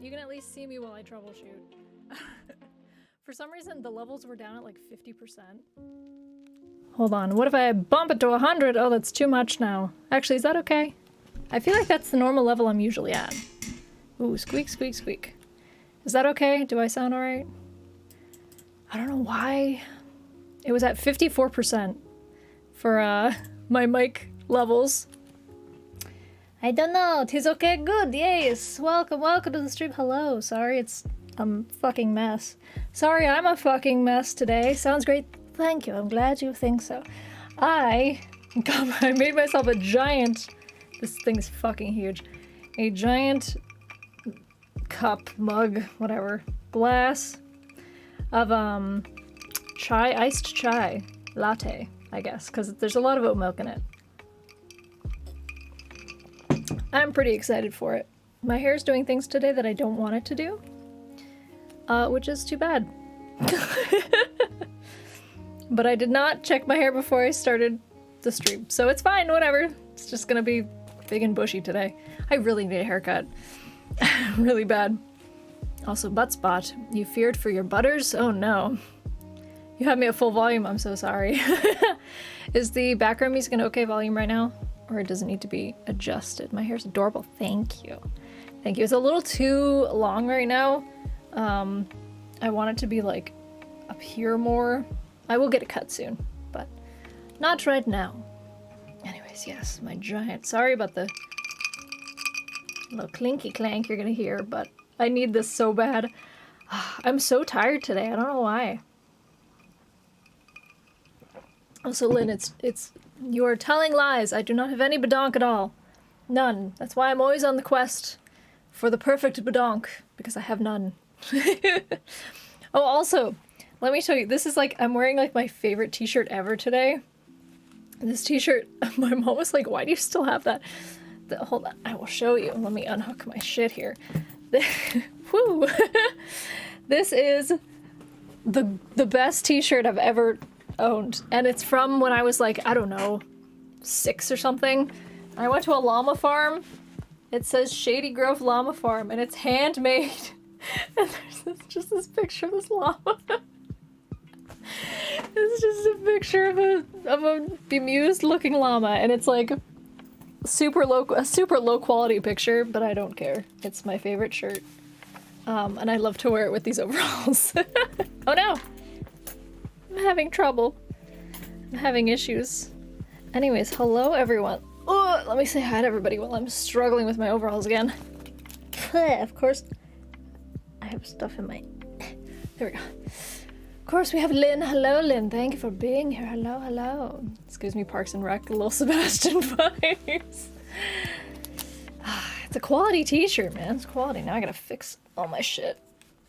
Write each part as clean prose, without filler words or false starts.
You can at least see me while I troubleshoot. For some reason, the levels were down at like 50%. Hold on, what if I bump it to 100? Oh, that's too much now. Actually, is that okay? I feel like that's the normal level I'm usually at. Ooh, squeak, squeak, squeak. Is that okay? Do I sound alright? I don't know why. It was at 54% for my mic levels. I don't know. Tis okay. Good. Yes. Welcome. Welcome to the stream. Hello. Sorry, it's a fucking mess. Sorry, I'm a fucking mess today. Sounds great. Thank you. I'm glad you think so. I made myself a giant. This thing's fucking huge. A giant cup, mug, whatever, glass of iced chai latte, I guess, because there's a lot of oat milk in it. I'm pretty excited for it. My hair's doing things today that I don't want it to do, which is too bad. But I did not check my hair before I started the stream, so it's fine, whatever. It's just gonna be big and bushy today. I really need a haircut. Really bad. Also, butt spot. You feared for your butters? Oh no. You have me at full volume, I'm so sorry. Is the background music an okay volume right now? Or does it need to be adjusted? My hair's adorable. Thank you. Thank you. It's a little too long right now. I want it to be like up here more. I will get it cut soon, but not right now. Anyways, yes, my giant. Sorry about the little clinky clank you're gonna hear, but I need this so bad. I'm so tired today. I don't know why. Also, Lynn, it's you are telling lies. I do not have any badonk at all. None. That's why I'm always on the quest for the perfect badonk, because I have none. Oh, also, let me show you. This is like, I'm wearing like my favorite t-shirt ever today. This t-shirt, my mom was like, why do you still have that? Hold on, I will show you. Let me unhook my shit here. Woo! This is the best t-shirt I've ever owned, and it's from when I was like, I don't know, 6 or something. I went to a llama farm. It says Shady Grove Llama Farm, and it's handmade. And there's just this picture of this llama. It's just a picture of a bemused looking llama, and it's like a super low quality picture, but I don't care. It's my favorite shirt. And I love to wear it with these overalls. Oh no! I'm having trouble. I'm having issues. Anyways, hello everyone. Oh, let me say hi to everybody while I'm struggling with my overalls again. Of course, I have stuff in my... There we go. Of course, we have Lynn. Hello, Lynn. Thank you for being here. Hello, hello. Excuse me, Parks and Rec, little Sebastian vibes. It's a quality t-shirt, man. It's quality. Now I gotta fix all my shit.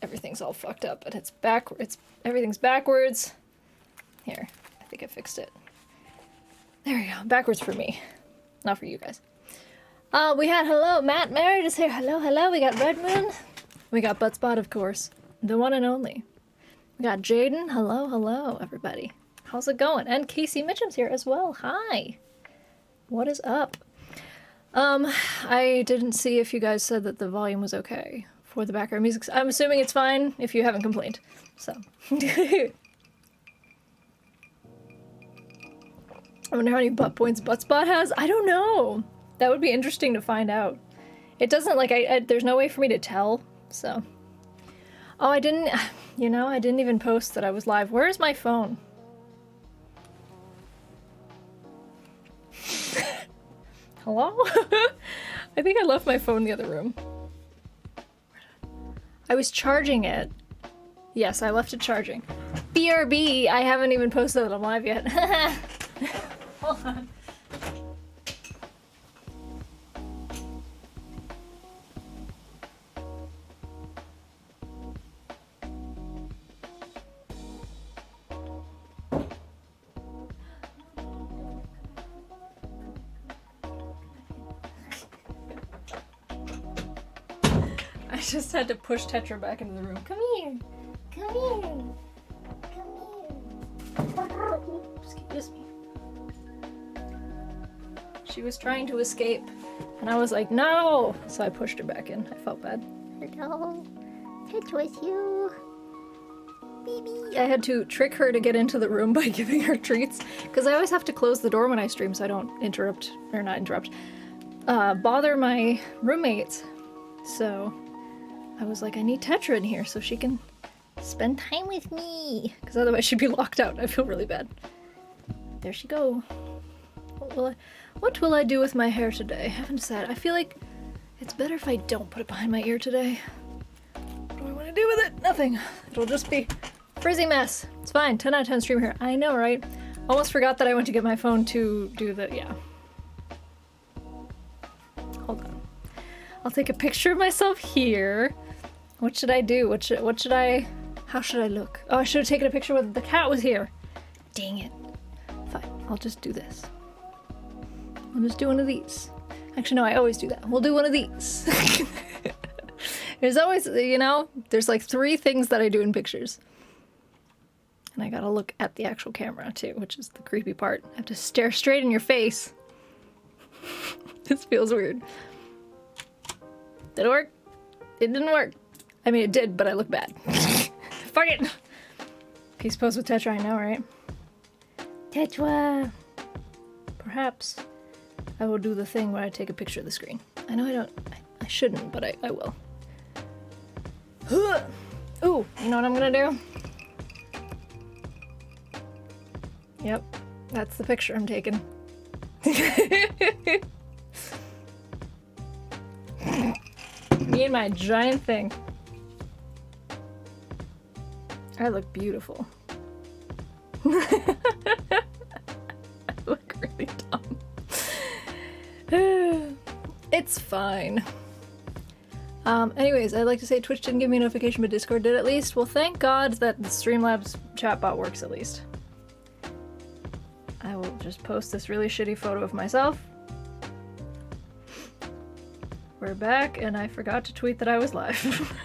Everything's all fucked up, and it's backwards. Everything's backwards. Here, I think I fixed it. There we go. Backwards for me. Not for you guys. We had hello. Matt Merritt is here. Hello, hello. We got Red Moon. We got Buttspot, of course. The one and only. We got Jaden. Hello, hello, everybody. How's it going? And Casey Mitchum's here as well. Hi. What is up? I didn't see if you guys said that the volume was okay for the background music. I'm assuming it's fine if you haven't complained. So. I wonder how many butt points Buttspot has. I don't know. That would be interesting to find out. It doesn't, like, there's no way for me to tell, so. Oh, I didn't even post that I was live. Where is my phone? Hello? I think I left my phone in the other room. I was charging it. Yes, I left it charging. BRB, I haven't even posted that I'm live yet. Hold on. I just had to push Tetra back into the room. Come here. Come here. Come here. Excuse me. She was trying to escape, and I was like, no! So I pushed her back in. I felt bad. Hello. Tetra's you. I had to trick her to get into the room by giving her treats, because I always have to close the door when I stream so I don't bother my roommates. So I was like, I need Tetra in here so she can spend time with me, because otherwise she'd be locked out. I feel really bad. There she go. What will I do with my hair today? I haven't decided. I feel like it's better if I don't put it behind my ear today. What do I want to do with it? Nothing. It'll just be frizzy mess. It's fine. 10 out of 10 stream here. I know, right? Almost forgot that I went to get my phone to do the, yeah. Hold on. I'll take a picture of myself here. What should I do? How should I look? Oh, I should have taken a picture when the cat was here. Dang it. Fine. I'll just do this. I'll just do one of these. Actually, no, I always do that. We'll do one of these. There's always, there's like 3 things that I do in pictures. And I gotta look at the actual camera too, which is the creepy part. I have to stare straight in your face. This feels weird. Did it work? It didn't work. I mean, it did, but I look bad. Fuck it! Peace pose with Tetra, I know, right? Tetra. Perhaps I will do the thing where I take a picture of the screen. I know I shouldn't, but I will. Ooh, you know what I'm gonna do? Yep, that's the picture I'm taking. Me and my giant thing. I look beautiful. I look really dumb. It's fine. Anyways, I'd like to say Twitch didn't give me a notification, but Discord did at least. Well, thank God that the Streamlabs chatbot works at least. I will just post this really shitty photo of myself. We're back, and I forgot to tweet that I was live.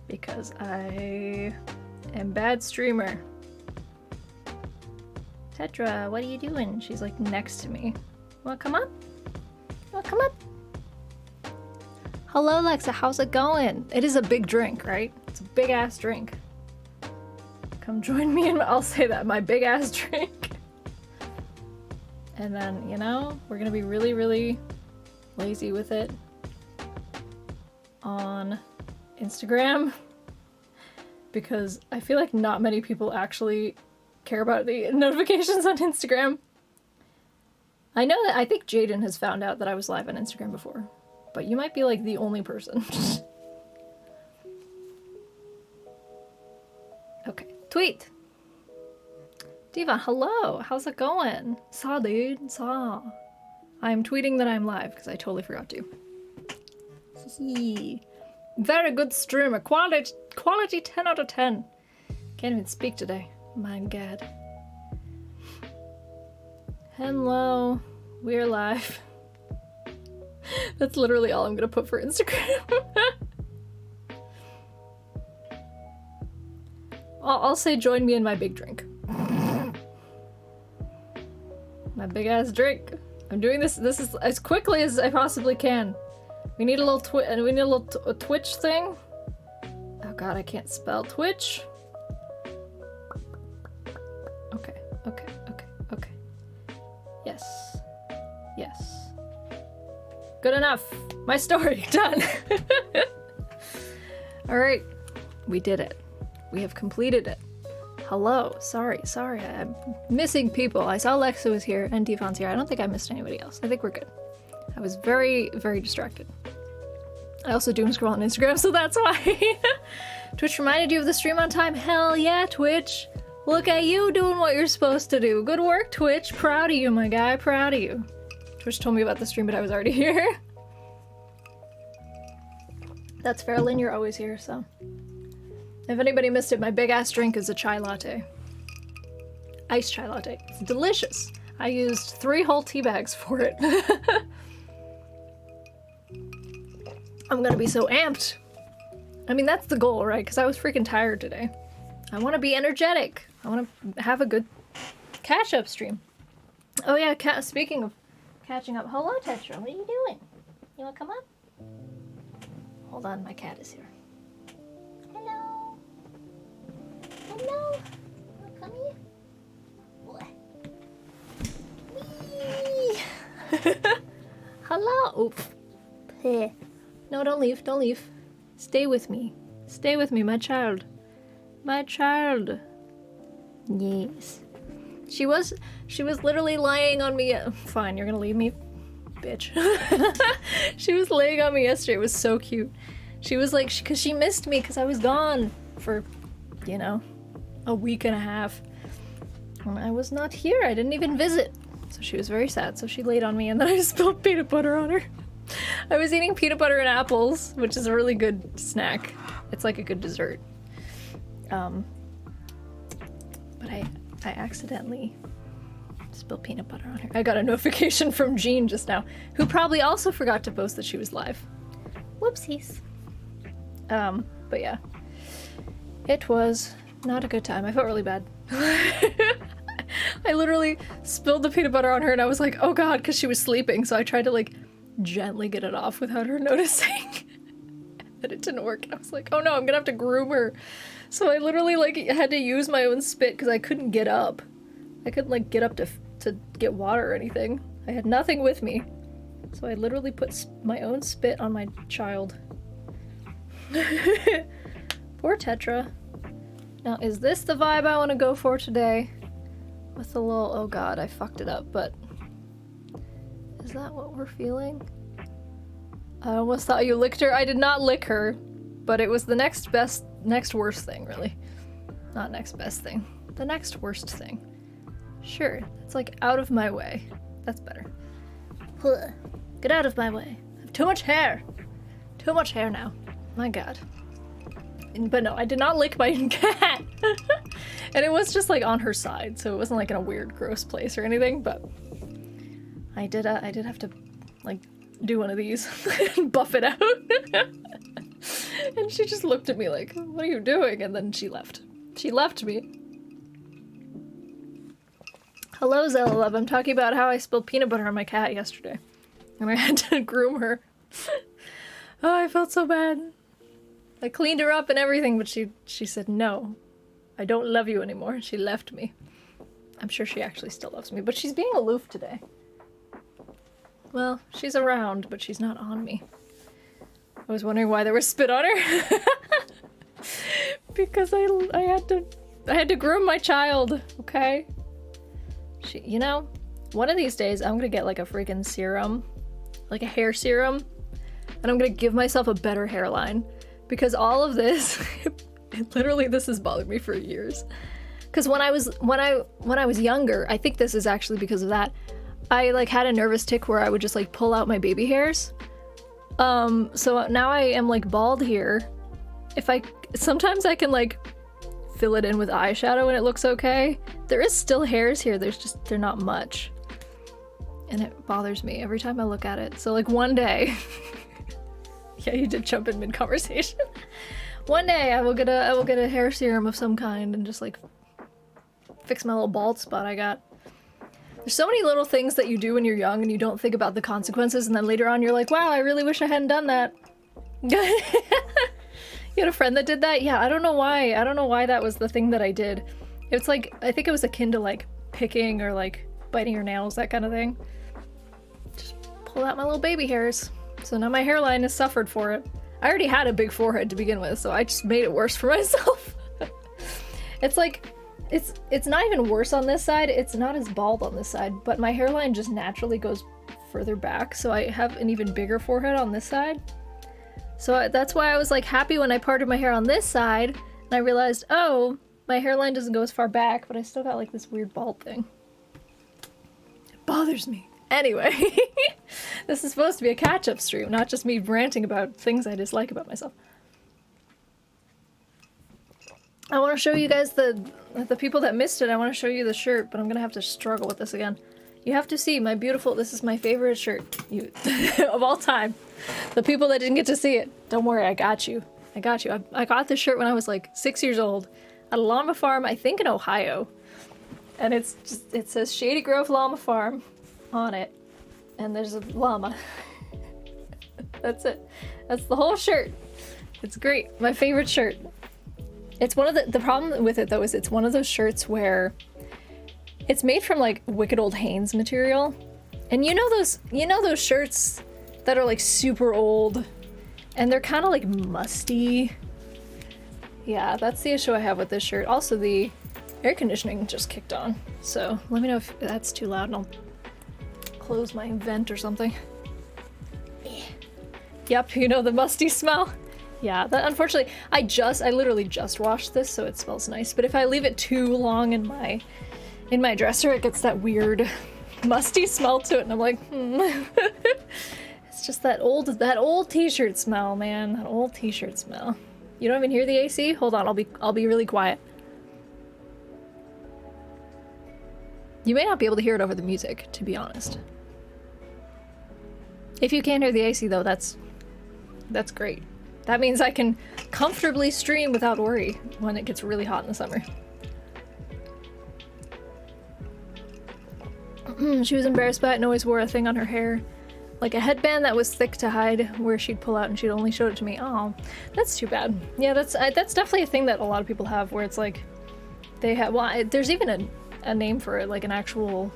Because I am bad streamer. Tetra, what are you doing? She's like next to me. Wanna come up? Wanna come up? Hello, Lexa, how's it going? It is a big drink, right? It's a big ass drink. Come join me and I'll say that, my big ass drink. And then, we're gonna be really, really lazy with it on Instagram, because I feel like not many people actually care about the notifications on Instagram. I know that I think Jaden has found out that I was live on Instagram before, but you might be like the only person. Okay, tweet. Diva, hello, how's it going? Saw, dude, saw. I'm tweeting that I'm live because I totally forgot to. Very good streamer, quality 10 out of 10. Can't even speak today, my god. Hello, we're live. That's literally all I'm gonna put for Instagram. I'll say join me in my big drink. My big ass drink. I'm doing this is as quickly as I possibly can. We need a little Twitch thing. Oh god, I can't spell Twitch. Okay. Yes. Good enough. My story done. All right, we did it. We have completed it. Hello. Sorry. I'm missing people. I saw Lexa was here and Devon's here. I don't think I missed anybody else. I think we're good. I was very, very distracted. I also doom scroll on Instagram, so that's why. Twitch reminded you of the stream on time. Hell yeah, Twitch. Look at you doing what you're supposed to do. Good work, Twitch. Proud of you, my guy. Proud of you. Twitch told me about the stream, but I was already here. That's fair, Lynn. You're always here, so. If anybody missed it, my big ass drink is a chai latte. Iced chai latte. It's delicious. I used 3 whole tea bags for it. I'm gonna be so amped. I mean, that's the goal, right? Because I was freaking tired today. I want to be energetic. I want to have a good catch-up stream. Oh yeah, speaking of catching up. Hello, Tetra. What are you doing? You want to come up? Hold on, my cat is here. Hello. Hello. Oh, come here. Wee. Hello. Oof. Hey. No, don't leave. Don't leave. Stay with me. Stay with me, my child. My child. Yes. She was literally lying on me. Fine, you're gonna leave me, bitch. She was laying on me yesterday. It was so cute. She was like, because she missed me because I was gone for, you know, a week and a half. And I was not here. I didn't even visit. So she was very sad. So she laid on me and then I spilled peanut butter on her. I was eating peanut butter and apples, which is a really good snack. It's like a good dessert. But I accidentally spilled peanut butter on her. I got a notification from Jean just now, who probably also forgot to post that she was live. Whoopsies. But yeah. It was not a good time. I felt really bad. I literally spilled the peanut butter on her and I was like, oh god, because she was sleeping, so I tried to like gently get it off without her noticing. But it didn't work. And I was like, oh no, I'm gonna have to groom her. So I literally like had to use my own spit because I couldn't get up. I couldn't like get up to get water or anything. I had nothing with me. So I literally put my own spit on my child. Poor Tetra. Now, is this the vibe I want to go for today? With the little, oh god, I fucked it up, but is that what we're feeling? I almost thought you licked her. I did not lick her, but it was the next worst thing, really. Not next best thing. The next worst thing. Sure, it's like out of my way. That's better. Get out of my way. I have too much hair. Too much hair now. My god. But no, I did not lick my cat. And it was just like on her side, so it wasn't like in a weird, gross place or anything, but I did have to like do one of these and buff it out. And she just looked at me like, what are you doing? And then she left. She left me. Hello, Zella Love. I'm talking about how I spilled peanut butter on my cat yesterday. And I had to groom her. Oh, I felt so bad. I cleaned her up and everything, but she said, no, I don't love you anymore. She left me. I'm sure she actually still loves me, but she's being aloof today. Well, she's around, but she's not on me. I was wondering why there was spit on her. Because I had to groom my child, okay? You know, one of these days I'm gonna get like a freaking serum, like a hair serum, and I'm gonna give myself a better hairline. Because all of this, literally this has bothered me for years. Because when I was younger, I think this is actually because of that, I like had a nervous tick where I would just like pull out my baby hairs. So now I am like bald here. Sometimes I can like fill it in with eyeshadow and it looks okay. There is still hairs here, they're not much. And it bothers me every time I look at it. So like one day, yeah, you did jump in mid-conversation. One day I will get a hair serum of some kind and just like fix my little bald spot I got. There's so many little things that you do when you're young and you don't think about the consequences, and then later on you're like, wow, I really wish I hadn't done that. You had a friend that did that? Yeah, I don't know why. I don't know why that was the thing that I did. It's like, I think it was akin to like picking or like biting your nails, that kind of thing. Just pull out my little baby hairs. So now my hairline has suffered for it. I already had a big forehead to begin with, so I just made it worse for myself. It's like, it's not even worse on this side. It's not as bald on this side, but my hairline just naturally goes further back, so I have an even bigger forehead on this side. So that's why I was like happy when I parted my hair on this side, and I realized, oh, my hairline doesn't go as far back, but I still got like this weird bald thing. It bothers me. Anyway, this is supposed to be a catch-up stream, not just me ranting about things I dislike about myself. I want to show you guys the people that missed it. I want to show you the shirt, but I'm gonna have to struggle with this again. You have to see my beautiful, this is my favorite shirt of all time. The people that didn't get to see it, don't worry, I got you. I got you. I got this shirt when I was like 6 years old at a llama farm, I think in Ohio. And it says Shady Grove Llama Farm on it. and there's a llama. That's it. That's the whole shirt. It's great. My favorite shirt. It's one of the problem with it though is it's one of those shirts where it's made from like wicked old Hanes material. And you know those shirts that are like super old and they're kind of like musty. Yeah, that's the issue I have with this shirt. Also, the air conditioning just kicked on. So let me know if that's too loud and I'll close my vent or something. Yep, you know the musty smell. Yeah, that unfortunately, I literally just washed this, so it smells nice. But if I leave it too long in my dresser, it gets that weird musty smell to it, and I'm like, It's just that old t-shirt smell, man. That old t-shirt smell. You don't even hear the AC? Hold on, I'll be really quiet. You may not be able to hear it over the music, to be honest. If you can't hear the AC though, that's great. That means I can comfortably stream without worry when it gets really hot in the summer. She was embarrassed by it and always wore a thing on her hair. Like a headband that was thick to hide where she'd pull out and she'd only show it to me. Oh, that's too bad. Yeah, that's definitely a thing that a lot of people have where it's like they have, well, there's even a name for it, like an actual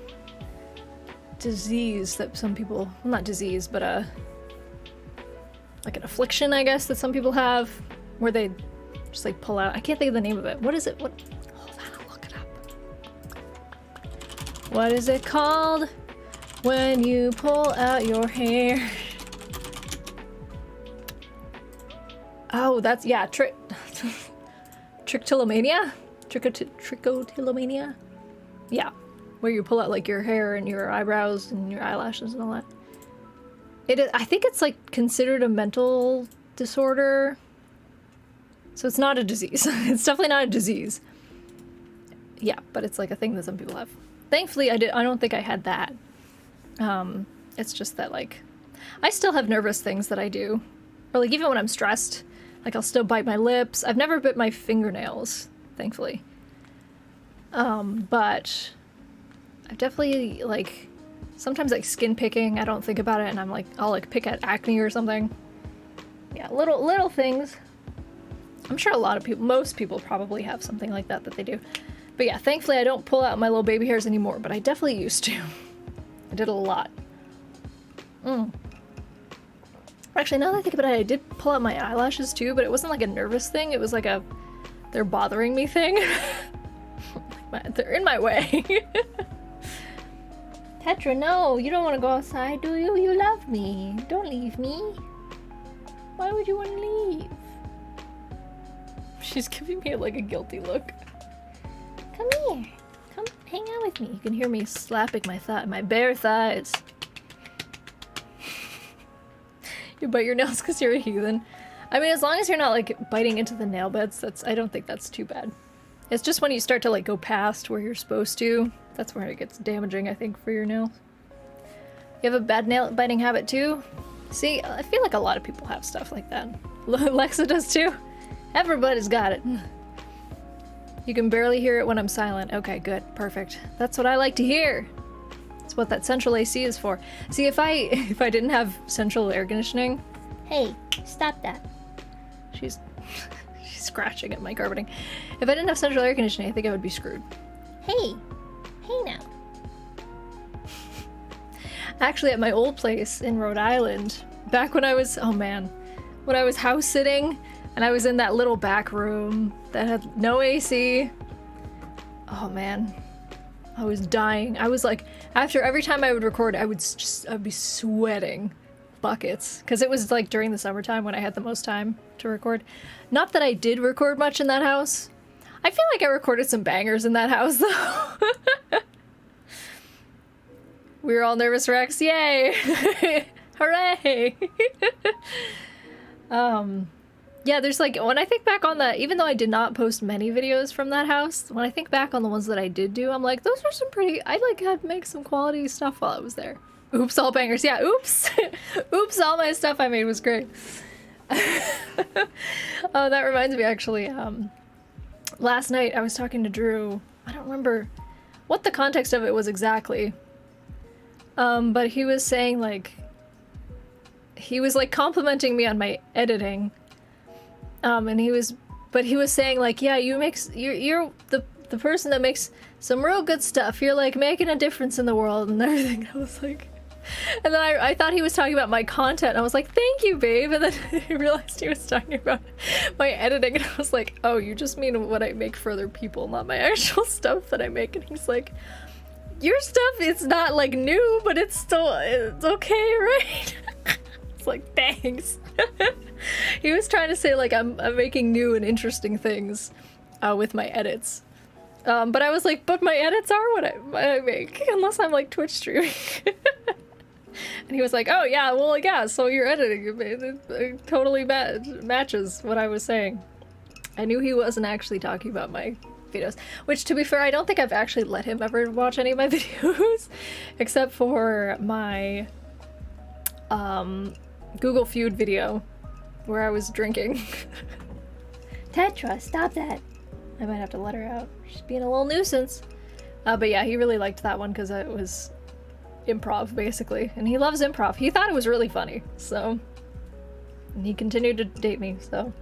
disease that some people, well, not disease, but like an affliction, I guess, that some people have where they just like pull out. I can't think of the name of it. What is it? Hold on, I'll look it up. What is it called when you pull out your hair? Oh, that's, yeah, trichotillomania? Trichotillomania? Yeah, where you pull out like your hair and your eyebrows and your eyelashes and all that. I think it's like considered a mental disorder. So it's not a disease. It's definitely not a disease. Yeah, but it's like a thing that some people have. Thankfully, I don't think I had that. It's just that like, I still have nervous things that I do. Or like even when I'm stressed, like I'll still bite my lips. I've never bit my fingernails, thankfully. But I've definitely like, sometimes like skin picking, I don't think about it and I'm like, I'll like pick at acne or something. Yeah, little things. I'm sure a lot of people, most people probably have something like that they do. But yeah, thankfully I don't pull out my little baby hairs anymore, but I definitely used to. I did a lot. Actually, now that I think about it, I did pull out my eyelashes too, but it wasn't like a nervous thing. It was like a, they're bothering me thing. They're in my way. Tetra, no, you don't want to go outside, do you? You love me. Don't leave me. Why would you want to leave? She's giving me like a guilty look. Come here. Come hang out with me. You can hear me slapping my bare thighs. You bite your nails because you're a heathen. I mean, as long as you're not like biting into the nail beds, I don't think that's too bad. It's just when you start to like go past where you're supposed to, that's where it gets damaging, I think, for your nails. You have a bad nail biting habit too? See, I feel like a lot of people have stuff like that. Lexa does too. Everybody's got it. You can barely hear it when I'm silent. Okay, good, perfect. That's what I like to hear. That's what that central AC is for. See, if I didn't have central air conditioning. Hey, stop that. She's scratching at my carpeting. If I didn't have central air conditioning, I think I would be screwed. Hey now. Actually, at my old place in Rhode Island, back when I was, when I was house sitting and I was in that little back room that had no AC. Oh man, I was dying. I was like, after every time I would record, I'd be sweating buckets because it was like during the summertime when I had the most time to record. Not that I did record much in that house. I feel like I recorded some bangers in that house though. We were all nervous wrecks, yay! Hooray! Yeah, there's like, when I think back on that, even though I did not post many videos from that house, when I think back on the ones that I did do, I'm like, those were some pretty, I like had to make some quality stuff while I was there. Oops, all bangers, yeah, oops! Oops, all my stuff I made was great. Oh, that reminds me actually, last night I was talking to Drew, I don't remember what the context of it was exactly. But he was saying like, he was like complimenting me on my editing. And he was saying like, yeah, you're the person that makes some real good stuff. You're like making a difference in the world and everything. I was like, and then I thought he was talking about my content. I was like, thank you, babe. And then I realized he was talking about my editing. And I was like, oh, you just mean what I make for other people, not my actual stuff that I make. And he's like, your stuff, it's not like new, but it's okay, right? It's like, thanks. He was trying to say like I'm making new and interesting things with my edits. But I was like, but my edits are what I make, unless I'm like Twitch streaming. And he was like, oh yeah, well yeah, so your editing, it totally matches what I was saying. I knew he wasn't actually talking about my videos, which to be fair, I don't think I've actually let him ever watch any of my videos, except for my Google Feud video where I was drinking. Tetra, stop that. I might have to let her out. She's being a little nuisance. But yeah, he really liked that one because it was improv, basically. And he loves improv. He thought it was really funny, so... And he continued to date me, so...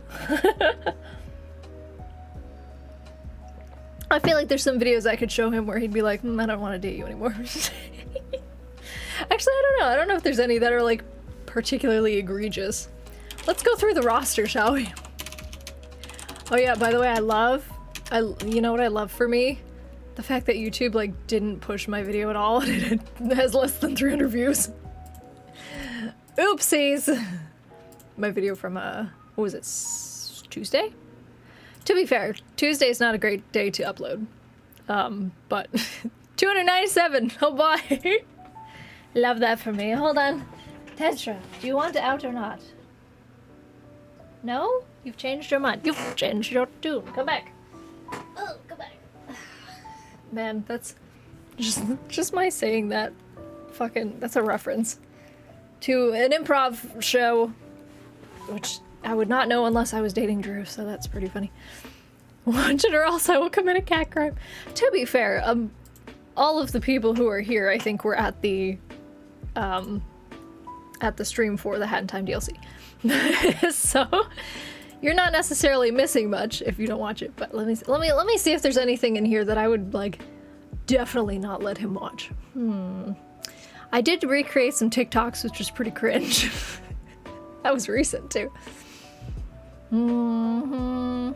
I feel like there's some videos I could show him where he'd be like, I don't want to date you anymore. Actually, I don't know. I don't know if there's any that are, like, particularly egregious. Let's go through the roster, shall we? Oh yeah, by the way, you know what I love for me? The fact that YouTube, like, didn't push my video at all and it has less than 300 views. Oopsies! My video from, what was it, Tuesday? To be fair, Tuesday is not a great day to upload. But 297, oh boy! Love that for me. Hold on. Tetra, do you want out or not? No? You've changed your mind. You've changed your tune. Come back. Oh, come back. Man, that's just my saying that. That's a reference to an improv show, which I would not know unless I was dating Drew, so that's pretty funny. Watch it or else I will commit a cat crime. To be fair, all of the people who are here, I think, were at the stream for the Hat in Time DLC. So you're not necessarily missing much if you don't watch it, but let me see if there's anything in here that I would like definitely not let him watch. I did recreate some TikToks, which was pretty cringe. That was recent too. Oh,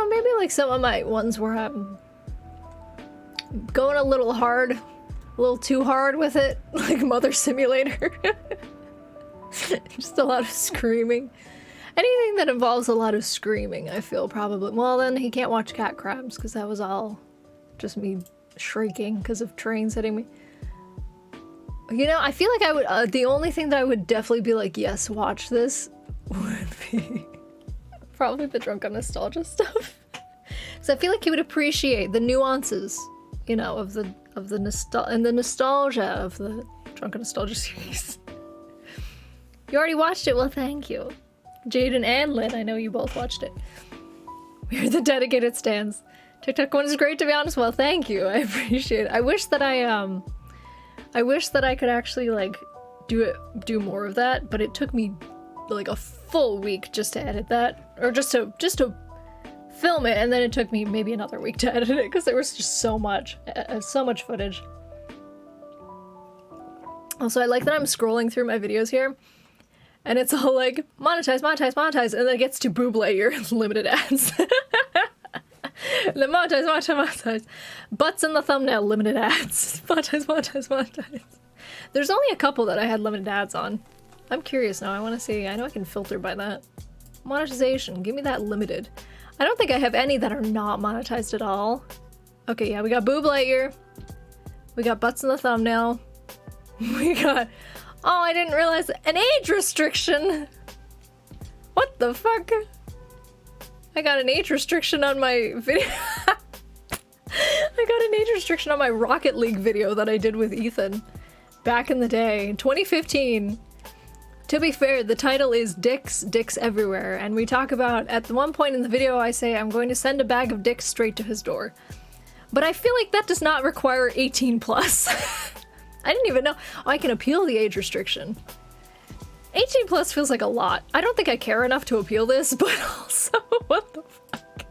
maybe like some of my ones where I'm going a little hard, a little too hard with it, like Mother Simulator. Just a lot of screaming. Anything that involves a lot of screaming, I feel probably. Well, then he can't watch Cat Crimes because that was all just me shrieking because of trains hitting me. You know, I feel like I would, the only thing that I would definitely be like, yes, watch this, would be probably the Drunken Nostalgia stuff. Because I feel like he would appreciate the nuances, you know, of the nostalgia of the Drunken Nostalgia series. You already watched it? Well, thank you. Jaden and Lynn, I know you both watched it. We're the dedicated stans. TikTok one is great, to be honest. Well, thank you. I appreciate it. I wish that I could actually like do more of that, but it took me like a full week just to edit that, or just to film it, and then it took me maybe another week to edit it because there was just so much footage. Also, I like that I'm scrolling through my videos here, and it's all like monetize, monetize, monetize, and then it gets to boob layer limited ads. The monetize, monetize, monetize. Butts in the thumbnail, limited ads. Monetize, monetize, monetize. There's only a couple that I had limited ads on. I'm curious now. I want to see. I know I can filter by that. Monetization. Give me that limited. I don't think I have any that are not monetized at all. Okay, yeah, we got boob layer. We got butts in the thumbnail. We got... Oh, I didn't realize an age restriction. What the fuck? I got an age restriction on my video. I got an age restriction on my Rocket League video that I did with Ethan back in the day, in 2015. To be fair, the title is Dicks Everywhere, and we talk about, at the one point in the video I say I'm going to send a bag of dicks straight to his door. But I feel like that does not require 18 plus. I didn't even know. Oh, I can appeal the age restriction. 18 plus feels like a lot. I don't think I care enough to appeal this, but also, what the fuck?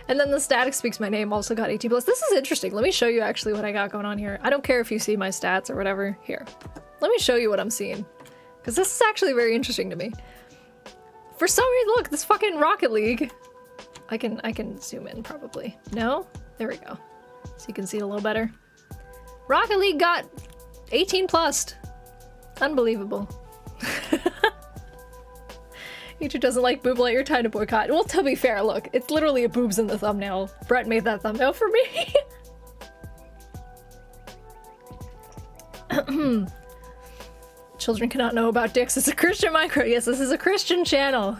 And then the static speaks my name also got 18 plus. This is interesting. Let me show you actually what I got going on here. I don't care if you see my stats or whatever. Here. Let me show you what I'm seeing. Because this is actually very interesting to me. For some reason, look, this fucking Rocket League. I can zoom in probably. No? There we go. So you can see it a little better. Rocket League got 18 plus. Unbelievable. YouTube doesn't like boob light, you're time to boycott. Well, to be fair, look, it's literally a boobs in the thumbnail. Brett made that thumbnail for me. Children cannot know about dicks. It's a Christian micro. Yes, this is a Christian channel.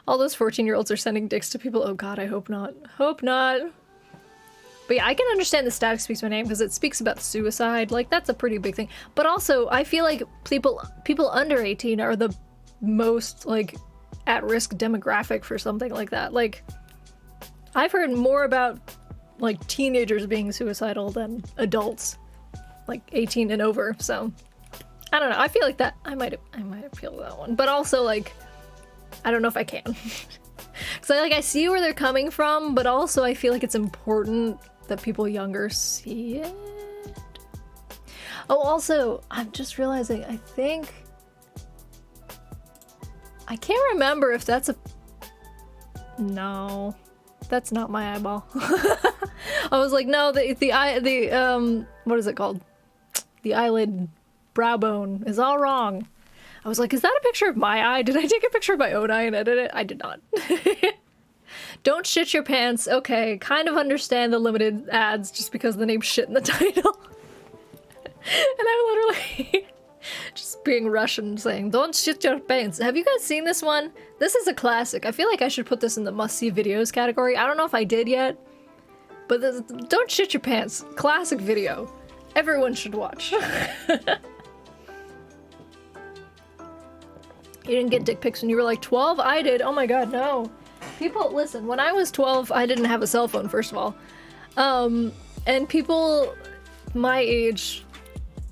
All those 14-year-olds are sending dicks to people. Oh god, I hope not. Hope not. But yeah, I can understand the static speaks my name because it speaks about suicide. Like, that's a pretty big thing. But also, I feel like people under 18 are the most, like, at-risk demographic for something like that. Like, I've heard more about, like, teenagers being suicidal than adults. Like, 18 and over, so... I don't know, I feel like that... I might appeal to that one. But also, like... I don't know if I can. Because I see where they're coming from, but also I feel like it's important that people younger see it. Oh, also, I'm just realizing, I think... I can't remember if that's a... No. That's not my eyeball. I was like, no, what is it called? The eyelid brow bone is all wrong. I was like, is that a picture of my eye? Did I take a picture of my own eye and edit it? I did not. Don't shit your pants. Okay, kind of understand the limited ads just because the name's shit in the title. And I'm literally just being Russian saying, don't shit your pants. Have you guys seen this one? This is a classic. I feel like I should put this in the must-see videos category. I don't know if I did yet, but this, don't shit your pants. Classic video. Everyone should watch. You didn't get dick pics when you were like 12? I did. Oh my god, no. People, listen, when I was 12, I didn't have a cell phone, first of all. And people my age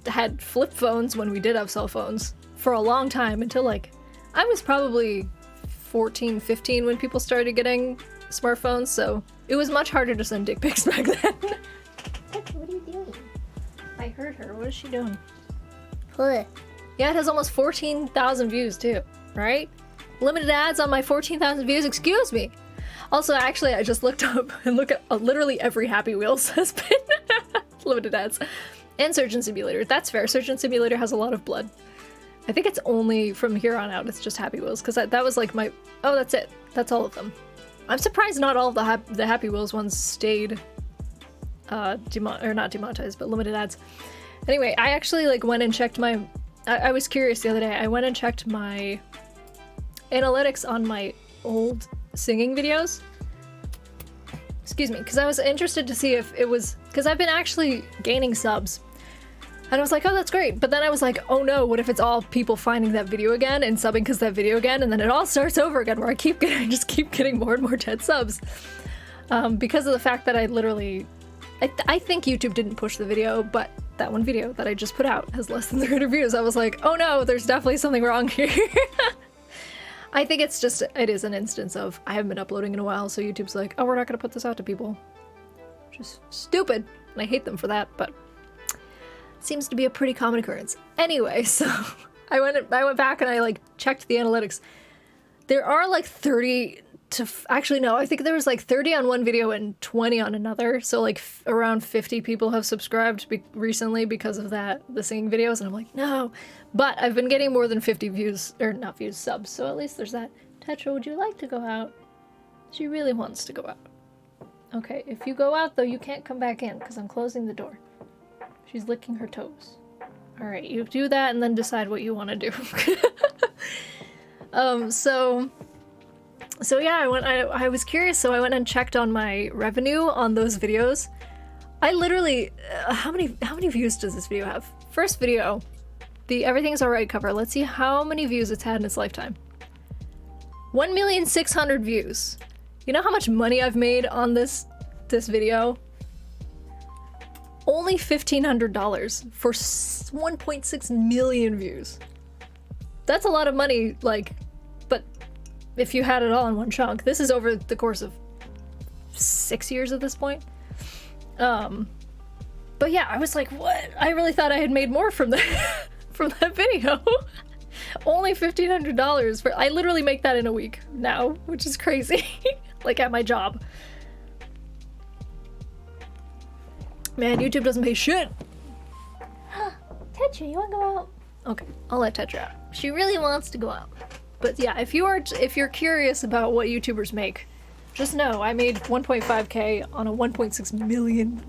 had flip phones when we did have cell phones for a long time until, like, I was probably 14, 15 when people started getting smartphones, so it was much harder to send dick pics back then. What are you doing? I heard her. What is she doing? What? Yeah, it has almost 14,000 views too, right? Limited ads on my 14,000 views, excuse me. Also, actually, I just looked up and look at literally every Happy Wheels has been limited ads. And Surgeon Simulator, that's fair. Surgeon Simulator has a lot of blood. I think it's only from here on out, it's just Happy Wheels, because that was like my, oh, that's it. That's all of them. I'm surprised not all of the Happy Wheels ones stayed, not demonetized, but limited ads. Anyway, I actually like went and checked my, I was curious the other day, I went and checked my analytics on my old singing videos. Excuse me, because I was interested to see if it was, because I've been actually gaining subs. And I was like, oh, that's great. But then I was like, oh no, what if it's all people finding that video again and subbing because that video again, and then it all starts over again where I just keep getting more and more dead subs. Because of the fact that I literally, I think YouTube didn't push the video, but that one video that I just put out has less than 300 views. I was like, oh no, there's definitely something wrong here. I think it's just, it is an instance of, I haven't been uploading in a while, so YouTube's like, oh, we're not gonna put this out to people. Just stupid. And I hate them for that, but seems to be a pretty common occurrence. Anyway, so I went back and I like checked the analytics. There are like 30 to, actually no, I think there was like 30 on one video and 20 on another. So like around 50 people have subscribed recently because of that, the singing videos. And I'm like, no, but I've been getting more than 50 views, or not views, subs. So at least there's that. Tetra, would you like to go out? She really wants to go out. Okay, if you go out though, you can't come back in because I'm closing the door. She's licking her toes. All right, you do that and then decide what you want to do. So yeah, I was curious, so I went and checked on my revenue on those videos. I literally, how many views does this video have? First video, the Everything's Alright cover. Let's see how many views it's had in its lifetime. 1,600,000 views. You know how much money I've made on this video? Only $1,500 for 1.6 million views. That's a lot of money, like, but if you had it all in one chunk, this is over the course of 6 years at this point. But yeah, I was like, what? I really thought I had made more from that from that video. Only $1,500 for, I literally make that in a week now, which is crazy. Like at my job. Man, YouTube doesn't pay shit. Tetra, you wanna go out? Okay, I'll let Tetra out. She really wants to go out. But yeah, if you're curious about what YouTubers make, just know I made 1.5K on a 1.6 million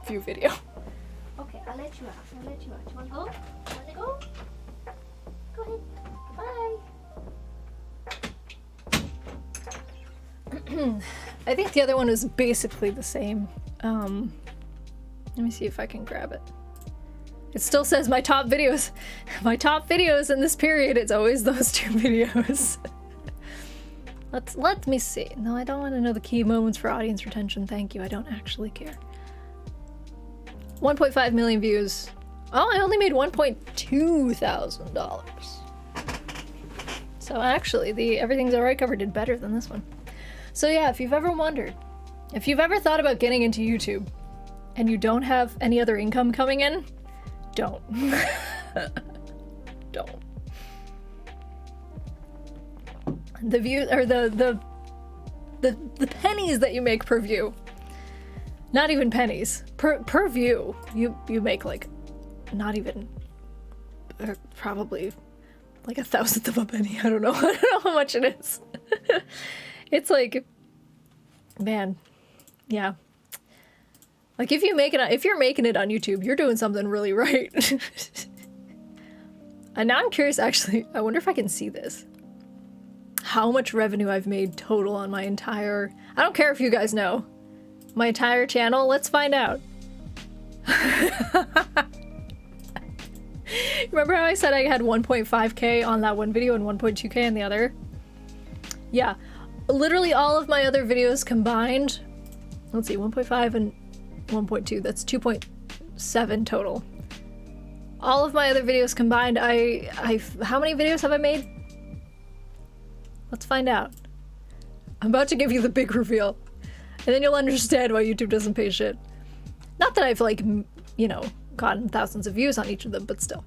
view video. Okay, I'll let you out. I'll let you out. You wanna go? You wanna go? Go ahead. Bye. I think the other one is basically the same. Let me see if I can grab it. It still says my top videos. My top videos in this period, it's always those two videos. Let me see. No, I don't want to know the key moments for audience retention. Thank you. I don't actually care. 1.5 million views. Oh, I only made $1.2 thousand. So actually, the Everything's Alright cover did better than this one. So yeah, if you've ever wondered, if you've ever thought about getting into YouTube and you don't have any other income coming in, don't. Don't. The view or the pennies that you make per view. Not even pennies. Per view. You make like not even probably like 1,000th of a penny. I don't know. I don't know how much it is. It's like, man, yeah. Like if you're making it on YouTube, you're doing something really right. And now I'm curious, actually, I wonder if I can see this. How much revenue I've made total on my entire, I don't care if you guys know, my entire channel, let's find out. Remember how I said I had 1.5K on that one video and 1.2K on the other? Yeah, literally all of my other videos combined, let's see, 1.5 and 1.2, that's 2.7 total. All of my other videos combined, how many videos have I made? Let's find out. I'm about to give you the big reveal, and then you'll understand why YouTube doesn't pay shit. Not that I've like, you know, gotten thousands of views on each of them, but still.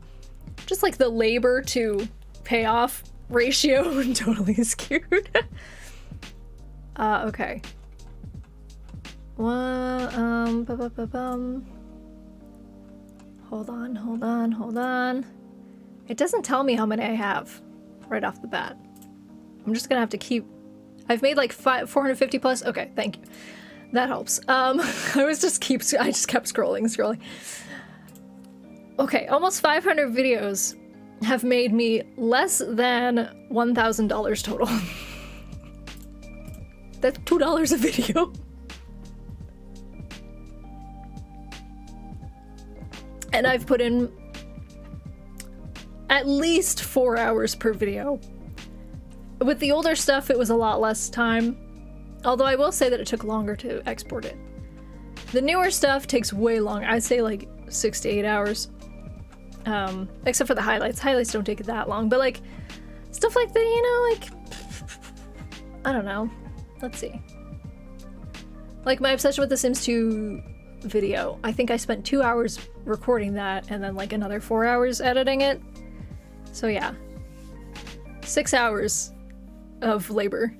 Just like the labor to payoff ratio totally skewed. Okay. Hold on. It doesn't tell me how many I have right off the bat. I'm just gonna have to keep, I've made like 450 plus. Okay, thank you. That helps. I just kept scrolling. Okay, almost 500 videos have made me less than $1,000 total. That's $2 a video. And I've put in at least 4 hours per video. With the older stuff, it was a lot less time. Although I will say that it took longer to export it. The newer stuff takes way longer. I'd say like 6 to 8 hours. Except for the highlights. Highlights don't take that long. But like, stuff like the, you know, like, I don't know. Let's see. Like my obsession with The Sims 2 video. I think I spent 2 hours recording that and then like another 4 hours editing it. So yeah. 6 hours of labor.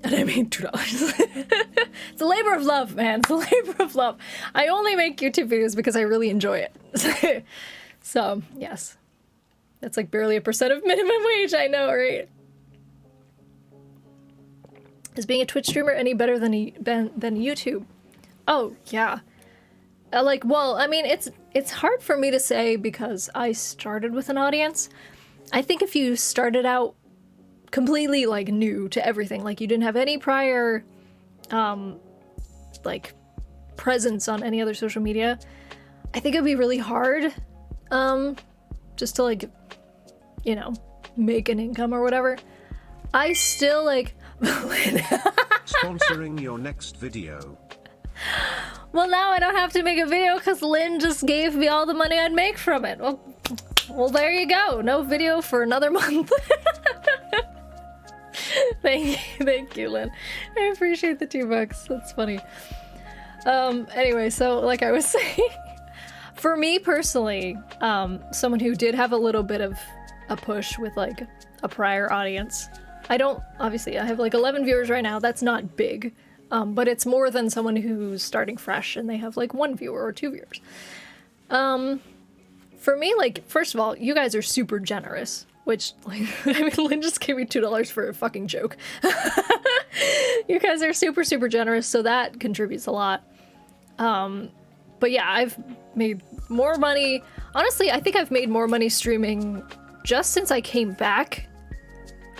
And I made $2. It's a labor of love, man. It's a labor of love. I only make YouTube videos because I really enjoy it. So, yes. That's like barely 1% of minimum wage, I know, right? Is being a Twitch streamer any better than YouTube? Oh, yeah. Like, well, I mean, it's hard for me to say because I started with an audience. I think if you started out completely, like, new to everything, like you didn't have any prior, like, presence on any other social media, I think it'd be really hard, just to, like, you know, make an income or whatever. I still, like, Sponsoring your next video. Well, now I don't have to make a video because Lynn just gave me all the money I'd make from it. Well, there you go. No video for another month. Thank you, Lynn. I appreciate the $2. That's funny. Anyway, so like I was saying, for me personally, someone who did have a little bit of a push with like a prior audience, obviously I have like 11 viewers right now. That's not big, but it's more than someone who's starting fresh and they have like 1 viewer or 2 viewers. For me, like, first of all, you guys are super generous, which, like, I mean, Lynn just gave me $2 for a fucking joke. You guys are super, super generous, so that contributes a lot. But yeah, I've made more money. Honestly, I think I've made more money streaming just since I came back.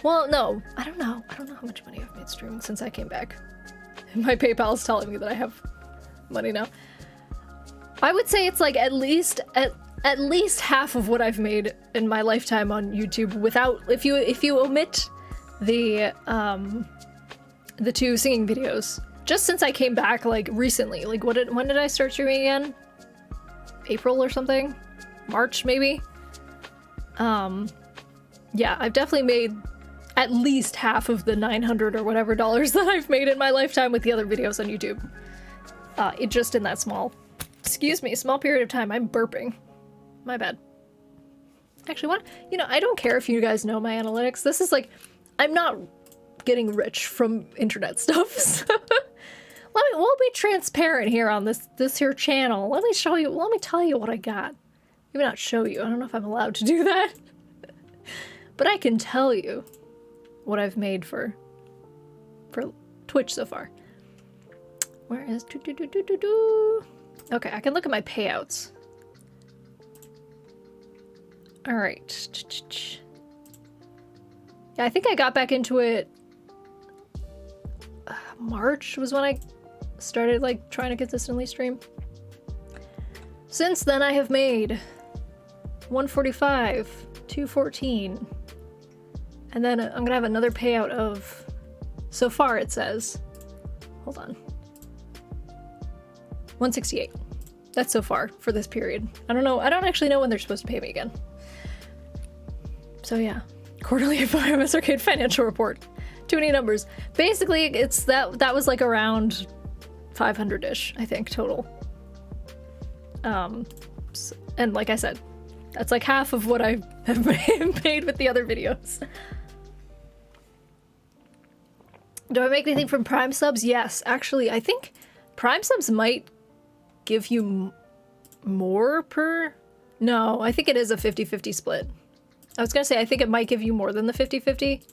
Well, no, I don't know. I don't know how much money I've made streaming since I came back. My PayPal is telling me that I have money now. I would say it's like at least half of what I've made in my lifetime on YouTube without, if you omit the 2 singing videos. Just since I came back, like, recently. Like, when did I start streaming again? April or something? March, maybe? Yeah, I've definitely made at least half of the $900 or whatever dollars that I've made in my lifetime with the other videos on YouTube. It just in that small period of time. I'm burping. My bad. Actually, I don't care if you guys know my analytics. This is like, I'm not getting rich from internet stuff, so we'll be transparent here on this here channel. Let me tell you what I got. Maybe not show you, I don't know if I'm allowed to do that. But I can tell you what I've made for Twitch so far. Where is Okay, I can look at my payouts. All right. Yeah, I think I got back into it. March was when I started like trying to consistently stream. Since then, I have made 145, 214, and then I'm gonna have another payout of. So far, it says. Hold on. 168. That's so far for this period. I don't know. I don't actually know when they're supposed to pay me again. So yeah, quarterly FOMS Arcade financial report. Too many numbers. Basically, it's that was like around 500-ish, I think, total. And like I said, that's like half of what I have made with the other videos. Do I make anything from Prime subs? Yes, actually, I think Prime subs might give you more per... No, I think it is a 50-50 split. I was gonna say, I think it might give you more than the 50-50,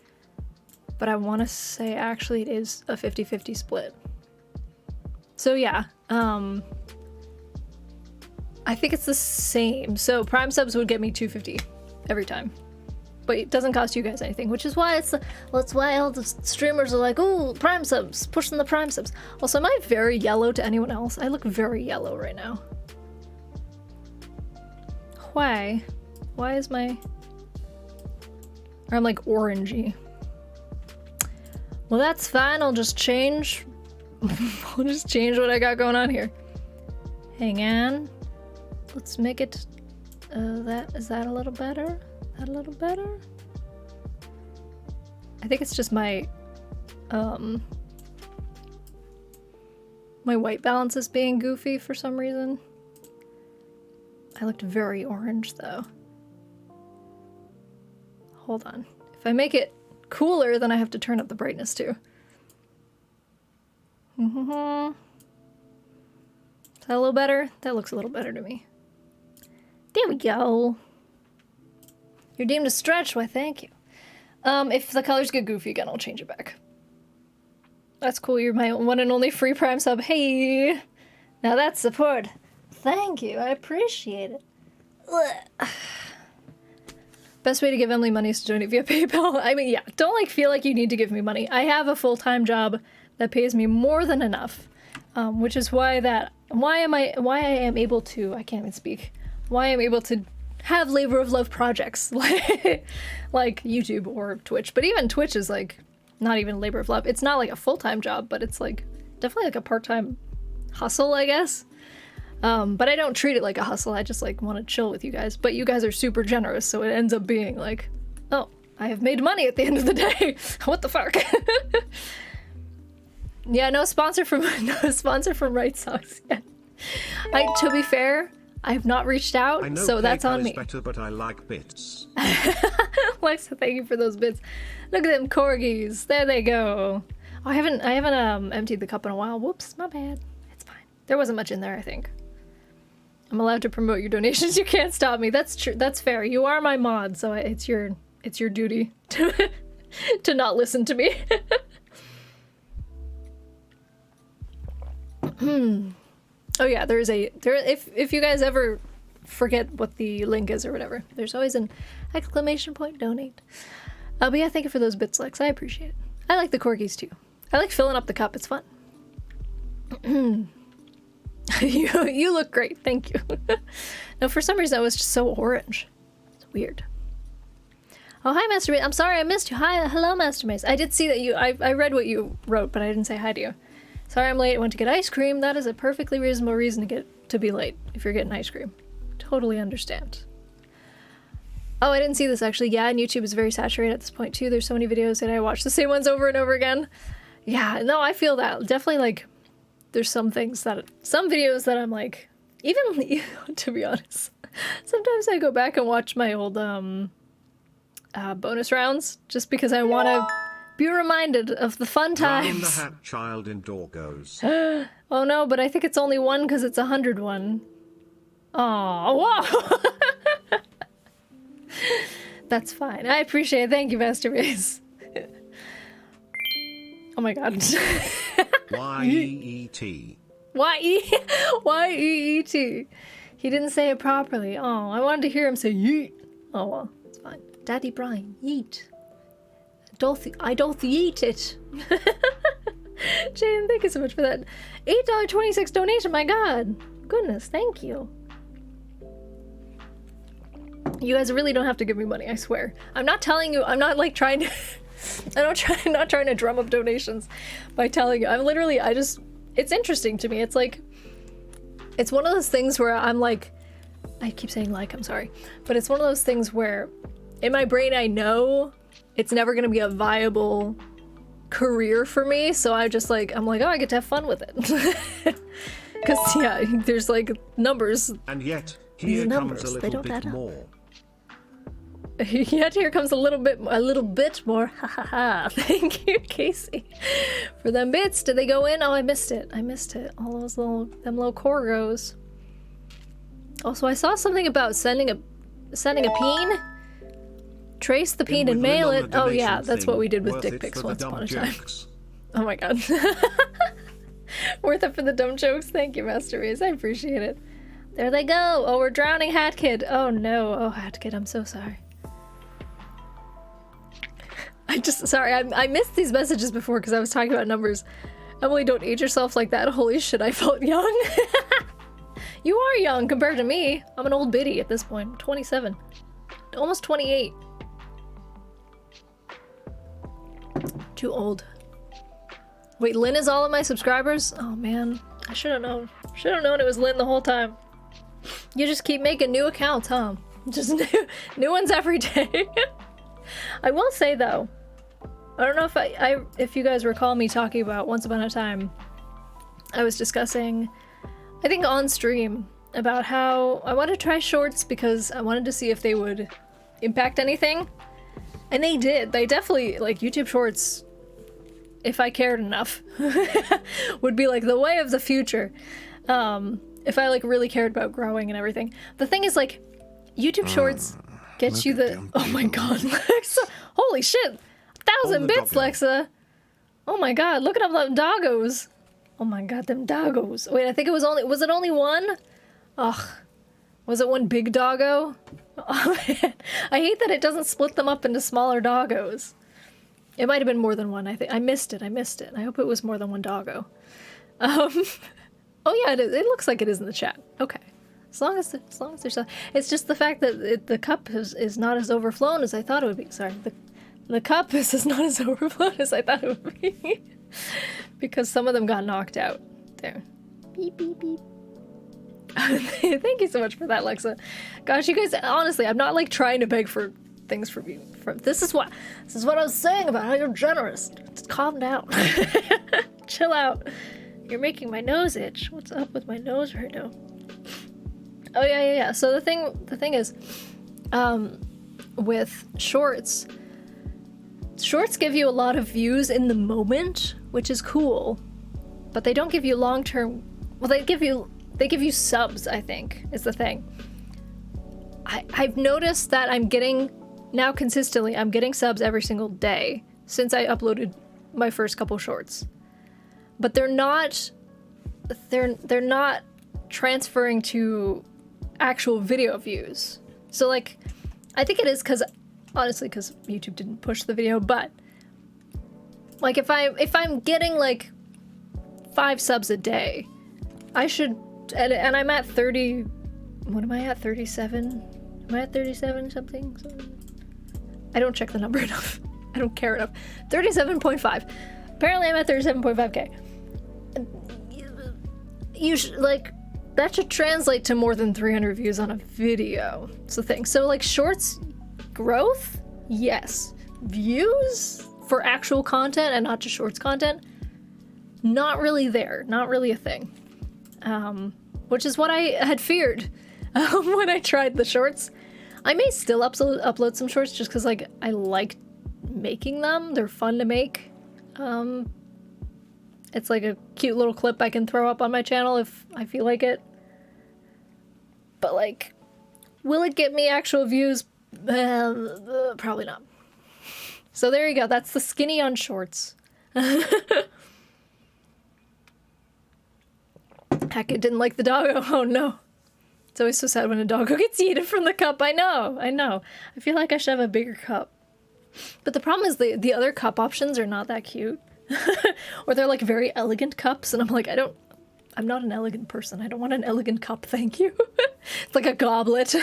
but I want to say actually it is a 50-50 split. So yeah, I think it's the same. So Prime subs would get me $250 every time, but it doesn't cost you guys anything, which is why that's why all the streamers are like, oh, Prime subs, pushing the Prime subs. Also, am I very yellow to anyone else? I look very yellow right now. Why? Why is my... Or I'm like orangey. Well, that's fine. I'll just change. I'll just change what I got going on here. Hang on. Let's make it. Is that a little better? That a little better? I think it's just my my white balance is being goofy for some reason. I looked very orange though. Hold on. If I make it cooler, then I have to turn up the brightness too. Is that a little better? That looks a little better to me. There we go. You're deemed to stretch. Why, thank you. If the colors get goofy again, I'll change it back. That's cool. You're my one and only free Prime sub. Hey! Now that's support. Thank you. I appreciate it. Ugh. Best way to give Emily money is to donate via PayPal. I mean, yeah, don't like feel like you need to give me money. I have a full-time job that pays me more than enough, which is why I am able to, I can't even speak, why I'm able to have labor of love projects like YouTube or Twitch. But even Twitch is like not even a labor of love. It's not like a full-time job, but it's like definitely like a part-time hustle, I guess. But I don't treat it like a hustle. I just like want to chill with you guys. But you guys are super generous, so it ends up being like, oh, I have made money at the end of the day. What the fuck? Yeah, no sponsor from Right Sox yet. To be fair, I have not reached out, I know so that's on PayPal me. is better, but I like bits. Alexa, thank you for those bits. Look at them corgis. There they go. Oh, I haven't emptied the cup in a while. Whoops, my bad. It's fine. There wasn't much in there, I think. I'm allowed to promote your donations. You can't stop me. That's true. That's fair. You are my mod, so it's your duty to not listen to me. Oh yeah, if you guys ever forget what the link is or whatever, there's always an exclamation point donate. But yeah, thank you for those bits, Lex. I appreciate it. I like the corgis too. I like filling up the cup. It's fun. You look great. Thank you. No, for some reason I was just so orange. It's weird. Oh, hi, Master Mace. I'm sorry I missed you. Hi, hello, Master Mace. I did see that I read what you wrote, but I didn't say hi to you. Sorry I'm late. I went to get ice cream. That is a perfectly reasonable reason to be late if you're getting ice cream. Totally understand. Oh, I didn't see this actually. Yeah, and YouTube is very saturated at this point too. There's so many videos that I watch the same ones over and over again. Yeah, no, I feel that. Definitely like there's some videos that I'm like, even to be honest, sometimes I go back and watch my old bonus rounds just because I want to be reminded of the fun Round the times. hat child in Dorgos. Oh no, but I think it's only one because it's 101. Oh, whoa! That's fine. I appreciate it. Thank you, Master Mace. Oh my god. Y-E-E-T. Y-E-E-T. He didn't say it properly. Oh, I wanted to hear him say yeet. Oh well, it's fine. Daddy Brian, yeet. I don't yeet it. Jane, thank you so much for that $8.26 donation. My god. Goodness, thank you. You guys really don't have to give me money, I swear. I'm not telling you, I'm not like trying to I'm not trying to drum up donations by telling you. It's interesting to me. It's like, it's one of those things where I'm like, I keep saying like, I'm sorry, but it's one of those things where in my brain I know it's never gonna be a viable career for me, so I'm like, oh, I get to have fun with it. Because yeah, there's like numbers. And yet, here comes a little bit more. Yet here comes a little bit more. Ha ha ha. Thank you, Casey, for them bits. Did they go in? Oh, I missed it. All those little corgos. Also, I saw something about sending a peen. Trace the peen and mail it. Oh yeah, that's what we did with dick pics once upon a time. Oh my god. Worth it for the dumb jokes. Thank you, Master Race. I appreciate it. There they go. Oh, we're drowning Hat Kid. Oh no. Oh, Hat Kid, I'm so sorry. Sorry, I missed these messages before because I was talking about numbers. Emily, don't age yourself like that. Holy shit, I felt young. You are young compared to me. I'm an old biddy at this point. I'm 27. Almost 28. Too old. Wait, Lynn is all of my subscribers? Oh man, I should have known. Should have known it was Lynn the whole time. You just keep making new accounts, huh? Just new ones every day. I will say though, I don't know if you guys recall me talking about once upon a time, I was discussing, I think on stream, about how I wanted to try shorts because I wanted to see if they would impact anything. And they did. They definitely, like, YouTube shorts, if I cared enough, would be like the way of the future. If I like really cared about growing and everything. The thing is, like, YouTube shorts gets you the— oh my god, Lexa! Holy shit! 1,000 bits, Lexa! Oh my god, look at all them doggos! Oh my god, them doggos. Wait, I think it was it only one? Ugh. Was it one big doggo? Oh man. I hate that it doesn't split them up into smaller doggos. It might have been more than one, I think. I missed it. I hope it was more than one doggo. Oh yeah, it looks like it is in the chat. Okay. As long as there's it's just the fact that the cup is not as overflown as I thought it would be. Sorry, the The cup is not as overflowed as I thought it would be. Because some of them got knocked out. There. Beep, beep, beep. Thank you so much for that, Lexa. Gosh, you guys, honestly, I'm not like trying to beg for things from you. This is what I was saying about how you're generous. Just calm down. Chill out. You're making my nose itch. What's up with my nose right now? Oh yeah. So the thing is, with shorts give you a lot of views in the moment, which is cool, but they don't give you long-term. Well, they give you subs, I think, is the thing. I've noticed that I'm getting subs every single day since I uploaded my first couple shorts. But they're not transferring to actual video views. So like, I think it is because YouTube didn't push the video, but like if I'm getting like 5 subs a day, I should, and I'm at 30, what am I at, 37? Am I at 37 something? I don't check the number enough. I don't care enough. 37.5. Apparently I'm at 37.5k. You should, like, that should translate to more than 300 views on a video. It's the thing. So like shorts growth, yes. Views for actual content and not just shorts content, not really there. Not really a thing. Which is what I had feared when I tried the shorts. I may still upload some shorts just because like I like making them. They're fun to make. It's like a cute little clip I can throw up on my channel if I feel like it. But like, will it get me actual views? Probably not. So there you go. That's the skinny on shorts. Heck, it didn't like the doggo. Oh no. It's always so sad when a doggo gets eaten from the cup. I know. I feel like I should have a bigger cup. But the problem is the other cup options are not that cute. Or they're like very elegant cups, and I'm like, I'm not an elegant person. I don't want an elegant cup, thank you. It's like a goblet.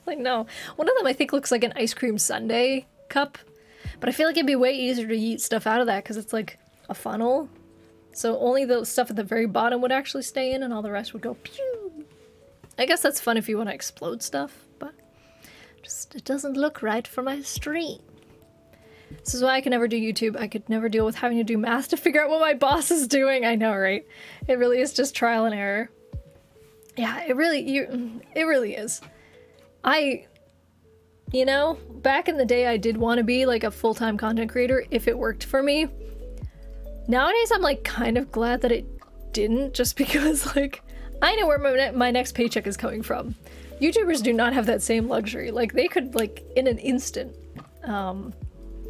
Like, no. One of them I think looks like an ice cream sundae cup, but I feel like it'd be way easier to eat stuff out of that because it's like a funnel. So only the stuff at the very bottom would actually stay in and all the rest would go pew. I guess that's fun if you want to explode stuff, but just it doesn't look right for my stream. This is why I can never do YouTube. I could never deal with having to do math to figure out what my boss is doing. I know, right? It really is just trial and error. Yeah, it really is. Back in the day, I did want to be like a full-time content creator if it worked for me. Nowadays, I'm like kind of glad that it didn't, just because like I know where my next paycheck is coming from. YouTubers do not have that same luxury. Like they could like in an instant,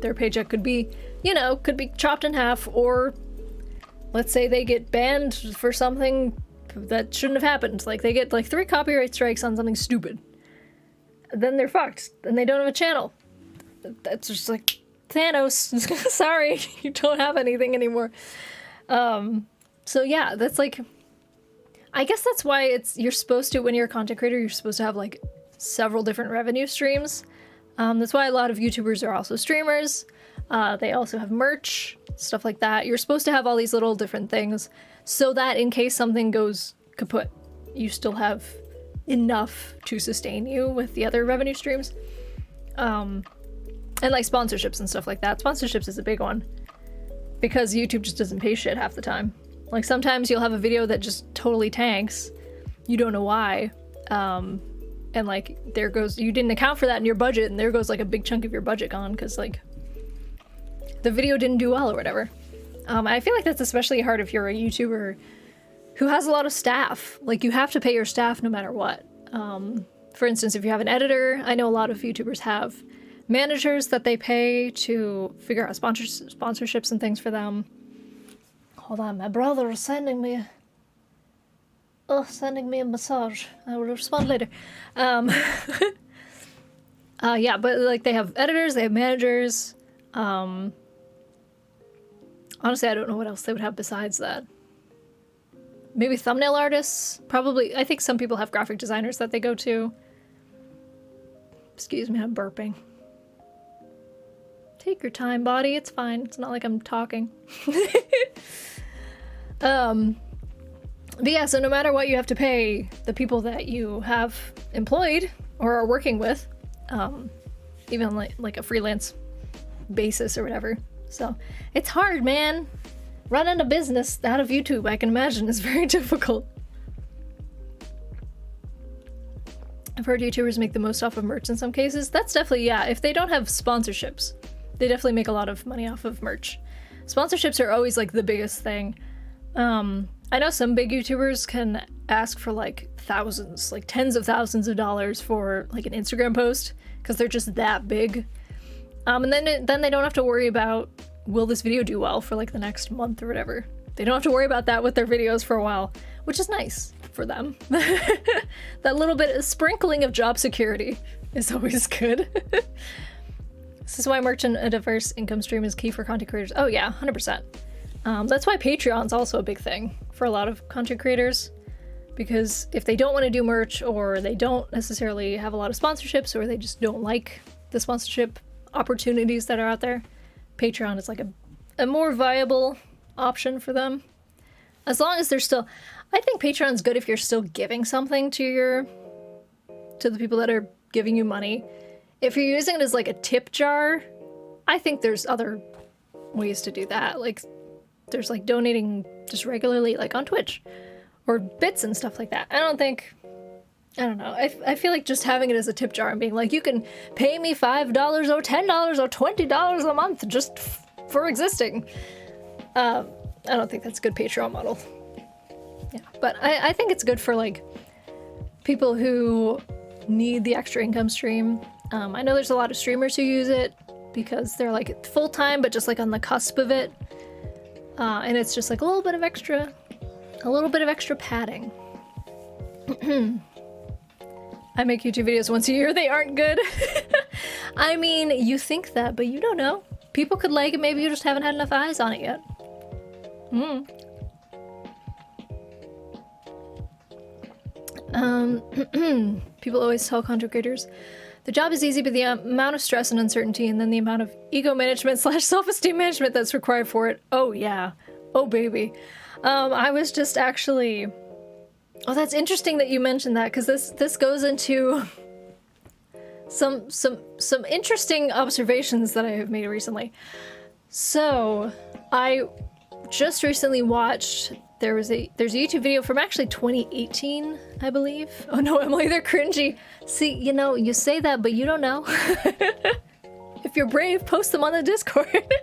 their paycheck could be chopped in half, or let's say they get banned for something that shouldn't have happened. Like they get like 3 copyright strikes on something stupid. Then they're fucked. Then they don't have a channel. That's just like Thanos. Sorry, you don't have anything anymore. So yeah, that's like, I guess that's why you're supposed to, when you're a content creator, you're supposed to have like several different revenue streams. That's why a lot of YouTubers are also streamers. They also have merch, stuff like that. You're supposed to have all these little different things so that in case something goes kaput, you still have enough to sustain you with the other revenue streams. And like sponsorships and stuff like that. Sponsorships is a big one because YouTube just doesn't pay shit half the time. Like sometimes you'll have a video that just totally tanks. You don't know why. And like there goes, you didn't account for that in your budget, and there goes like a big chunk of your budget gone because like the video didn't do well or whatever. I feel like that's especially hard if you're a YouTuber who has a lot of staff. Like you have to pay your staff no matter what. For instance, if you have an editor, I know a lot of YouTubers have managers that they pay to figure out sponsorships and things for them. Hold on, my brother is sending me a massage. I will respond later. Yeah, but like they have editors, they have managers. Honestly, I don't know what else they would have besides that. Maybe thumbnail artists, probably. I think some people have graphic designers that they go to. Excuse me, I'm burping. Take your time, body. It's fine. It's not like I'm talking. But yeah, so no matter what you have to pay the people that you have employed or are working with, even like a freelance basis or whatever. So it's hard, man. Running a business out of YouTube, I can imagine, is very difficult. I've heard YouTubers make the most off of merch in some cases. That's definitely, yeah, if they don't have sponsorships, they definitely make a lot of money off of merch. Sponsorships are always like the biggest thing. I know some big YouTubers can ask for like thousands, like tens of thousands of dollars for like an Instagram post because they're just that big. And then they don't have to worry about, will this video do well for like the next month or whatever. They don't have to worry about that with their videos for a while, which is nice for them. That little bit of sprinkling of job security is always good. This is why merch and a diverse income stream is key for content creators. Oh yeah, 100%. That's why Patreon's also a big thing for a lot of content creators, because if they don't want to do merch, or they don't necessarily have a lot of sponsorships, or they just don't like the sponsorship opportunities that are out there, Patreon is like a more viable option for them. As long as they're still, I think Patreon's good if you're still giving something to the people that are giving you money. If you're using it as like a tip jar, I think there's other ways to do that. Like there's like donating just regularly, like on Twitch or bits and stuff like that. I don't know. I feel like just having it as a tip jar and being like, you can pay me $5 or $10 or $20 a month just for existing. I don't think that's a good Patreon model. Yeah, but I think it's good for like people who need the extra income stream. I know there's a lot of streamers who use it because they're like full-time but just like on the cusp of it. And it's just like a little bit of extra padding. I make YouTube videos once a year. They aren't good. I mean, you think that, but you don't know. People could like it. Maybe you just haven't had enough eyes on it yet. People always tell content creators, the job is easy, but the amount of stress and uncertainty, and then the amount of ego management / self-esteem management that's required for it. Oh yeah. Oh baby. I was just actually... Oh, that's interesting that you mentioned that, because this goes into some interesting observations that I have made recently. So, I just recently watched, there's a YouTube video from actually 2018, I believe. Oh no, Emily, they're cringy. See, you know, you say that, but you don't know. If you're brave, post them on the Discord.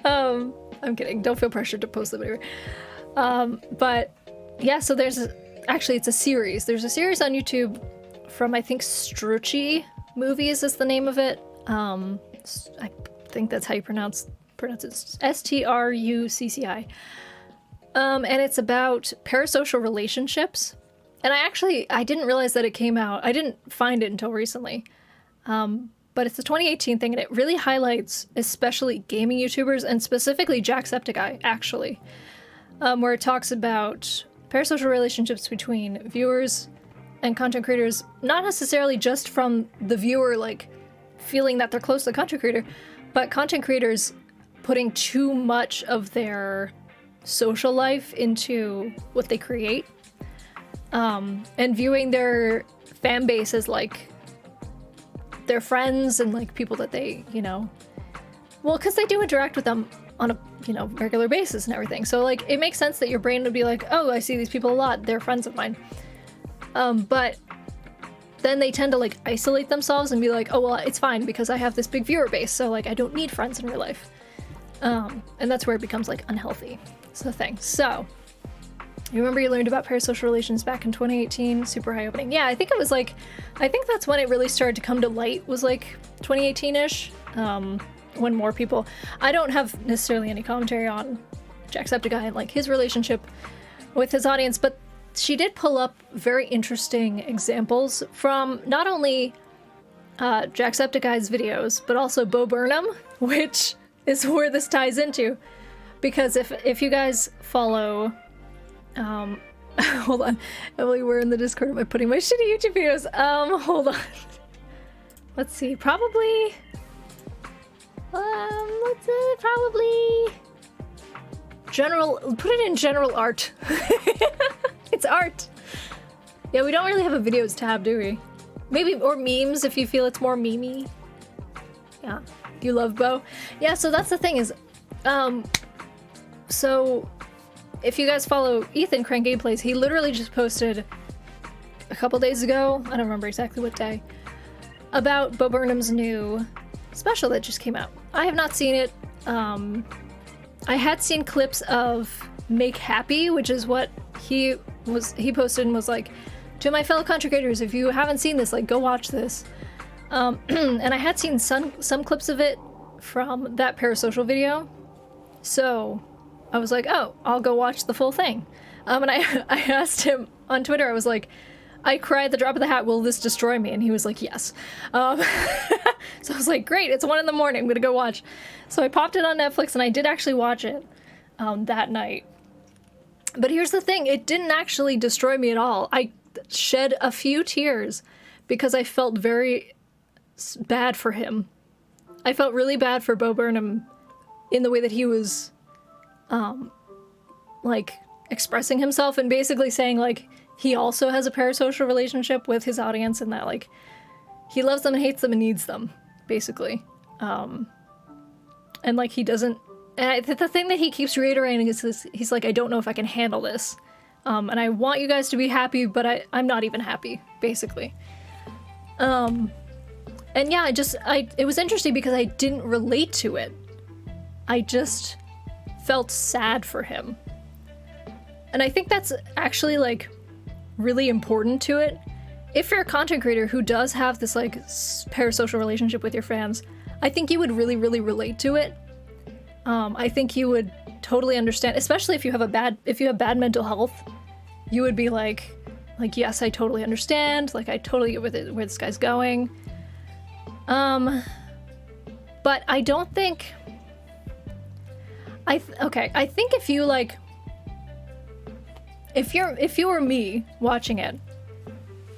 I'm kidding. Don't feel pressured to post them anywhere. But yeah, so it's a series. There's a series on YouTube from, I think, Strucci Movies is the name of it. I think that's how you pronounce it. Strucci. And it's about parasocial relationships. And I didn't realize that it came out. I didn't find it until recently. But it's a 2018 thing, and it really highlights especially gaming YouTubers, and specifically Jacksepticeye, actually. Where it talks about parasocial relationships between viewers and content creators, not necessarily just from the viewer, like, feeling that they're close to the content creator, but content creators putting too much of their social life into what they create, and viewing their fan base as, like, their friends and, like, people that they, you know... Well, because they do interact with them on a, you know, regular basis and everything. So, like, it makes sense that your brain would be like, oh, I see these people a lot. They're friends of mine. But then they tend to, like, isolate themselves and be like, oh, well, it's fine because I have this big viewer base. So, like, I don't need friends in real life. And that's where it becomes, like, unhealthy. It's the thing. So, you remember you learned about parasocial relations back in 2018? Super eye-opening. Yeah, I think that's when it really started to come to light, was, like, 2018-ish. When more people... I don't have necessarily any commentary on Jacksepticeye and, like, his relationship with his audience, but she did pull up very interesting examples from not only Jacksepticeye's videos, but also Bo Burnham, which is where this ties into. Because if you guys follow... hold on. Emily, where in the Discord am I putting my shitty YouTube videos? Hold on. Let's see. Probably... Let's probably General, put it in general art. It's art. Yeah, we don't really have a videos tab, do we? Maybe, or memes if you feel it's more memey. Yeah, you love Bo. Yeah, so that's the thing is, so if you guys follow Ethan Crank Gameplays, he literally just posted a couple days ago, I don't remember exactly what day, about Bo Burnham's new special that just came out. I have not seen it. I had seen clips of Make Happy, which is what he posted and was like, to my fellow content creators, if you haven't seen this, like, go watch this. And I had seen some clips of it from that Parasocial video. So I was like, oh, I'll go watch the full thing. And I asked him on Twitter, I was like, I cried at the drop of the hat, will this destroy me? And he was like, yes. So I was like, great, it's 1 a.m, I'm gonna go watch. So I popped it on Netflix and I did actually watch it that night. But here's the thing, it didn't actually destroy me at all. I shed a few tears because I felt very bad for him. I felt really bad for Bo Burnham in the way that he was, like, expressing himself and basically saying, like, he also has a parasocial relationship with his audience and that, like, he loves them and hates them and needs them, basically. And, like, he doesn't... And the thing that he keeps reiterating is this, he's like, I don't know if I can handle this. And I want you guys to be happy, but I'm not even happy, basically. And yeah, it was interesting because I didn't relate to it. I just felt sad for him. And I think that's actually, like, really important to it. If you're a content creator who does have this, like, parasocial relationship with your fans, I think you would really, really relate to it. I think you would totally understand, especially if you have bad mental health, you would be like, yes, I totally understand, like, I totally get where this guy's going. But I don't think, I think if you, like, if you were me watching it,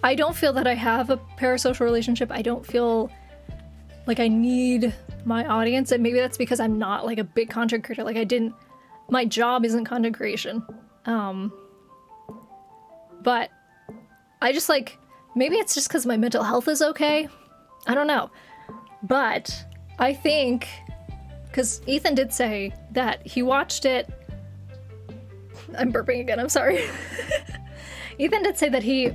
I don't feel that I have a parasocial relationship. I don't feel like I need my audience, and maybe that's because I'm not, like, a big content creator. Like, my job isn't content creation. But I just, like, maybe it's just because my mental health is okay. I don't know. But I think, because Ethan did say that he watched it. I'm burping again, I'm sorry. Ethan did say that he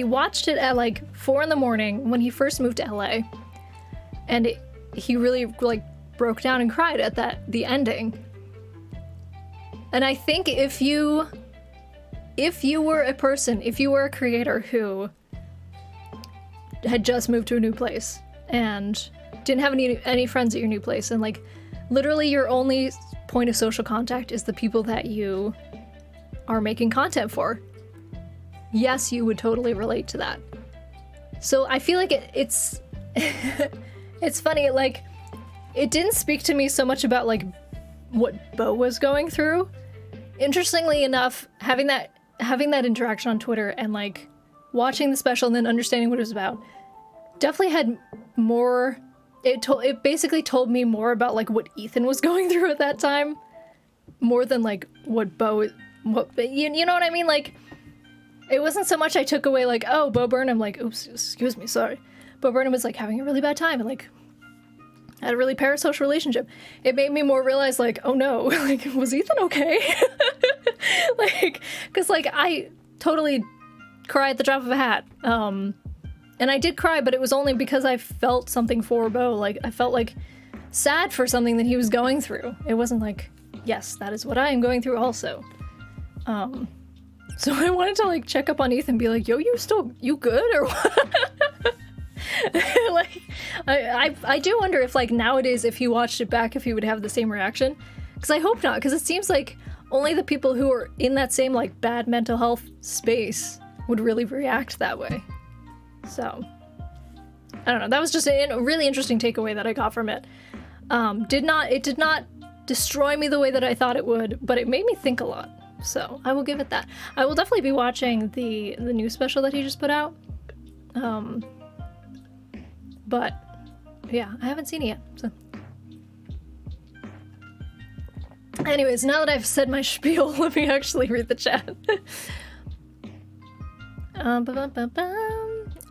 watched it at, like, 4 a.m. when he first moved to LA. And he really, like, broke down and cried at the ending. And I think if you were a person, if you were a creator who had just moved to a new place and didn't have any friends at your new place, and, like, literally your only point of social contact is the people that you are making content for, yes, you would totally relate to that. So I feel like it's it's funny, like, it didn't speak to me so much about, like, what Bo was going through. Interestingly enough, having that interaction on Twitter and, like, watching the special and then understanding what it was about definitely had more, it basically told me more about, like, what Ethan was going through at that time, more than, like, what Bo, you know what I mean? Like, it wasn't so much I took away, like, oh, Bo Burnham, like, oops, excuse me, sorry. Bo Burnham was, like, having a really bad time and, like, had a really parasocial relationship. It made me more realize, like, oh no, like, was Ethan okay? Like, because, like, I totally cried at the drop of a hat. And I did cry, but it was only because I felt something for Bo. Like, I felt, like, sad for something that he was going through. It wasn't like, yes, that is what I am going through also. So I wanted to, like, check up on Ethan and be like, yo, you good or what? Like, I do wonder if, like, nowadays, if he watched it back, if he would have the same reaction. Because I hope not, because it seems like only the people who are in that same, like, bad mental health space would really react that way. So, I don't know. That was just a really interesting takeaway that I got from it. It did not destroy me the way that I thought it would, but it made me think a lot. So, I will give it that. I will definitely be watching the new special that he just put out. But, yeah, I haven't seen it yet, so. Anyways, now that I've said my spiel, let me actually read the chat.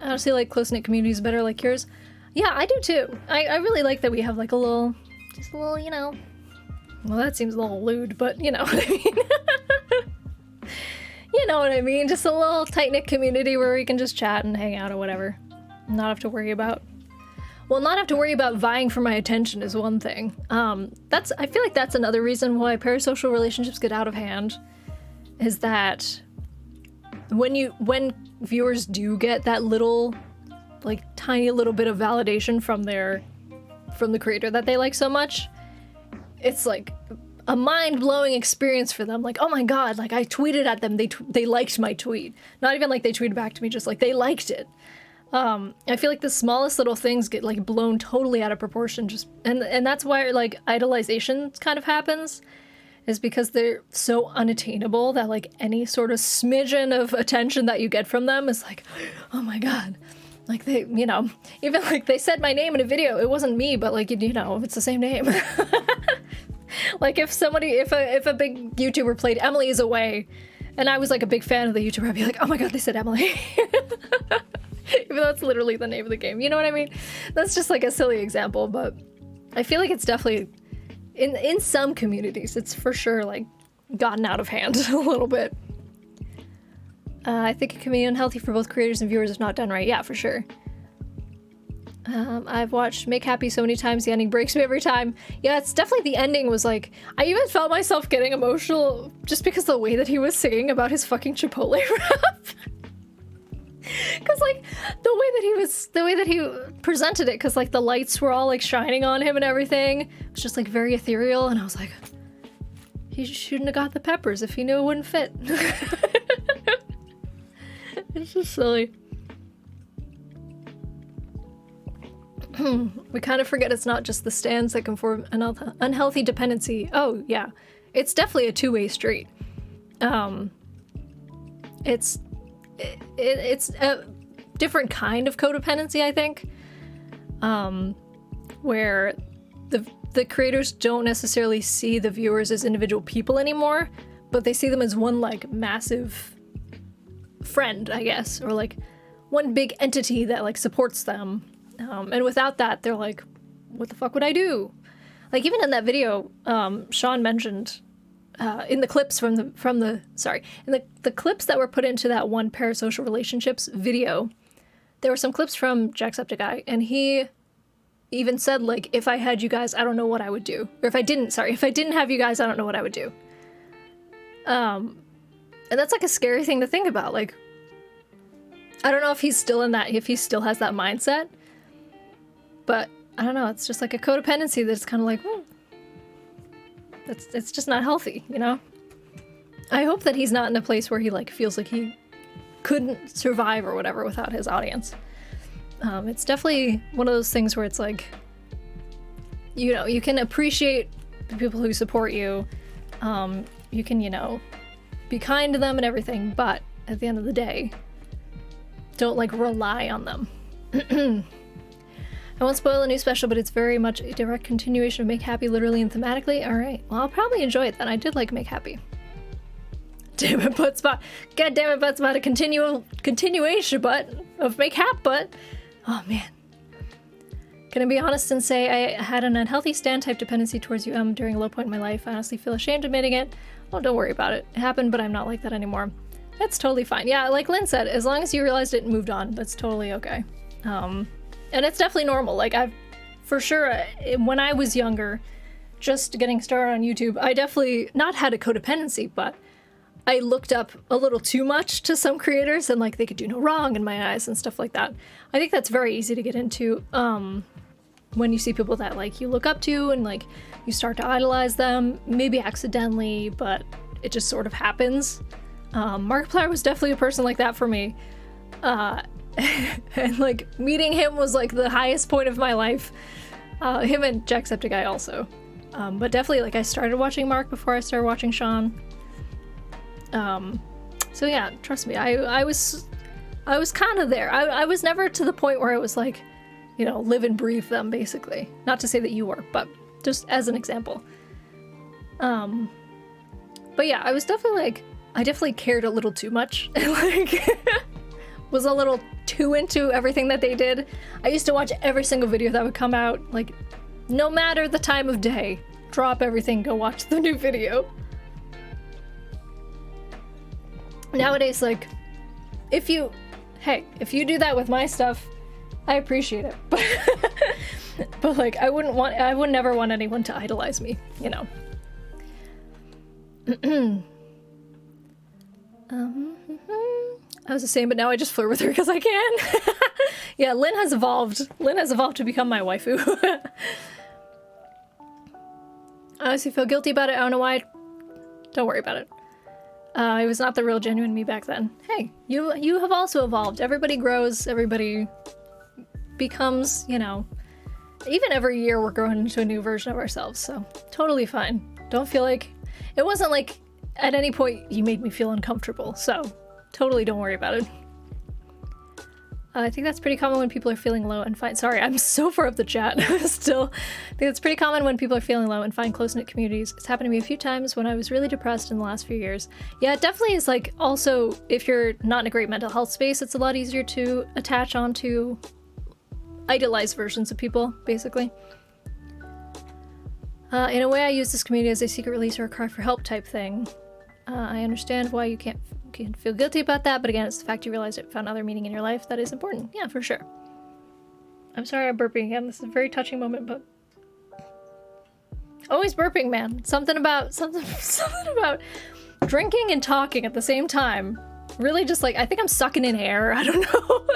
Honestly, like close-knit communities better like yours. Yeah, I do too. I really like that we have like just a little, you know. Well, that seems a little lewd, but you know what I mean. You know what I mean? Just a little tight-knit community where we can just chat and hang out or whatever. Not have to worry about... Well, not have to worry about vying for my attention is one thing. I feel like that's another reason why parasocial relationships get out of hand, is that when viewers do get that little, like, tiny little bit of validation from the creator that they like so much, it's like a mind-blowing experience for them. Like, oh my god, like I tweeted at them, they liked my tweet. Not even like they tweeted back to me, just like they liked it. I feel like the smallest little things get like blown totally out of proportion, and that's why like idolization kind of happens, is because they're so unattainable that like any sort of smidgen of attention that you get from them is like, oh my god, like they, you know, even like they said my name in a video, it wasn't me, but like, you know, it's the same name. Like if a big YouTuber played Emily is Away, and I was like a big fan of the YouTuber, I'd be like, oh my god, they said Emily. Even though it's literally the name of the game. You know what I mean? That's just like a silly example, but I feel like it's definitely, in some communities, it's for sure like gotten out of hand a little bit. I think it can be unhealthy for both creators and viewers if not done right. Yeah, for sure. I've watched Make Happy so many times, the ending breaks me every time. Yeah, it's definitely, the ending was like, I even felt myself getting emotional just because the way that he was singing about his fucking Chipotle rap. Because like the way that he presented it, because like the lights were all like shining on him and everything, it was just like very ethereal, and I was like, he shouldn't have got the peppers if he knew it wouldn't fit. It's just silly. We kind of forget it's not just the stands that can form an unhealthy dependency. Oh yeah, it's definitely a two-way street. It's a different kind of codependency, I think, where the creators don't necessarily see the viewers as individual people anymore, but they see them as one like massive friend, I guess, or like one big entity that like supports them. And without that, they're like, what the fuck would I do? Like even in that video, Sean mentioned in the clips in the clips that were put into that one Parasocial Relationships video, there were some clips from Jacksepticeye, and he even said like, if I had you guys, I don't know what I would do. Or if I didn't have you guys, I don't know what I would do. And that's like a scary thing to think about. Like, I don't know if he's still if he still has that mindset, but I don't know, it's just like a codependency that's kind of like, it's just not healthy, you know? I hope that he's not in a place where he like feels like he couldn't survive or whatever without his audience. It's definitely one of those things where it's like, you know, you can appreciate the people who support you. You can, you know, be kind to them and everything, but at the end of the day, don't like rely on them. I won't spoil a new special, but it's very much a direct continuation of Make Happy, literally and thematically. Alright, well, I'll probably enjoy it then. I did like Make Happy. Damn it, Buttspot. God damn it, Buttspot. A continuation, but of Make Hap, but. Oh, man. Can I be honest and say I had an unhealthy stand-type dependency towards you during a low point in my life. I honestly feel ashamed admitting it. Oh, don't worry about it. It happened, but I'm not like that anymore. That's totally fine. Yeah, like Lynn said, as long as you realized it and moved on, that's totally okay. And it's definitely normal. Like, for sure, when I was younger, just getting started on YouTube, I definitely not had a codependency, but I looked up a little too much to some creators, and like they could do no wrong in my eyes and stuff like that. I think that's very easy to get into when you see people that like you look up to and like you start to idolize them, maybe accidentally, but it just sort of happens. Markiplier was definitely a person like that for me. And like meeting him was like the highest point of my life. Him and Jacksepticeye also. But definitely like I started watching Mark before I started watching Sean. So yeah, trust me, I was kind of there. I was never to the point where I was like, you know, live and breathe them basically. Not to say that you were, but just as an example. But yeah, I was definitely like, I definitely cared a little too much, and like was a little too into everything that they did. I used to watch every single video that would come out, like no matter the time of day, drop everything, go watch the new video. Nowadays, like, if you do that with my stuff, I appreciate it. But like, I would never want anyone to idolize me, you know. I was the same, but now I just flirt with her because I can. Yeah, Lynn has evolved. Lynn has evolved to become my waifu. I honestly feel guilty about it. I don't know why. Don't worry about it. It was not the real genuine me back then. Hey, you have also evolved. Everybody grows. Everybody becomes, you know, even every year we're growing into a new version of ourselves. So totally fine. Don't feel like, it wasn't like at any point you made me feel uncomfortable. So totally don't worry about it. I think that's pretty common when people are feeling low and find— sorry, I'm so far up the chat. Still, I think it's pretty common when people are feeling low and find close-knit communities. It's happened to me a few times when I was really depressed in the last few years. Yeah, it definitely is. Like, also, if you're not in a great mental health space, it's a lot easier to attach onto idealized versions of people, basically. In a way, I use this community as a secret release or a cry for help type thing. I understand why you can't feel guilty about that, but again, it's the fact you realize it found other meaning in your life that is important. Yeah, for sure. I'm sorry I'm burping again. This is a very touching moment, but always burping, man. Something about drinking and talking at the same time. Really just like, I think I'm sucking in air. I don't know.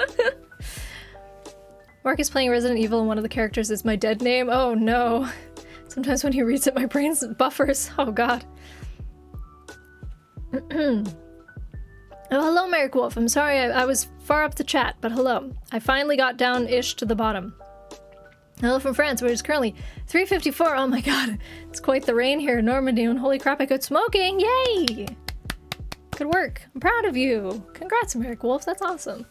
Mark is playing Resident Evil and one of the characters is my dead name. Oh no. Sometimes when he reads it, my brain buffers. Oh god. Oh, hello, Merrick Wolf. I'm sorry I was far up the chat, but hello. I finally got down-ish to the bottom. Hello from France, where it's currently 3:54. Oh my god, it's quite the rain here in Normandy, and holy crap, I quit smoking! Yay! Good work. I'm proud of you. Congrats, Merrick Wolf. That's awesome.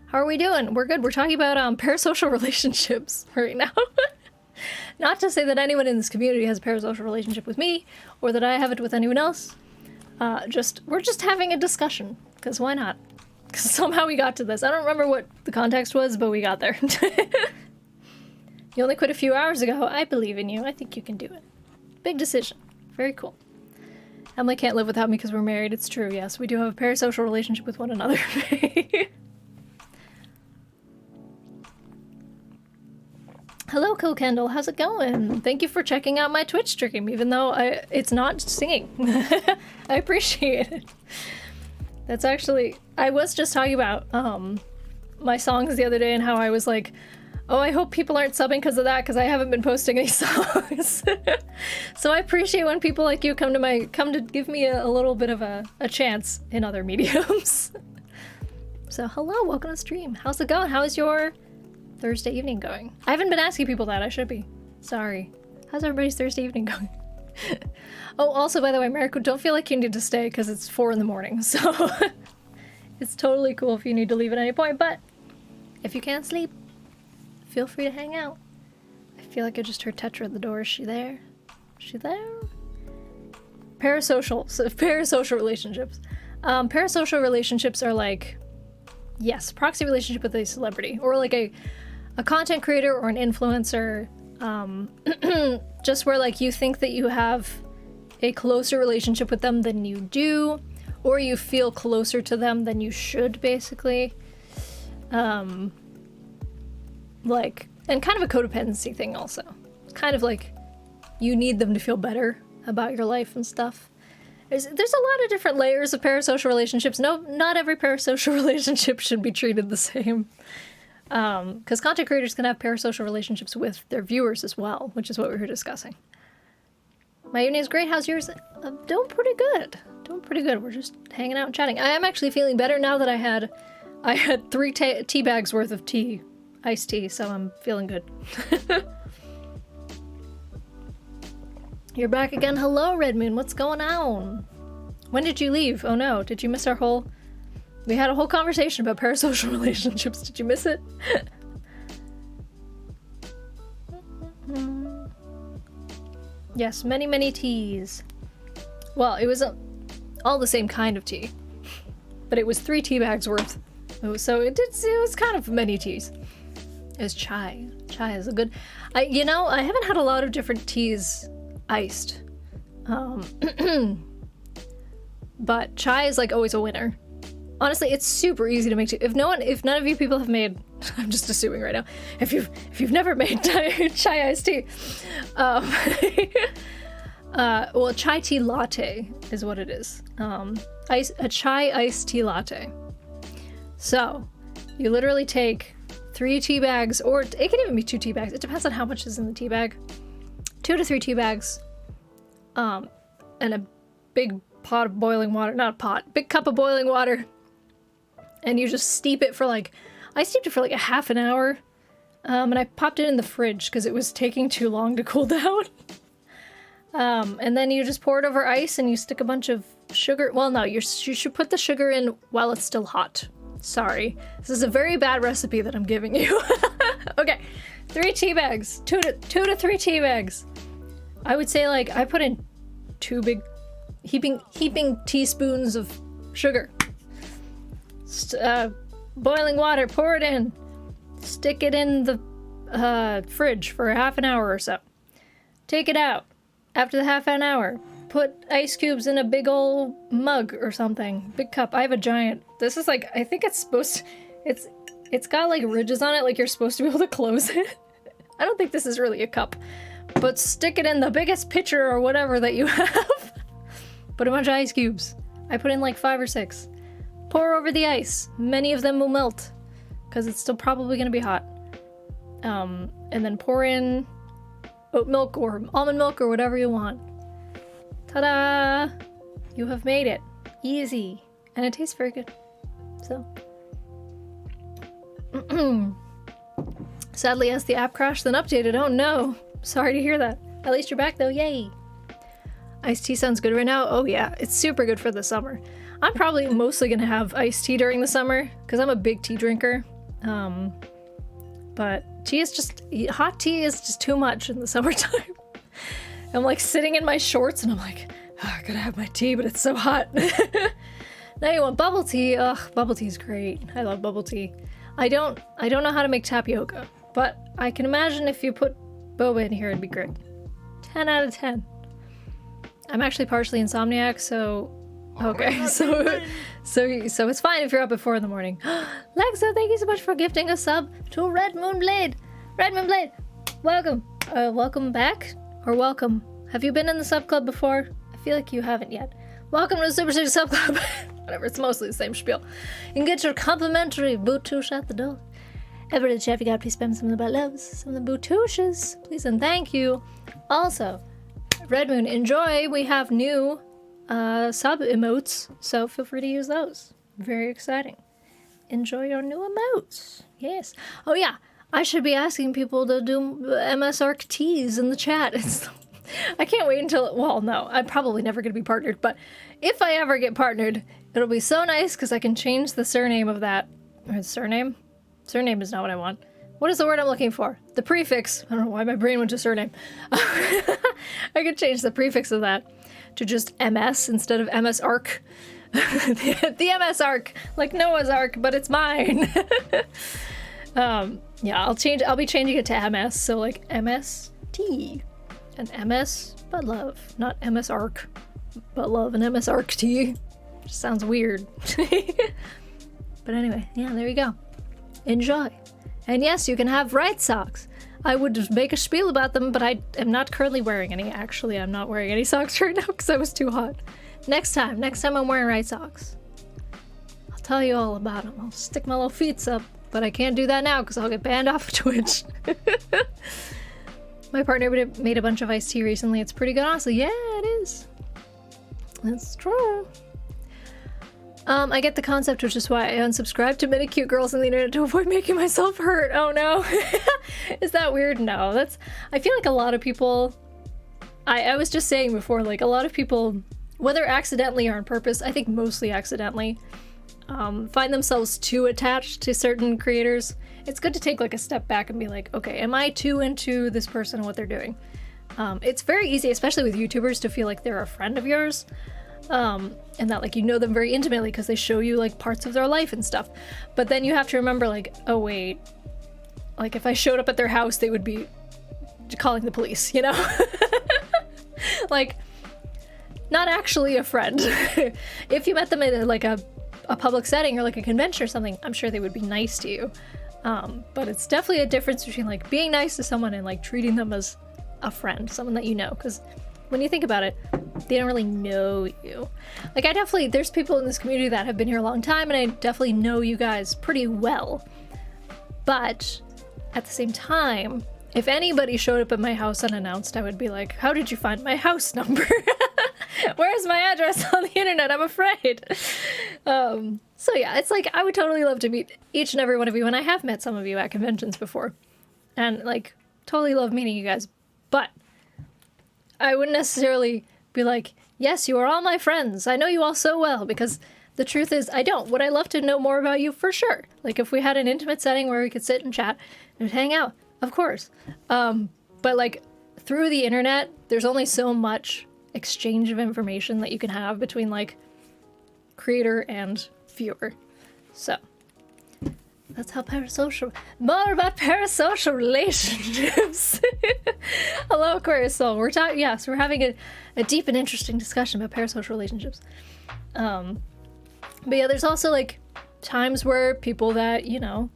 How are we doing? We're good. We're talking about parasocial relationships right now. Not to say that anyone in this community has a parasocial relationship with me, or that I have it with anyone else. We're just having a discussion, because why not? Because somehow we got to this. I don't remember what the context was, but we got there. You only quit a few hours ago. I believe in you. I think you can do it. Big decision. Very cool. Emily can't live without me because we're married. It's true, yes. We do have a parasocial relationship with one another. Hello, Cool Kendall. How's it going? Thank you for checking out my Twitch stream, even though it's not singing. I appreciate it. That's actually... I was just talking about my songs the other day and how I was like, oh, I hope people aren't subbing because of that, because I haven't been posting any songs. So I appreciate when people like you come to give me a little bit of a chance in other mediums. So hello, welcome to the stream. How's it going? How is your Thursday evening going? I haven't been asking people that. I should be. Sorry. How's everybody's Thursday evening going? Oh, also, by the way, Mariko, don't feel like you need to stay because it's 4 in the morning, so it's totally cool if you need to leave at any point, but if you can't sleep, feel free to hang out. I feel like I just heard Tetra at the door. Is she there? Is she there? Parasocial relationships. Parasocial relationships are like, yes, proxy relationship with a celebrity, or like a content creator or an influencer, just where like you think that you have a closer relationship with them than you do, or you feel closer to them than you should, basically. Like, and kind of a codependency thing also. Kind of like you need them to feel better about your life and stuff. There's a lot of different layers of parasocial relationships. No, not every parasocial relationship should be treated the same. Because content creators can have parasocial relationships with their viewers as well, which is what we were discussing. My evening is great. How's yours? Doing pretty good. Doing pretty good. We're just hanging out and chatting. I am actually feeling better now that I had 3 tea bags worth of tea, iced tea, so I'm feeling good. You're back again. Hello, Red Moon. What's going on? When did you leave? Oh no, did you miss our whole... We had a whole conversation about parasocial relationships. Did you miss it? Yes, many, many teas. well, it was all the same kind of tea, but it was 3 tea bags worth. So it was kind of many teas. It was chai. Chai is a good, I haven't had a lot of different teas iced. But chai is like always a winner. Honestly, it's super easy to make tea. If none of you people have made, I'm just assuming right now, if you've never made chai iced tea, well, chai tea latte is what it is. A chai iced tea latte. So, you literally take 3 tea bags, or it can even be 2 tea bags. It depends on how much is in the tea bag. 2 to 3 tea bags, and a big pot of boiling water. Not a pot, big cup of boiling water. And you just steep it for I steeped it for like a half an hour. And I popped it in the fridge because it was taking too long to cool down. And then you just pour it over ice and you stick a bunch of sugar. Well, no, you should put the sugar in while it's still hot. Sorry. This is a very bad recipe that I'm giving you. Okay, 3 tea bags. 2 to 3 tea bags. I would say I put in 2 big heaping teaspoons of sugar. Boiling water, pour it in. Stick it in the fridge for a half an hour or so. Take it out. After the half an hour, put ice cubes in a big old mug or something. Big cup. I have a giant. This is I think it's supposed to, it's got ridges on it, you're supposed to be able to close it. I don't think this is really a cup. But stick it in the biggest pitcher or whatever that you have. Put a bunch of ice cubes. I put in 5 or 6. Pour over the ice. Many of them will melt, because it's still probably going to be hot. And then pour in oat milk or almond milk or whatever you want. Ta-da! You have made it. Easy. And it tastes very good. So. Sadly, as the app crashed, then updated. Oh no. Sorry to hear that. At least you're back though. Yay. Iced tea sounds good right now. Oh yeah, it's super good for the summer. I'm probably mostly gonna have iced tea during the summer because I'm a big tea drinker. But tea is hot tea is just too much in the summertime. I'm sitting in my shorts and I'm I gotta have my tea, but it's so hot. Now you want bubble tea. Ugh, bubble tea is great. I love bubble tea. I don't know how to make tapioca, but I can imagine if you put boba in here, it'd be great. 10 out of 10. I'm actually partially insomniac, so okay, so it's fine if you're up at 4 in the morning. Lexa, thank you so much for gifting a sub to Red Moon Blade. Red Moon Blade, welcome. Welcome back, or welcome. Have you been in the sub club before? I feel like you haven't yet. Welcome to the Super City Sub Club. Whatever, it's mostly the same spiel. You can get your complimentary bootouche at the door. Everybody in the chat, if you got, please spam some of the loves, some of the bootouches, please and thank you. Also, Red Moon, enjoy. We have new sub emotes, so feel free to use those. Very exciting. Enjoy your new emotes. Yes. Oh yeah, I should be asking people to do MS-ARC teas in the chat. I can't wait until, well, no, I'm probably never going to be partnered, but if I ever get partnered, it'll be so nice because I can change the surname of that. Or surname? Surname is not what I want. What is the word I'm looking for? The prefix. I don't know why my brain went to surname. I could change the prefix of that to just MS instead of MS-ARC. the MS-ARC, like Noah's Ark, but it's mine. Yeah, I'll be changing it to MS, so MST. And MS, but love. Not MS-ARC, but love and MS-ARC-T. Just sounds weird. But anyway, yeah, there you go. Enjoy. And yes, you can have right socks. I would just make a spiel about them, but I am not currently wearing any. Actually, I'm not wearing any socks right now because I was too hot. Next time I'm wearing right socks. I'll tell you all about them. I'll stick my little feet up, but I can't do that now because I'll get banned off of Twitch. My partner made a bunch of iced tea recently. It's pretty good, honestly. Yeah, it is. It's true. I get the concept, which is why I unsubscribed to many cute girls on the internet to avoid making myself hurt. Oh no. Is that weird? No. I feel like a lot of people, I was just saying before, a lot of people, whether accidentally or on purpose, I think mostly accidentally, find themselves too attached to certain creators. It's good to take a step back and be like, okay, am I too into this person and what they're doing? It's very easy, especially with YouTubers, to feel like they're a friend of yours. And that like you know them very intimately because they show you like parts of their life and stuff. But then you have to remember like, oh wait, like if I showed up at their house, they would be calling the police, you know? Like, not actually a friend. If you met them in like a public setting or like a convention or something, I'm sure they would be nice to you. But it's definitely a difference between like being nice to someone and like treating them as a friend, someone that you know. Because when you think about it, they don't really know you. Like there's people in this community that have been here a long time and I definitely know you guys pretty well. But at the same time, if anybody showed up at my house unannounced, I would be like, how did you find my house number? Where's my address on the internet? I'm afraid. So yeah, it's like, I would totally love to meet each and every one of you, and I have met some of you at conventions before. And like, totally love meeting you guys. But I wouldn't necessarily be like, yes, you are all my friends. I know you all so well, because the truth is, I don't. Would I love to know more about you? For sure. Like, if we had an intimate setting where we could sit and chat and hang out, of course. But like, through the internet, there's only so much exchange of information that you can have between like creator and viewer. So that's how more about parasocial relationships. Hello, Aquarius Soul. We're talking, yes, we're having a deep and interesting discussion about parasocial relationships. But yeah, there's also like times where people that, you know,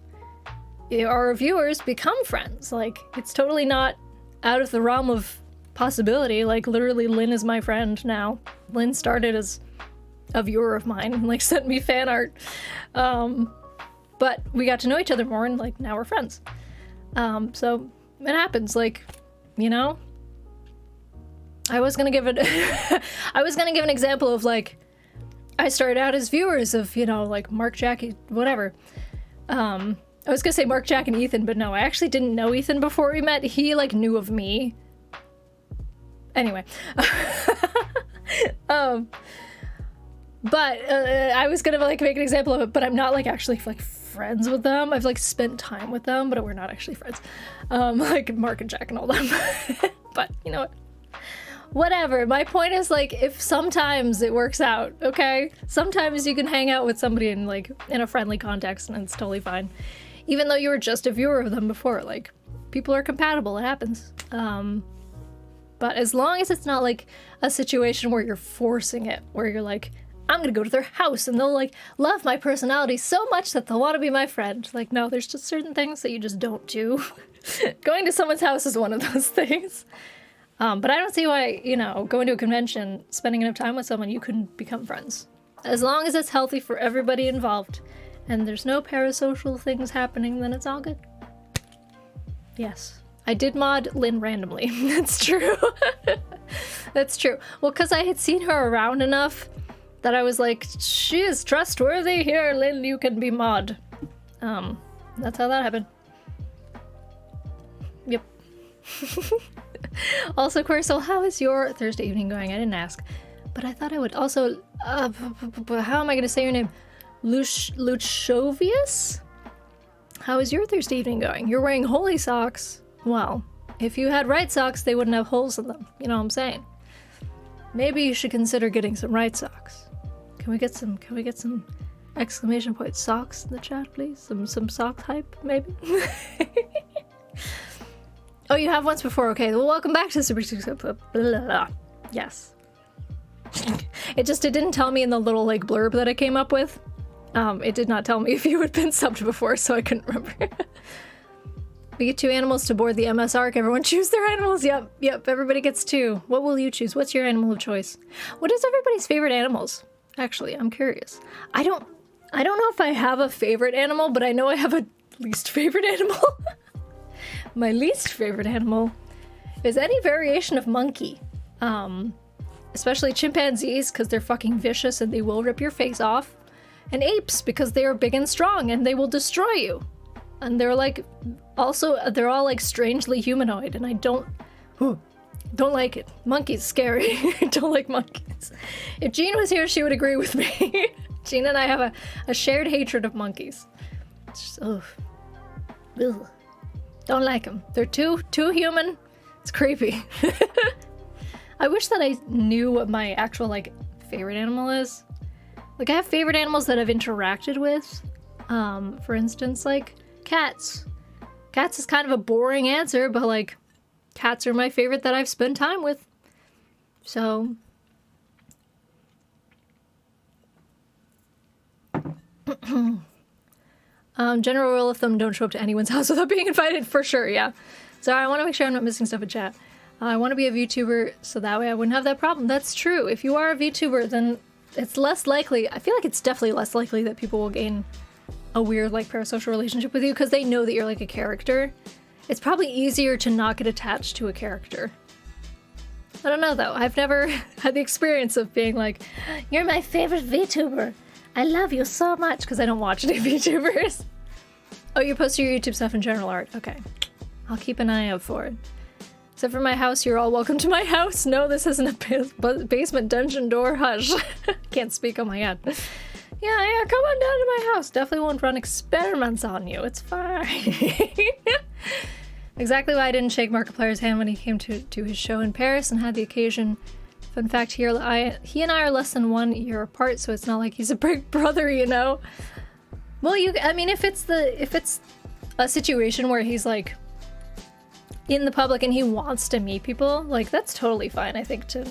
our viewers become friends. Like, it's totally not out of the realm of possibility. Like, literally, Lynn is my friend now. Lynn started as a viewer of mine and like sent me fan art. But we got to know each other more and like now we're friends. So it happens, like, you know. I was gonna give an example of like, I started out as viewers of, you know, like Mark, Jackie, whatever. I was gonna say Mark, Jack, and Ethan, but no, I actually didn't know Ethan before we met. He like knew of me. Anyway. But I was gonna like make an example of it, but I'm not like actually like friends with them. I've like spent time with them, but we're not actually friends. Like Mark and Jack and all them. But you know what? Whatever. My point is like, if sometimes it works out, okay? Sometimes you can hang out with somebody in like in a friendly context and it's totally fine. Even though you were just a viewer of them before, like people are compatible, it happens. But as long as it's not like a situation where you're forcing it, where you're like, I'm gonna go to their house and they'll like love my personality so much that they'll want to be my friend. Like, no, there's just certain things that you just don't do. Going to someone's house is one of those things. But I don't see why, you know, going to a convention, spending enough time with someone, you couldn't become friends. As long as it's healthy for everybody involved and there's no parasocial things happening, then it's all good. Yes. I did mod Lynn randomly. That's true. That's true. Well, because I had seen her around enough that I was like, she is trustworthy. Here, Lynn, you can be mod. That's how that happened. Yep. Also, Corso, how is your Thursday evening going? I didn't ask, but I thought I would also, how am I going to say your name? Luchovius? How is your Thursday evening going? You're wearing holy socks. Well, if you had right socks, they wouldn't have holes in them. You know what I'm saying? Maybe you should consider getting some right socks. Can we get some exclamation point socks in the chat, please? Some sock hype, maybe? Oh, you have once before. Okay, well, welcome back to Super Yes. It didn't tell me in the little like blurb that I came up with. It did not tell me if you had been subbed before, so I couldn't remember. We get 2 animals to board the MS Ark. Everyone choose their animals. Yep, everybody gets 2. What will you choose? What's your animal of choice? What is everybody's favorite animals? Actually, I'm curious. I don't know if I have a favorite animal, but I know I have a least favorite animal. My least favorite animal is any variation of monkey. Especially chimpanzees, because they're fucking vicious and they will rip your face off. And apes, because they are big and strong and they will destroy you. And they're like, also, they're all like strangely humanoid, and I don't like it. Monkeys, scary. I don't like monkeys. If Jean was here, she would agree with me. Jean and I have a shared hatred of monkeys. It's just, ugh. Don't like them. They're too human. It's creepy. I wish that I knew what my actual, like, favorite animal is. Like, I have favorite animals that I've interacted with. For instance, like, cats. Cats is kind of a boring answer, but, like, cats are my favorite that I've spent time with. So... general rule of thumb, don't show up to anyone's house without being invited, for sure, yeah. So I want to make sure I'm not missing stuff in chat. I want to be a VTuber, so that way I wouldn't have that problem. That's true. If you are a VTuber, then it's less likely, I feel like it's definitely less likely that people will gain a weird, like, parasocial relationship with you, because they know that you're, like, a character. It's probably easier to not get attached to a character. I don't know, though. I've never had the experience of being like, you're my favorite VTuber. I love you so much, because I don't watch any VTubers. Oh, you post your YouTube stuff in general art. Okay. I'll keep an eye out for it. Except for my house, you're all welcome to my house. No, this isn't a basement dungeon door. Hush. Can't speak, oh my god. Yeah, come on down to my house. Definitely won't run experiments on you. It's fine. Exactly why I didn't shake Markiplier's hand when he came to his show in Paris and had the occasion. Fun fact here, he and I are less than 1 year apart, so it's not like he's a big brother, you know? Well, I mean, if it's a situation where he's, like, in the public and he wants to meet people, like, that's totally fine, I think, to,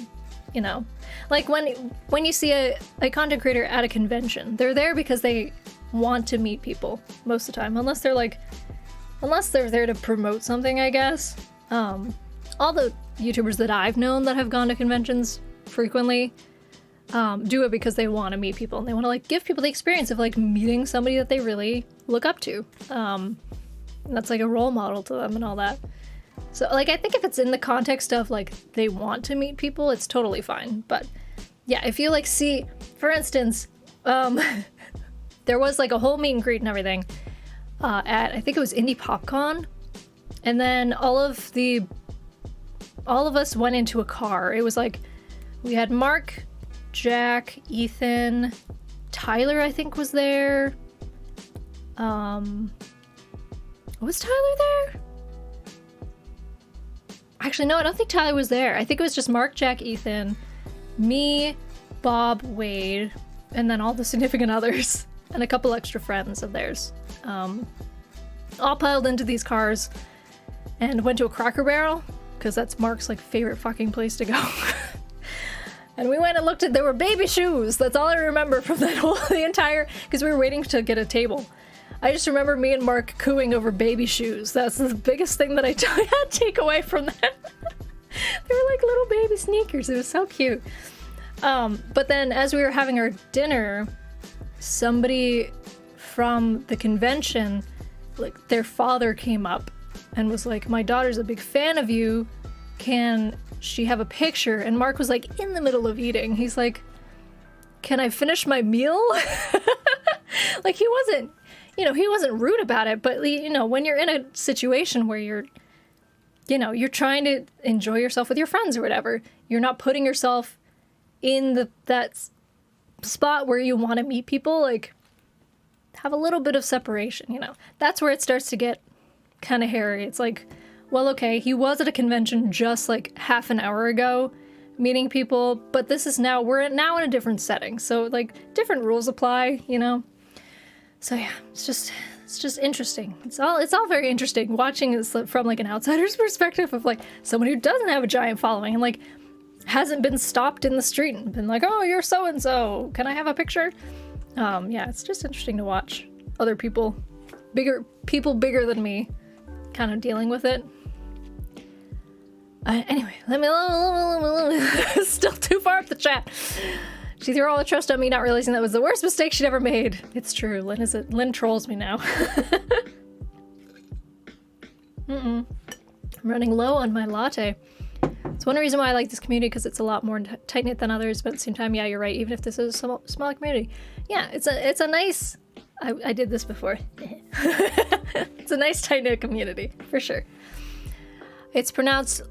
you know. Like, when you see a content creator at a convention, they're there because they want to meet people most of the time, unless they're there to promote something, I guess. All the YouTubers that I've known that have gone to conventions frequently do it because they want to meet people and they want to, like, give people the experience of, like, meeting somebody that they really look up to. And that's, like, a role model to them and all that. So, like, I think if it's in the context of, like, they want to meet people, it's totally fine. But yeah, if you, like, see, for instance, there was, like, a whole meet and greet and everything at, I think it was Indie PopCon, and then all of us went into a car. It was like, we had Mark, Jack, Ethan, Tyler, I think, was there. Was Tyler there? Actually, no, I don't think Tyler was there. I think it was just Mark, Jack, Ethan, me, Bob, Wade, and then all the significant others, and a couple extra friends of theirs. All piled into these cars and went to a Cracker Barrel, because that's Mark's, like, favorite fucking place to go. And we went and looked at, there were baby shoes. That's all I remember from that the entire, because we were waiting to get a table. I just remember me and Mark cooing over baby shoes. That's the biggest thing that I had to take away from that. They were like little baby sneakers. It was so cute. But then as we were having our dinner, somebody from the convention, like, their father came up and was like, my daughter's a big fan of you. Can she have a picture? And Mark was, like, in the middle of eating. He's like, can I finish my meal? Like, he wasn't rude about it, but, you know, when you're in a situation where you're trying to enjoy yourself with your friends or whatever, you're not putting yourself in that spot where you want to meet people, like, have a little bit of separation, you know. That's where it starts to get kind of hairy. It's like, well, okay, he was at a convention just, like, half an hour ago, meeting people, but we're now in a different setting, so, like, different rules apply, you know. So yeah, it's just interesting. It's all very interesting watching this from, like, an outsider's perspective of, like, someone who doesn't have a giant following and, like, hasn't been stopped in the street and been like, oh, you're so and so, can I have a picture? Yeah, it's just interesting to watch other people bigger than me kind of dealing with it. Anyway, let me still too far up the chat. She threw all the trust on me, not realizing that was the worst mistake she'd ever made. It's true. Lynn trolls me now. I'm running low on my latte. It's one reason why I like this community, because it's a lot more tight-knit than others, but at the same time, yeah, you're right, even if this is a small community. Yeah, it's a nice... I did this before. It's a nice tight-knit community, for sure. It's pronounced...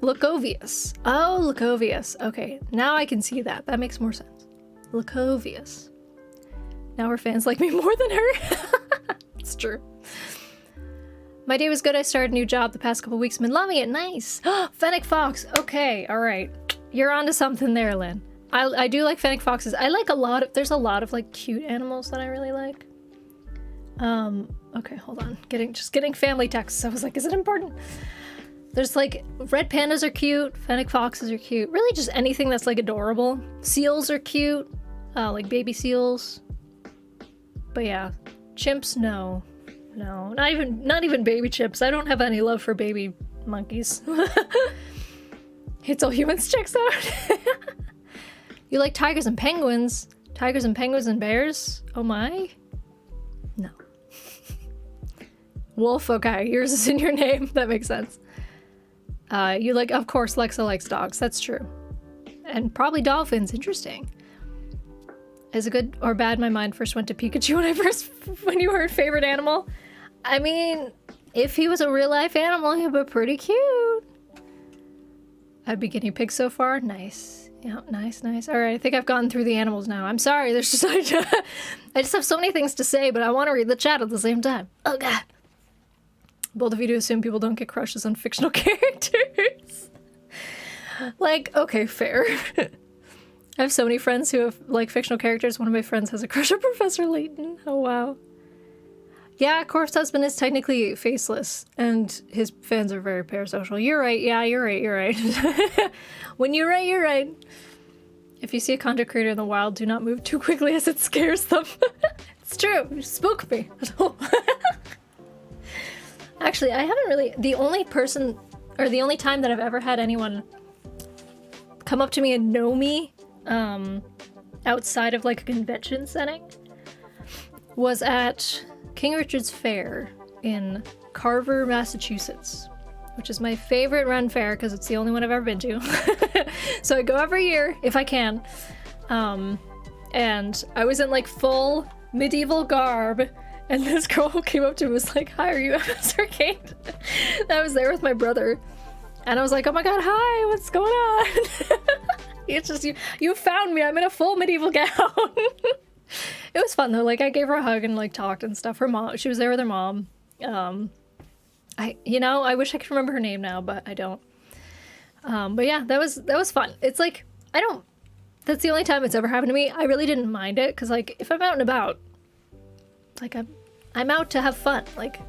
Lucovius. Oh, Lucovius. Okay, now I can see that. That makes more sense. Lucovius. Now her fans like me more than her. It's true. My day was good. I started a new job the past couple weeks. Been loving it. Nice. Fennec fox. Okay, all right. You're onto something there, Lynn. I do like fennec foxes. I like there's a lot of like cute animals that I really like. Okay, hold on. Just getting family texts. I was like, is it important? There's like, red pandas are cute. Fennec foxes are cute. Really just anything that's like adorable. Seals are cute. Like baby seals. But yeah, chimps, no. No, not even baby chimps. I don't have any love for baby monkeys. It's all humans checks out. You like tigers and penguins? Tigers and penguins and bears? Oh my? No. Wolf, okay. Yours is in your name. That makes sense. You like, of course, Lexa likes dogs. That's true. And probably dolphins. Interesting. Is it good or bad? My mind first went to Pikachu when you heard favorite animal. I mean, if he was a real life animal, he'd be pretty cute. I'd be guinea pig so far. Nice. Yeah, nice. All right, I think I've gotten through the animals now. I'm sorry. There's just I just have so many things to say, but I want to read the chat at the same time. Oh god. Bold of you to assume people don't get crushes on fictional characters. Like, okay, fair. I have so many friends who have like fictional characters. One of my friends has a crush on Professor Layton. Oh wow. Yeah, Corpse Husband is technically faceless, and his fans are very parasocial. You're right. Yeah, you're right. When you're right, you're right. If you see a content creator in the wild, do not move too quickly as it scares them. It's true. You spook me. Actually, I haven't really... The only time that I've ever had anyone come up to me and know me outside of like a convention setting was at King Richard's Fair in Carver, Massachusetts, which is my favorite run fair because it's the only one I've ever been to. So I go every year if I can. And I was in like full medieval garb, and this girl came up to me and was like, "Hi, are you MS Arcade?" I was there with my brother, and I was like, "Oh my god, hi, what's going on?" It's just you found me. I'm in a full medieval gown. It was fun though. Like I gave her a hug and like talked and stuff. Her mom, she was there with her mom. I wish I could remember her name now, but I don't. But yeah, that was fun. It's like that's the only time it's ever happened to me. I really didn't mind it because like if I'm out and about, like I'm out to have fun. Like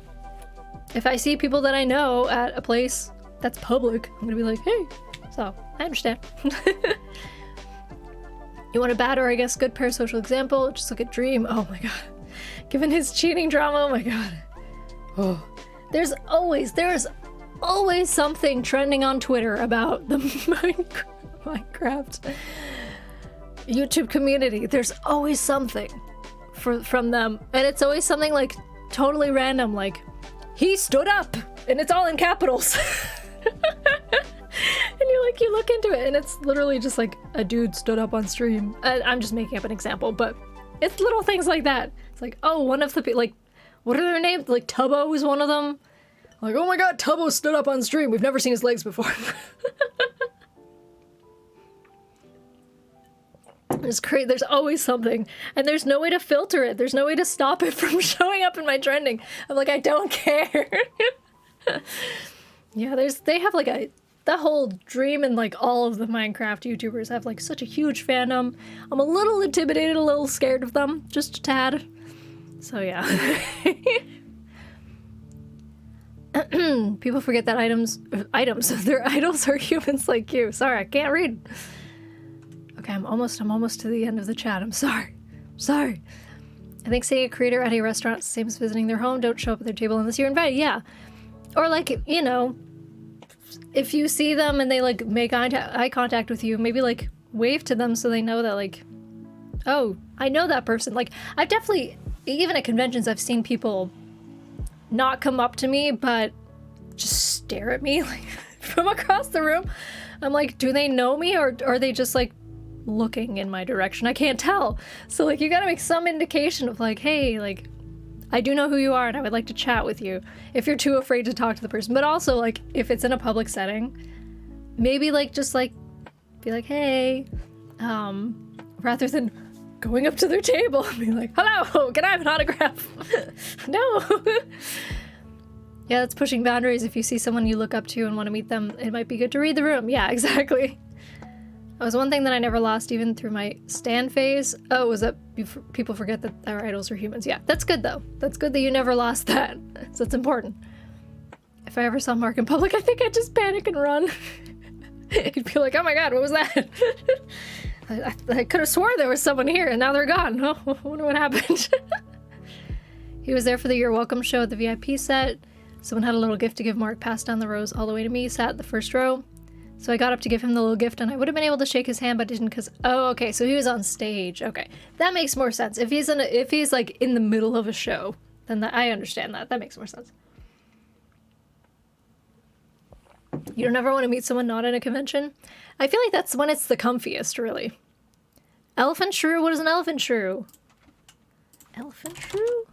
if I see people that I know at a place that's public, I'm gonna be like, hey. So I understand. You want a bad or I guess good parasocial example? Just look at Dream. Oh my god. Given his cheating drama, oh my god. Oh. There's always something trending on Twitter about the Minecraft YouTube community. There's always something from them. And it's always something like totally random, like, he stood up! And it's all in capitals. And you look into it and it's literally just like a dude stood up on stream. I'm just making up an example, but it's little things like that. It's like, oh, one of the people, like, what are their names? Like Tubbo is one of them. Like, oh my god, Tubbo stood up on stream. We've never seen his legs before. It's great. There's always something. And there's no way to filter it. There's no way to stop it from showing up in my trending. I'm like, I don't care. Yeah, they have like the whole Dream and like all of the Minecraft YouTubers have like such a huge fandom. I'm a little intimidated, a little scared of them, just a tad. So yeah. People forget that their idols are humans like you. Sorry, I can't read. Okay, I'm almost to the end of the chat. I'm sorry. I think seeing a creator at a restaurant is the same as visiting their home. Don't show up at their table unless you're invited. Yeah. Or like, you know, if you see them and they like make eye contact with you, maybe like wave to them so they know that like, oh, I know that person. Like I've definitely, even at conventions, I've seen people not come up to me, but just stare at me like from across the room. I'm like, do they know me or are they just like looking in my direction? I can't tell. So like you gotta make some indication of like, hey, like I do know who you are and I would like to chat with you if you're too afraid to talk to the person. But also like if it's in a public setting, maybe like just like be like, hey, rather than going up to their table and be like, hello, can I have an autograph? No. Yeah, that's pushing boundaries. If you see someone you look up to and want to meet them, it might be good to read the room. Yeah, exactly. That was one thing that I never lost, even through my stan phase. Oh, was that people forget that our idols are humans. Yeah, that's good, though. That's good that you never lost that. So it's important. If I ever saw Mark in public, I think I'd just panic and run. You'd be like, oh my god, what was that? I could have swore there was someone here, and now they're gone. Oh, I wonder what happened. He was there for the You're Welcome show at the VIP set. Someone had a little gift to give Mark, passed down the rows all the way to me, sat in the first row. So I got up to give him the little gift, and I would have been able to shake his hand, but didn't because... Oh, okay, so he was on stage. Okay, that makes more sense. If he's like in the middle of a show, then I understand that. That makes more sense. You don't ever want to meet someone not in a convention? I feel like that's when it's the comfiest, really. Elephant shrew? What is an elephant shrew? Elephant shrew?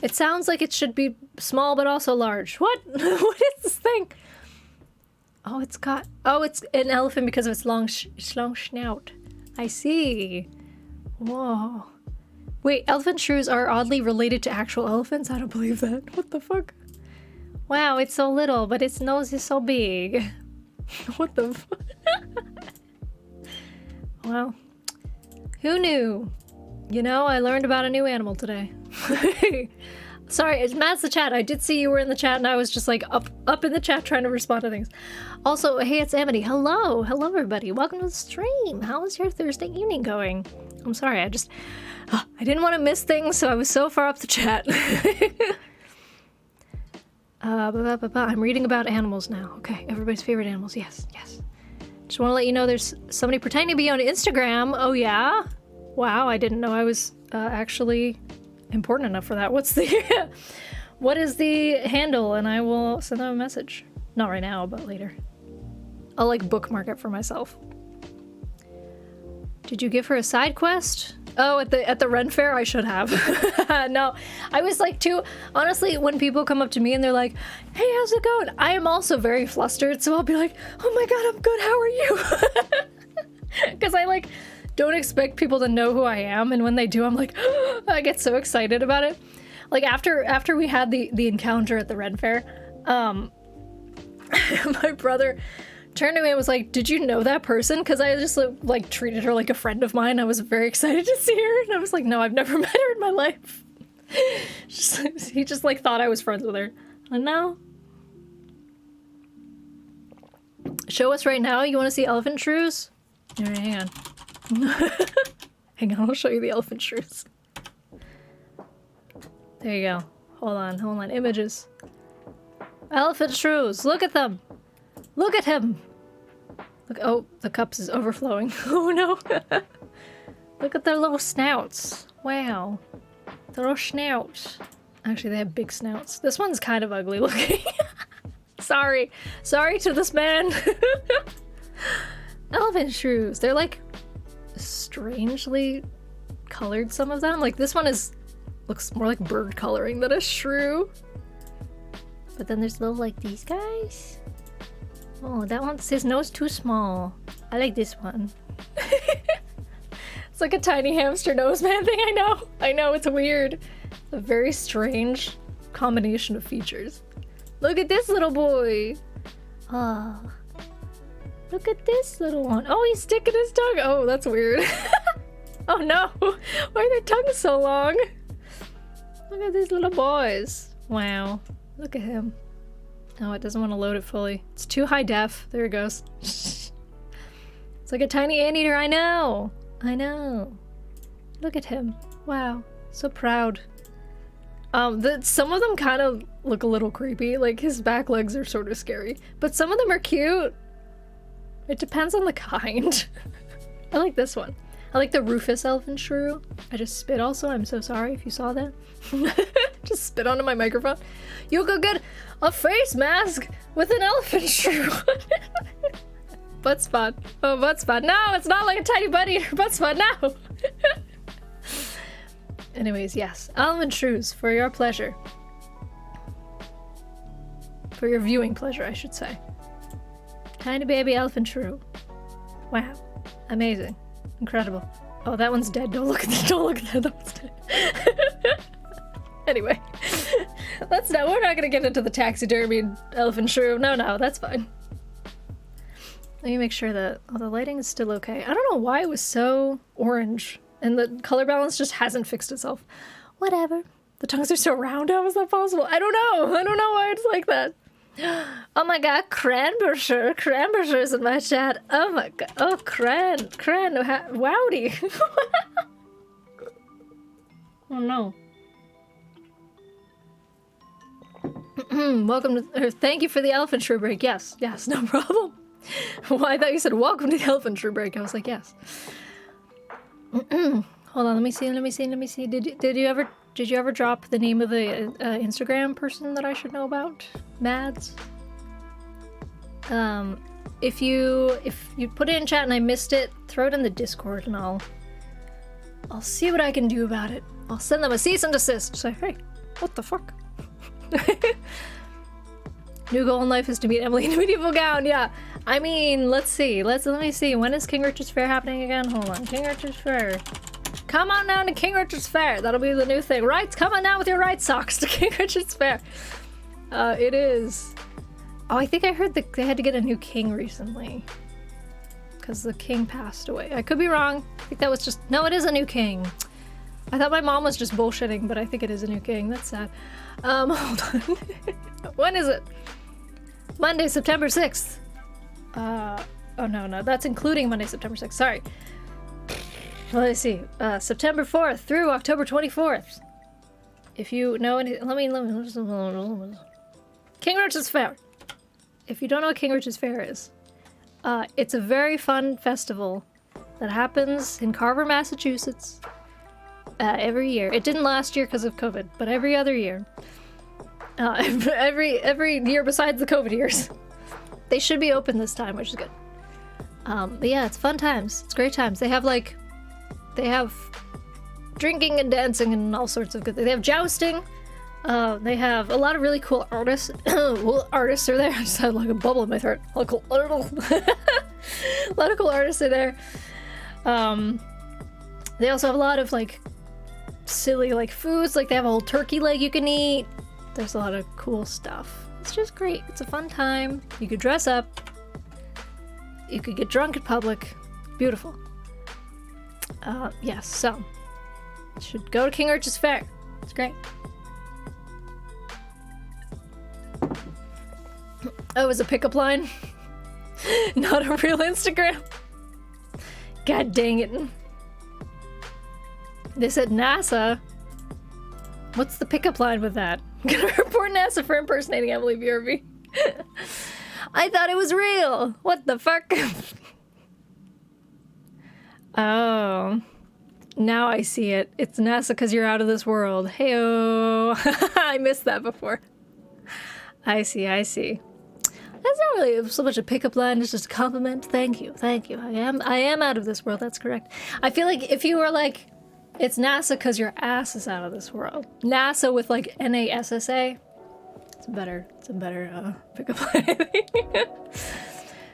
It sounds like it should be small but also large. What? What is this thing? Oh, it's an elephant because of its long snout. I see. Whoa. Wait, elephant shrews are oddly related to actual elephants? I don't believe that. What the fuck? Wow, it's so little, but its nose is so big. What the fuck? Well, who knew? You know, I learned about a new animal today. Sorry, it's Matt's the chat. I did see you were in the chat, and I was just like up in the chat trying to respond to things. Also, hey, it's Amity. Hello, everybody. Welcome to the stream. How is your Thursday evening going? I'm sorry, I didn't want to miss things, so I was so far up the chat. I'm reading about animals now. Okay, everybody's favorite animals. Yes. Just want to let you know there's somebody pretending to be on Instagram. Oh yeah? Wow, I didn't know I was actually important enough for that. What is the handle? And I will send them a message. Not right now, but later. I'll like bookmark it for myself. Did you give her a side quest? Oh, at the Ren Fair, I should have. No, I was like honestly, when people come up to me and they're like, hey, how's it going? I am also very flustered, so I'll be like, oh my god, I'm good, how are you? Because I like don't expect people to know who I am, and when they do, I'm like, I get so excited about it. Like after we had the encounter at the Ren Fair, my brother turned to me and was like, did you know that person? Because I just like treated her like a friend of mine. I was very excited to see her, and I was like, no, I've never met her in my life. He just like thought I was friends with her. And no. Show us right now. You want to see elephant shrews? All right, hang on. Hang on, I'll show you the elephant shrews. There you go. Hold on. Images. Elephant shrews. Look at them. Look at him. Look. Oh, the cups is overflowing. Oh no. Look at their little snouts. Wow. Their little snouts. Actually, they have big snouts. This one's kind of ugly looking. Sorry to this man. Elephant shrews. They're like strangely colored, some of them. Like this one looks more like bird coloring than a shrew. But then there's little like these guys. Oh, that one's his nose too small. I like this one. It's like a tiny hamster nose man thing. I know, it's weird. A very strange combination of features. Look at this little boy. Oh. Look at this little one. Oh, he's sticking his tongue. Oh, that's weird. Oh no. Why are their tongues so long? Look at these little boys. Wow. Look at him. Oh, it doesn't want to load it fully. It's too high def. There it goes. It's like a tiny anteater. I know. Look at him. Wow. So proud. Some of them kind of look a little creepy. Like his back legs are sort of scary. But some of them are cute. It depends on the kind. I like this one. I like the Rufus elephant shrew. I just spit also. I'm so sorry if you saw that. Just spit onto my microphone. You could get a face mask with an elephant shrew. Butt spot. Oh, butt spot. No, it's not like a tiny butt eater. Butt spot, no. Anyways, yes. Elephant shrews for your pleasure. For your viewing pleasure, I should say. Tiny baby elephant shrew. Wow. Amazing. Incredible. Oh, that one's dead. Don't look at that. That one's dead. Anyway. we're not gonna get into the taxidermy elephant shrew. No, that's fine. Let me make sure that the lighting is still okay. I don't know why it was so orange, and the color balance just hasn't fixed itself. Whatever. The tongues are so round. How is that possible? I don't know. I don't know why it's like that. Oh my god, Cranbershire in my chat. Oh my god. Oh, Cran, wowdy. Oh no. Welcome to, or thank you for the elephant shrew break. Yes, no problem. Well, I thought you said welcome to the elephant shrew break. I was like, yes. Hold on, let me see. Did you ever drop the name of the Instagram person that I should know about? Mads? If you put it in chat and I missed it, throw it in the Discord and I'll see what I can do about it. I'll send them a cease and desist. Say, hey, what the fuck? New goal in life is to meet Emily in a medieval gown. Yeah, I mean, let me see. When is King Richard's Fair happening again? Hold on, King Richard's Fair. Come on down to King Richard's Fair. That'll be the new thing. Right, come on down with your right socks to King Richard's Fair. It is. Oh, I think I heard that they had to get a new king recently. Because the king passed away. I could be wrong. I think that was just... No, it is a new king. I thought my mom was just bullshitting, but I think it is a new king. That's sad. Hold on. When is it? Monday, September 6th. Oh no, that's including Monday, September 6th. Sorry. Let's see. September 4th through October 24th. If you know any... Let me... King Richard's Fair. If you don't know what King Richard's Fair is, it's a very fun festival that happens in Carver, Massachusetts, every year. It didn't last year because of COVID, but every other year. Every year besides the COVID years. They should be open this time, which is good. But yeah, it's fun times. It's great times. They have drinking and dancing and all sorts of good things. They have jousting. They have a lot of really cool artists. Artists are there. I just had like a bubble in my throat. A lot of cool artists are there. They also have a lot of like silly like foods. Like they have a whole turkey leg you can eat. There's a lot of cool stuff. It's just great. It's a fun time. You could dress up. You could get drunk in public. Beautiful. Yes, so you should go to King Richard's Fair. It's great. Oh, it was a pickup line? Not a real Instagram? God dang it. They said NASA. What's the pickup line with that? I'm gonna report NASA for impersonating Emily BRB. I thought it was real. What the fuck? Oh. Now I see it. It's NASA because you're out of this world. Heyo. I missed that before. I see. That's not really so much a pickup line, it's just a compliment. Thank you. I am out of this world, that's correct. I feel like if you were like, it's NASA because your ass is out of this world. NASA with like NASA. It's a better pickup line, I think.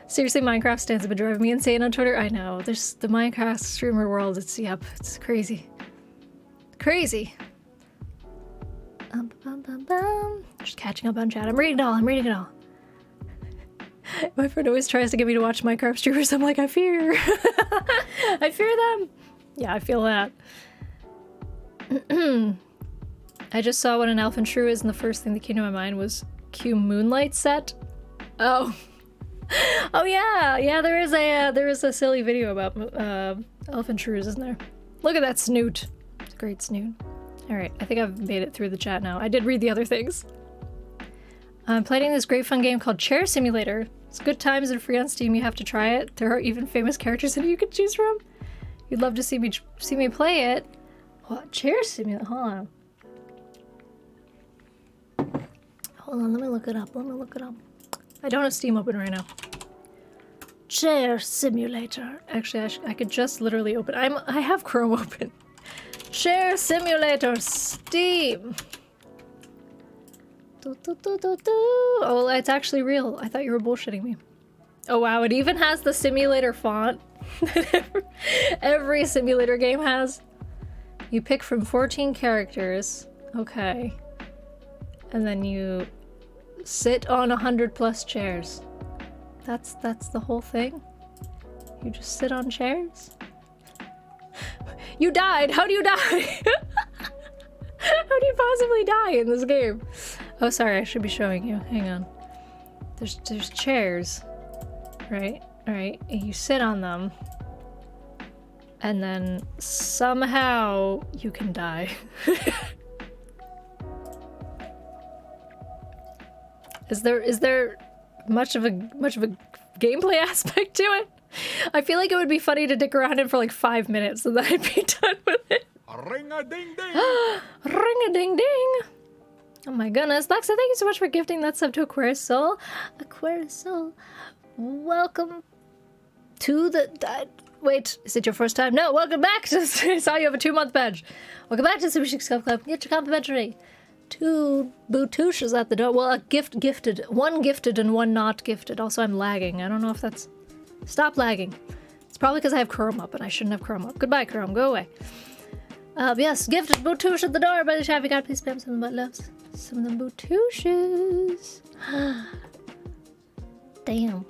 Seriously, Minecraft stands have been driving me insane on Twitter. I know. There's the Minecraft streamer world. It's crazy. Just catching up on chat. I'm reading it all. My friend always tries to get me to watch Minecraft streamers. I'm like, I fear them. Yeah, I feel that. I just saw what an elephant shrew is, and the first thing that came to my mind was Q Moonlight set. Oh yeah. There is a silly video about elephant shrews, isn't there? Look at that snoot. It's a great snoot. All right, I think I've made it through the chat now. I did read the other things. I'm playing this great fun game called Chair Simulator. It's good times and free on Steam. You have to try it. There are even famous characters in it you can choose from. You'd love to see me play it. What? Chair Simulator? Hold on, let me look it up. I don't have Steam open right now. Chair Simulator. Actually, I could just literally open. I have Chrome open. Chair Simulator Steam. Oh, it's actually real. I thought you were bullshitting me. Oh wow, it even has the simulator font that every simulator game has. You pick from 14 characters. Okay. and then you sit on 100+ chairs. That's the whole thing? You just sit on chairs? You died! How do you die? How do you possibly die in this game? Oh, sorry, I should be showing you. Hang on. There's chairs, right? Alright, you sit on them, and then somehow you can die. Is there much of a gameplay aspect to it? I feel like it would be funny to dick around in for like 5 minutes and then I'd be done with it. Ring-a-ding-ding! Ring-a-ding-ding! Oh my goodness. Lexa, thank you so much for gifting that sub to Aquarius Soul. Aquarius Soul, welcome to the... wait, is it your first time? No, welcome back to... I saw you have a 2-month badge. Welcome back to Sushi Club Club. Get your complimentary. 2 bootouches at the door. Well, a gifted. 1 gifted and 1 not gifted. Also, I'm lagging. I don't know if that's... Stop lagging. It's probably because I have Chrome up and I shouldn't have Chrome up. Goodbye, Chrome. Go away. Yes, gifted bootouche at the door by the Chaffy God. Please spam some of the butt loves. Some of them bootouches. Damn.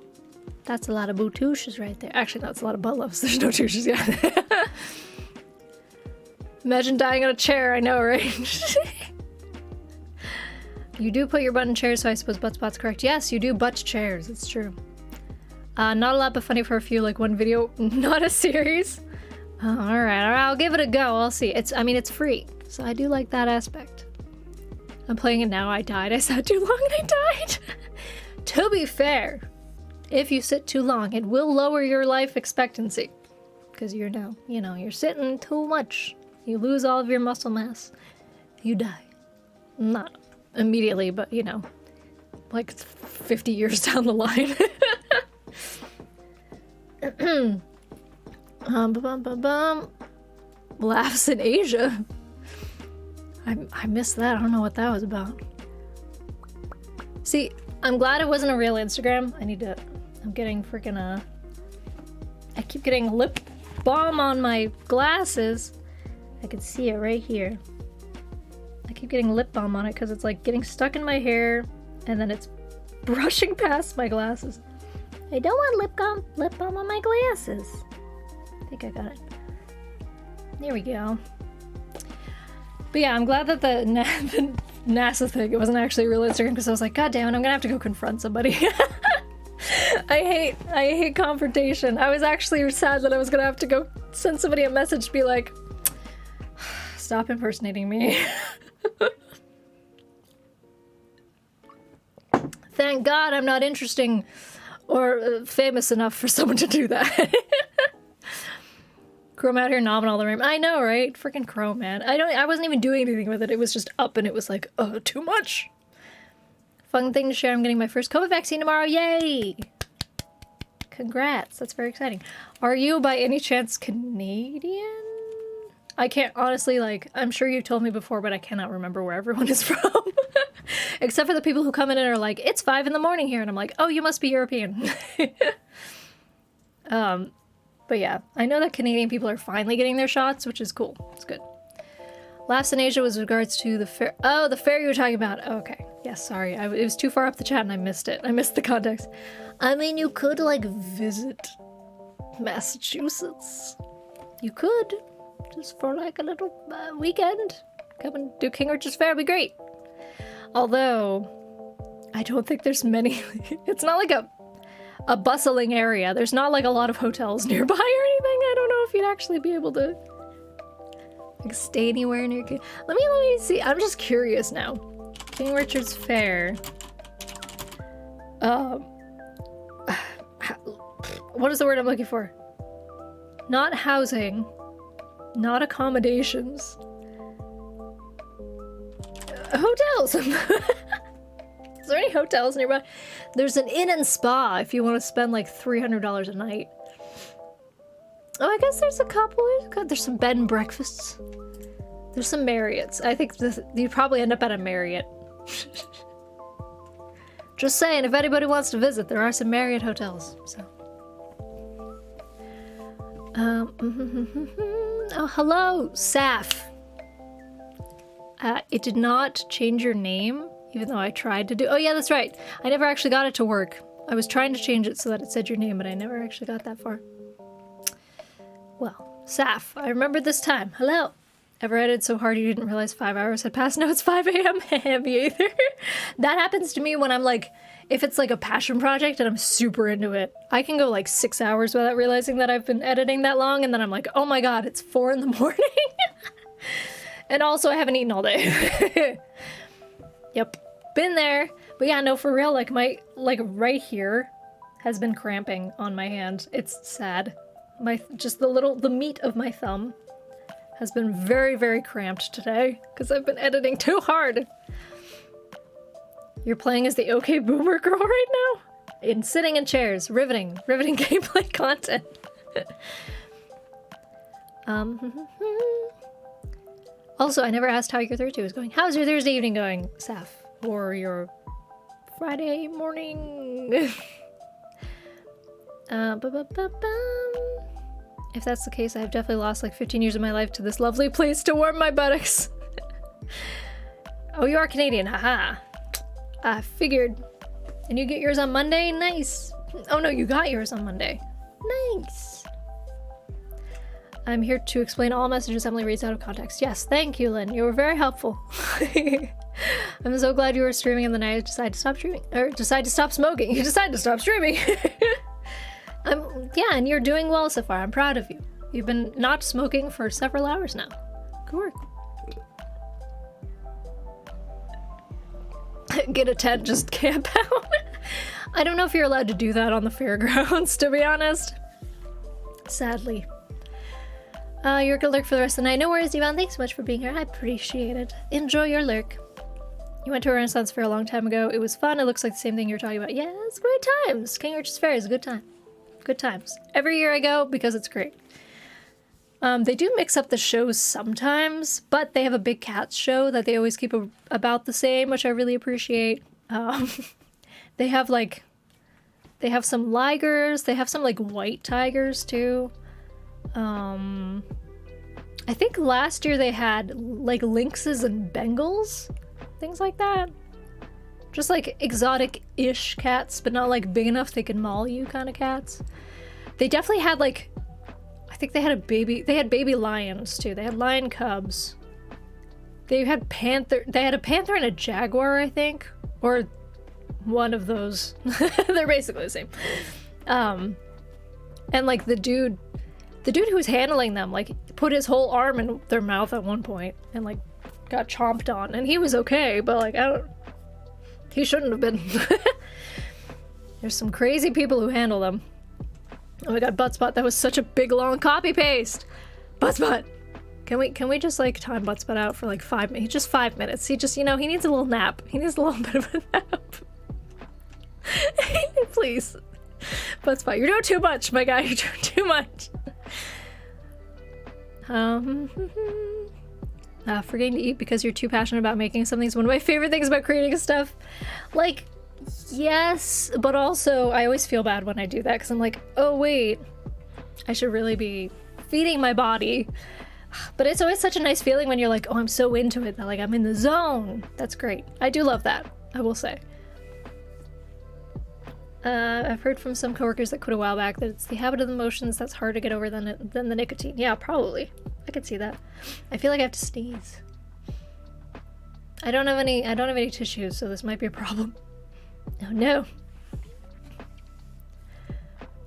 That's a lot of bootouches right there. Actually, no, it's a lot of butt loves. There's no touches yet. Imagine dying on a chair. I know, right? You do put your butt in chairs, so I suppose butt spot's correct. Yes, you do butt chairs. It's true. Not a lot, but funny for a few, like 1 video, not a series. Alright, I'll give it a go. I'll see. It's free, so I do like that aspect. I'm playing it now. I died. I sat too long and I died. To be fair, if you sit too long, it will lower your life expectancy. Because you're you're sitting too much. You lose all of your muscle mass. You die. Not immediately, but like 50 years down the line. Laughs in Asia. I missed that. I don't know what that was about. See, I'm glad it wasn't a real Instagram. I'm getting freaking I keep getting lip balm on my glasses. I can see it right here. I keep getting lip balm on it because it's like getting stuck in my hair and then it's brushing past my glasses. I don't want lip balm on my glasses. I think I got it. There we go. But yeah, I'm glad that the NASA thing, it wasn't actually a real Instagram because I was like, God damn it, I'm gonna have to go confront somebody. I hate confrontation. I was actually sad that I was gonna have to go send somebody a message to be like, stop impersonating me. Thank God I'm not interesting or famous enough for someone to do that. Chrome out here knobbing all the room. I know, right? Freaking Chrome, man. I wasn't even doing anything with it. It was just up and it was like, oh, too much. Fun thing to share. I'm getting my first COVID vaccine tomorrow. Yay! Congrats. That's very exciting. Are you by any chance Canadian? I can't honestly, I'm sure you told me before, but I cannot remember where everyone is from. Except for the people who come in and are like, it's 5 a.m. here. And I'm like, oh, you must be European. But yeah, I know that Canadian people are finally getting their shots, which is cool. It's good. Last in Asia was regards to the fair. Oh, the fair you were talking about. Oh, okay. Yes, sorry. It was too far up the chat and I missed it. I missed the context. I mean, you could, visit Massachusetts. You could. Just for, a little weekend. Come and do King Richard's Fair. It'd be great. Although, I don't think there's many. It's not like a bustling area. There's not a lot of hotels nearby or anything. I don't know if you'd actually be able to stay anywhere near. Let me see. I'm just curious now. King Richard's Fair. What is the word I'm looking for? Not housing. Not accommodations. Hotels. Is there any hotels nearby? There's an inn and spa if you want to spend $300 a night. Oh, I guess there's a couple. There's some bed and breakfasts. There's some Marriotts. I think you'd probably end up at a Marriott. Just saying, if anybody wants to visit, there are some Marriott hotels. So. Oh, hello, Saf. It did not change your name. even though I tried to do... Oh yeah, that's right. I never actually got it to work. I was trying to change it so that it said your name, but I never actually got that far. Well, Saf, I remembered this time. Hello. Ever edited so hard you didn't realize 5 hours had passed? No, it's 5 a.m. Me either. That happens to me when I'm like, if it's like a passion project and I'm super into it. I can go like 6 hours without realizing that I've been editing that long, and then I'm like, oh my god, it's 4 in the morning. And also I haven't eaten all day. Yep, been there. But yeah, no, for real, like my, like right here has been cramping on my hand. It's sad. Just the meat of my thumb has been very, very cramped today because I've been editing too hard. You're playing as the OK Boomer girl right now? Sitting in chairs, riveting gameplay content. Also, I never asked how your Thursday was going. How's your Thursday evening going, Saf? Or your Friday morning? If that's the case, I've definitely lost like 15 years of my life to this lovely place to warm my buttocks. Oh, you are Canadian, haha. I figured. And you get yours on Monday? Nice. Oh no, you got yours on Monday. Nice. I'm here to explain all messages Emily reads out of context. Yes, thank you, Lynn. You were very helpful. I'm so glad you were streaming and then I decided to stop streaming. Or decided to stop smoking. You decided to stop streaming. Yeah, and you're doing well so far. I'm proud of you. You've been not smoking for several hours now. Good work. Get a tent, just camp out. I don't know if you're allowed to do that on the fairgrounds, to be honest. Sadly. You're gonna lurk for the rest of the night. No worries, Yvonne. Thanks so much for being here. I appreciate it. Enjoy your lurk. You went to a Renaissance fair a long time ago. It was fun. It looks like the same thing you're talking about. Yeah, it's great times. King Richard's Fair is a good time. Good times. Every year I go because it's great. They do mix up the shows sometimes, but they have a big cats show that they always keep about the same, which I really appreciate. They have some ligers. They have some like white tigers too. I think last year they had like lynxes and Bengals, things like that. Just like exotic-ish cats, but not like big enough they can maul you kind of cats. They definitely had like, I think they had baby lions too. They had lion cubs. They had a panther and a jaguar, I think, or one of those. They're basically the same. And like the dude who was handling them, like put his whole arm in their mouth at one point and like got chomped on, and he was okay, but like he shouldn't have been. There's some crazy people who handle them. Oh my god, Buttspot, that was such a big long copy paste. Buttspot, can we just like time Buttspot out for like 5 minutes? Just 5 minutes. He just, he needs a little nap. He needs a little bit of a nap. Please. Buttspot, you're doing too much, my guy. You're doing too much. Forgetting to eat because you're too passionate about making something is one of my favorite things about creating stuff. Like, yes, but also I always feel bad when I do that because I'm like, oh wait, I should really be feeding my body. But it's always such a nice feeling when you're like, oh, I'm so into it that like I'm in the zone. That's great. I do love that, I will say. I've heard from some coworkers that quit a while back that it's the habit of the emotions that's harder to get over than the nicotine. Yeah, probably. I could see that. I feel like I have to sneeze. I don't have any tissues, so this might be a problem. Oh no.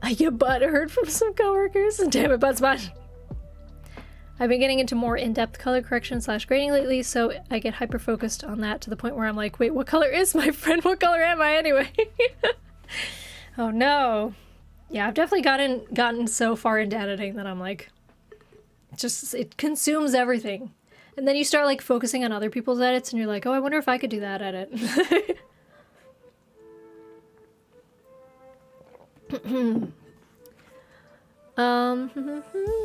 I get butthurt from some coworkers. Damn it, Buttspot. I've been getting into more in-depth color correction / grading lately, so I get hyper-focused on that to the point where I'm like, wait, what color is my friend? What color am I anyway? Oh no. Yeah, I've definitely gotten so far into editing that I'm like, it consumes everything. And then you start like focusing on other people's edits and you're like, oh, I wonder if I could do that edit.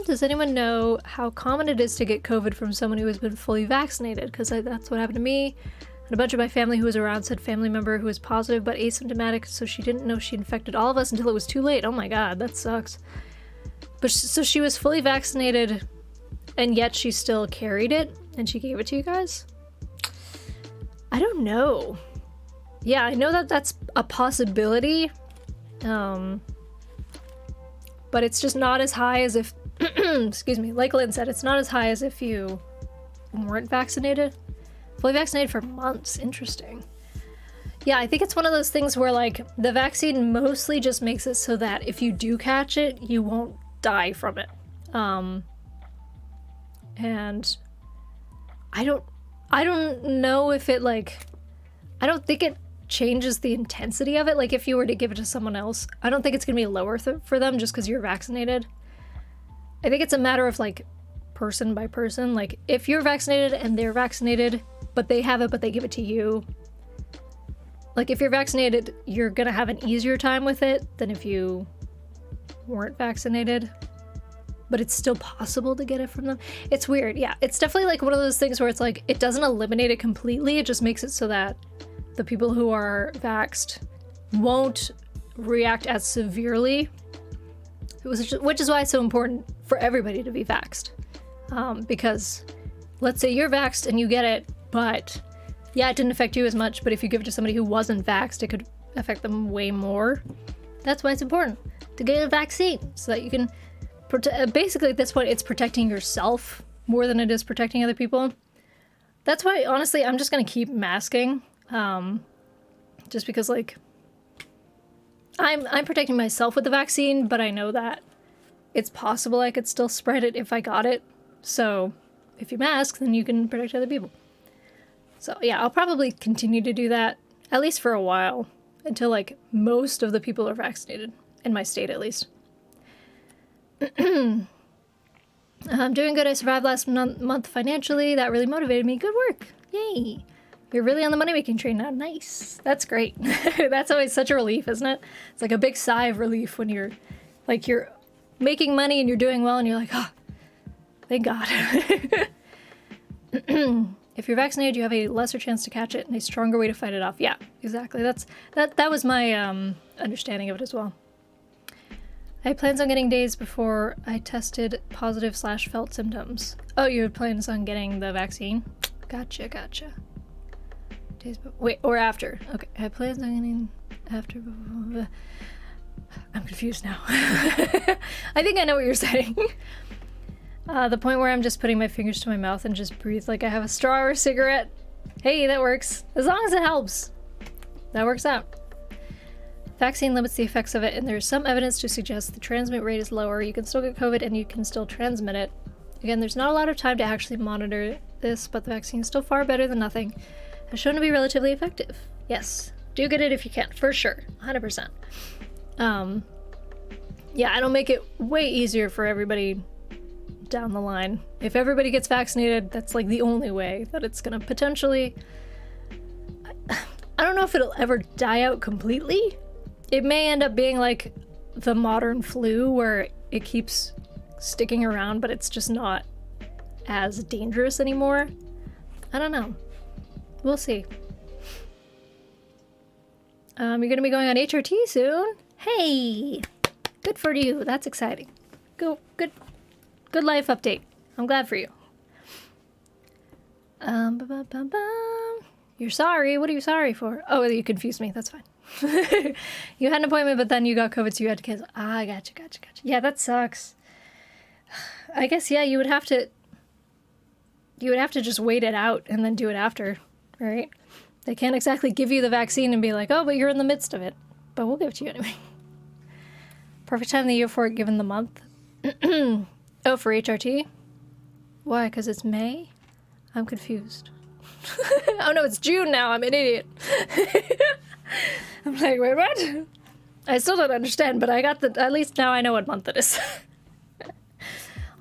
Does anyone know how common it is to get COVID from someone who has been fully vaccinated? Because that's what happened to me. And a bunch of my family who was around said family member who was positive but asymptomatic, so she didn't know she infected all of us until it was too late. Oh my god, that sucks. But so she was fully vaccinated and yet she still carried it and she gave it to you guys? I don't know. yeah, I know that that's a possibility. But it's just not as high as if, excuse me, like Lynn said, it's not as high as if you weren't vaccinated. Fully vaccinated for months. Interesting. Yeah, I think it's one of those things where, like, the vaccine mostly just makes it so that if you do catch it, you won't die from it. And I don't know if it, like, I don't think it changes the intensity of it. Like, if you were to give it to someone else, I don't think it's gonna be lower for them just because you're vaccinated. I think it's a matter of, like, person by person. Like, if you're vaccinated and they're vaccinated, but they have it, but they give it to you, like, if you're vaccinated, you're gonna have an easier time with it than if you weren't vaccinated. But it's still possible to get it from them. It's weird. Yeah, it's definitely like one of those things where it's like, it doesn't eliminate it completely. It just makes it so that the people who are vaxxed won't react as severely, which is why it's so important for everybody to be vaxxed. Because let's say you're vaxxed and you get it, but yeah, it didn't affect you as much, but if you give it to somebody who wasn't vaxxed, it could affect them way more. That's why it's important to get a vaccine, so that you can basically at this point, it's protecting yourself more than it is protecting other people. That's why, honestly, I'm just gonna keep masking. Just because, like, I'm protecting myself with the vaccine, but I know that it's possible I could still spread it if I got it. So if you mask, then you can protect other people. So yeah, I'll probably continue to do that, at least for a while, until, like, most of the people are vaccinated, in my state at least. I'm doing good. I survived last month financially. That really motivated me. Good work. Yay. You're really on the money-making train now. Nice. That's great. That's always such a relief, isn't it? It's like a big sigh of relief when you're making money and you're doing well and you're like, oh, thank God. If you're vaccinated, you have a lesser chance to catch it and a stronger way to fight it off. Yeah, exactly. That was my understanding of it as well. I had plans on getting days before I tested positive / felt symptoms. Oh, you had plans on getting the vaccine? Gotcha. Days wait, or after. Okay, I had plans on getting after. I'm confused now. I think I know what you're saying. The point where I'm just putting my fingers to my mouth and just breathe like I have a straw or a cigarette. Hey, that works. As long as it helps. That works out. Vaccine limits the effects of it, and there's some evidence to suggest the transmit rate is lower. You can still get COVID and you can still transmit it. Again, there's not a lot of time to actually monitor this, but the vaccine is still far better than nothing. Has shown to be relatively effective. Yes, do get it if you can, for sure, 100%. Yeah, it'll make it way easier for everybody down the line. If everybody gets vaccinated, that's like the only way that it's gonna potentially... I don't know if it'll ever die out completely. It may end up being like the modern flu where it keeps sticking around, but it's just not as dangerous anymore. I don't know. We'll see. You're gonna be going on HRT soon? Hey! Good for you. That's exciting. Good life update. I'm glad for you. You're sorry? What are you sorry for? Oh, you confused me. That's fine. You had an appointment, but then you got COVID, so you had to cancel. Ah, gotcha. Yeah, that sucks. I guess, yeah, you would have to just wait it out and then do it after, right? They can't exactly give you the vaccine and be like, oh, but you're in the midst of it. But we'll give it to you anyway. Perfect time of the year for it, given the month. Oh, for HRT? Why? Because it's May? I'm confused. Oh no, it's June now. I'm an idiot. I'm like, wait, what? I still don't understand, but I got at least now I know what month it is.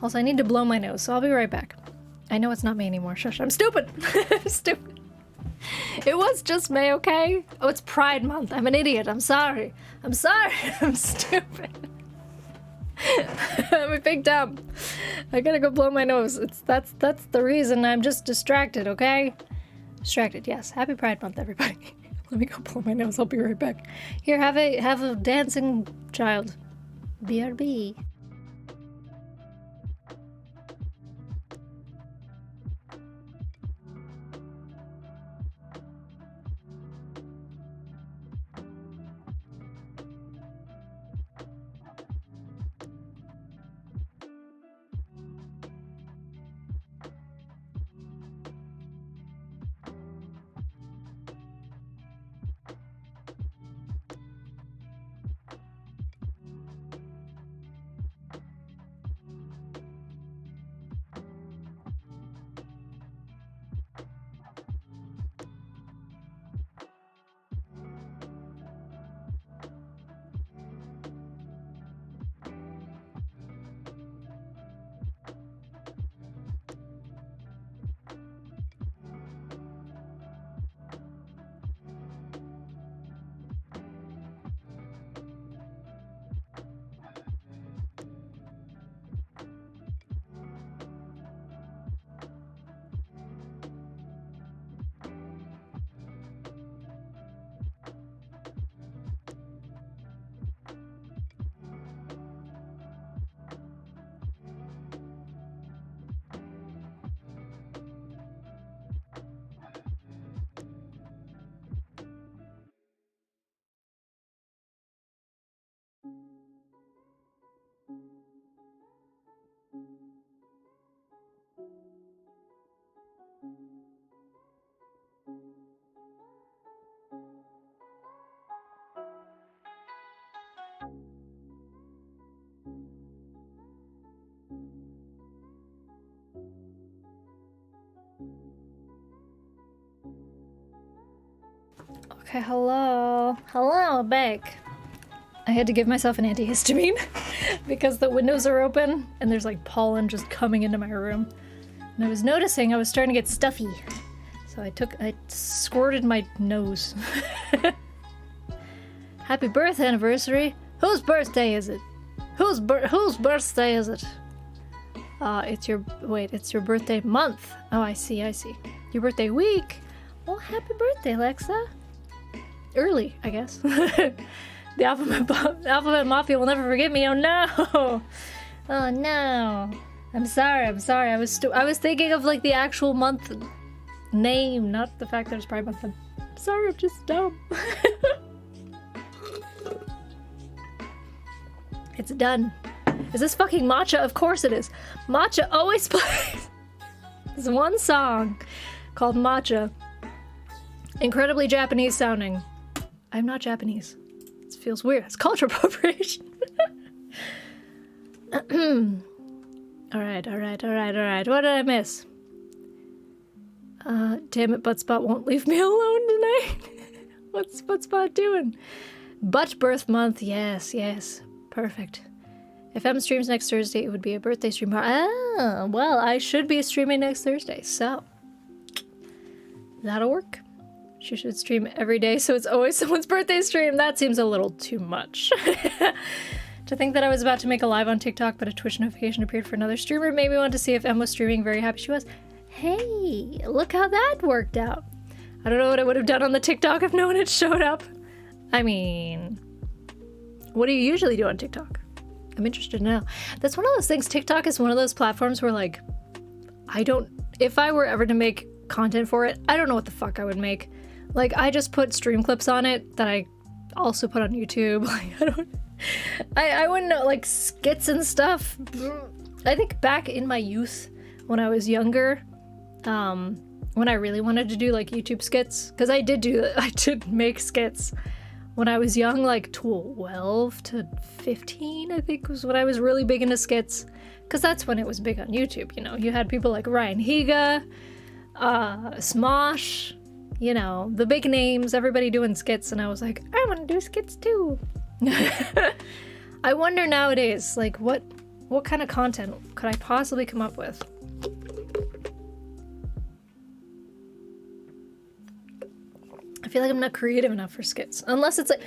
Also, I need to blow my nose, so I'll be right back. I know it's not May anymore. Shush, I'm stupid. Stupid. It was just May, okay? Oh, it's Pride Month. I'm an idiot. I'm sorry. I'm stupid. I'm a big dumb. I gotta go blow my nose. That's the reason. I'm just distracted, okay? Distracted, yes. Happy Pride Month, everybody. Let me go blow my nose. I'll be right back. Here, have a dancing child. BRB. Okay, hello. Hello, back. I had to give myself an antihistamine because the windows are open and there's like pollen just coming into my room. And I was noticing I was starting to get stuffy. So I squirted my nose. Happy birthday anniversary. Whose birthday is it? Whose birthday is it? It's your birthday month. Oh, I see. Your birthday week. Well, happy birthday, Alexa. Early, I guess. The Alphabet Mafia will never forget me. Oh no! Oh no! I'm sorry. I was thinking of like the actual month name, not the fact that it's Pride Month. I'm sorry, I'm just dumb. It's done. Is this fucking matcha? Of course it is. Matcha always plays this one song called Matcha. Incredibly Japanese sounding. I'm not Japanese. It feels weird. It's cultural appropriation. Alright. What did I miss? Damn it, Buttspot won't leave me alone tonight. What's Buttspot doing? Butt birth month. Yes. Perfect. If M streams next Thursday, it would be a birthday stream. Ah, well, I should be streaming next Thursday, so that'll work. She should stream every day, so it's always someone's birthday stream. That seems a little too much. To think that I was about to make a live on TikTok, but a Twitch notification appeared for another streamer. Made me want to see if Em was streaming. Very happy she was. Hey, look how that worked out. I don't know what I would have done on the TikTok if no one had showed up. I mean, what do you usually do on TikTok? I'm interested to know. That's one of those things. TikTok is one of those platforms where, like, if I were ever to make content for it, I don't know what the fuck I would make. Like, I just put stream clips on it that I also put on YouTube. Like, I wouldn't know, like, skits and stuff. I think back in my youth, when I was younger, when I really wanted to do, like, YouTube skits, because I did make skits when I was young, like 12 to 15, I think, was when I was really big into skits. Because that's when it was big on YouTube, you know. You had people like Ryan Higa, Smosh, you know, the big names, everybody doing skits, and I was like, I want to do skits too. I wonder nowadays, like, what kind of content could I possibly come up with? I feel like I'm not creative enough for skits. Unless it's like,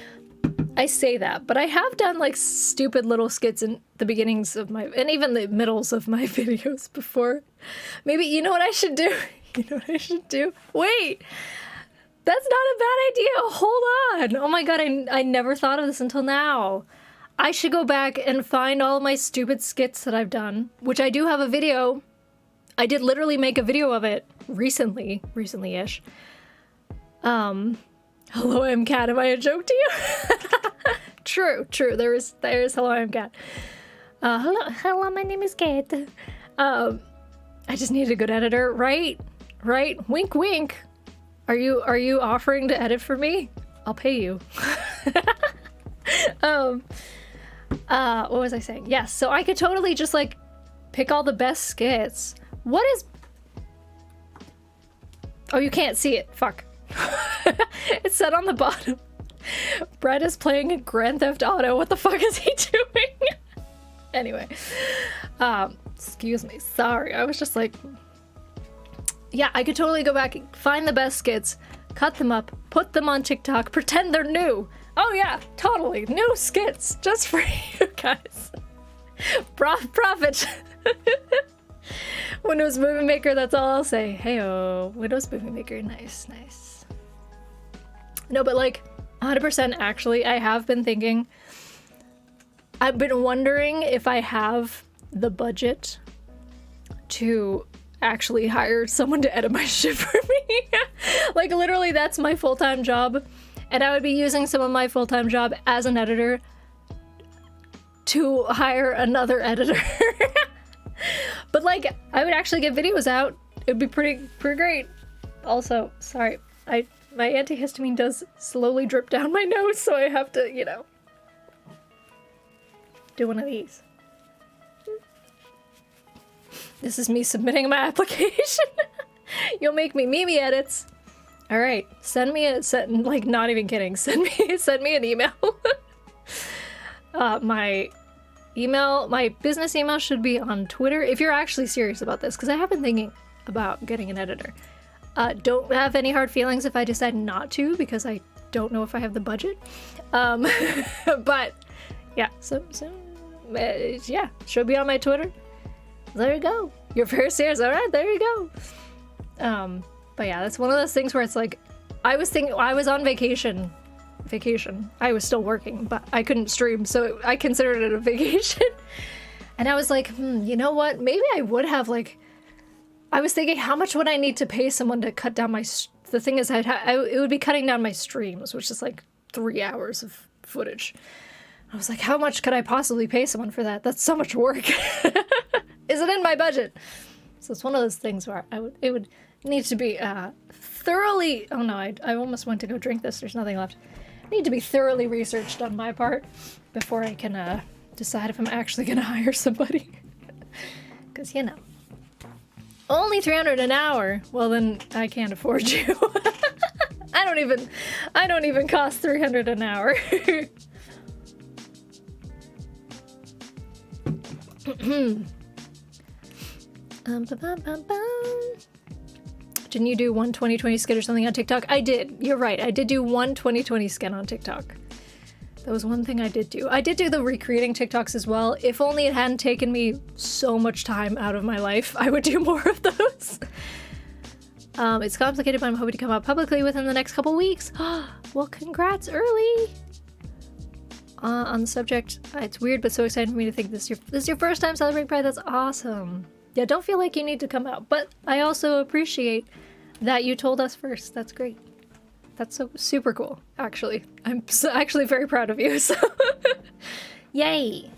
I say that, but I have done like stupid little skits in the beginnings of my, and even the middles of my videos before. Maybe, you know what I should do? Wait! That's not a bad idea. Hold on. Oh my god, I never thought of this until now. I should go back and find all my stupid skits that I've done, which I do have a video. I did literally make a video of it recently-ish. Hello, I'm Cat. Am I a joke to you? True. There is hello, I'm Cat. Hello, my name is Cat. I just need a good editor, right? Wink, wink. Are you offering to edit for me? I'll pay you. What was I saying? Yes, so I could totally just like pick all the best skits. What is? Oh, you can't see it. Fuck. It said on the bottom, Brett is playing Grand Theft Auto. What the fuck is he doing? Anyway, excuse me. Sorry. I was just like, yeah, I could totally go back and find the best skits, cut them up, put them on TikTok, pretend they're new. Oh yeah, totally. New skits just for you guys. Profit. Windows Movie Maker, that's all I'll say. Heyo, Windows Movie Maker, nice. No, but like, 100% actually, I have been thinking, I've been wondering if I have the budget to actually hire someone to edit my shit for me. Like, literally, that's my full-time job, and I would be using some of my full-time job as an editor to hire another editor. But like, I would actually get videos out. It'd be pretty great. Also, sorry, my antihistamine does slowly drip down my nose, so I have to, you know, do one of these. This is me submitting my application. You'll make me Mimi edits. All right, like, not even kidding. Send me an email. My business email should be on Twitter if you're actually serious about this, because I have been thinking about getting an editor. Don't have any hard feelings if I decide not to, because I don't know if I have the budget. But yeah, yeah, should be on my Twitter. There you go. You're very serious. All right, there you go. But yeah, that's one of those things where it's like, I was on vacation. I was still working, but I couldn't stream, so I considered it a vacation. And I was like, you know what? Maybe I would have, like, I was thinking, how much would I need to pay someone to cut down the thing is, it would be cutting down my streams, which is like 3 hours of footage. I was like, how much could I possibly pay someone for that? That's so much work. Is it in my budget? So it's one of those things where it would need to be thoroughly, oh no, I almost went to go drink this, there's nothing left. Need to be thoroughly researched on my part before I can decide if I'm actually gonna hire somebody. Because, you know, only $300 an hour. Well, then I can't afford you. I don't even cost $300 an hour. Didn't you do one 2020 skit or something on TikTok? I did. You're right. I did do one 2020 skit on TikTok. That was one thing I did do. I did do the recreating TikToks as well. If only it hadn't taken me so much time out of my life, I would do more of those. It's complicated, but I'm hoping to come out publicly within the next couple weeks. Well, congrats early. On the subject, it's weird, but so excited for me to think this is your first time celebrating Pride. That's awesome. Yeah, don't feel like you need to come out, but I also appreciate that you told us first. That's great. That's so super cool, actually. I'm actually very proud of you, so yay!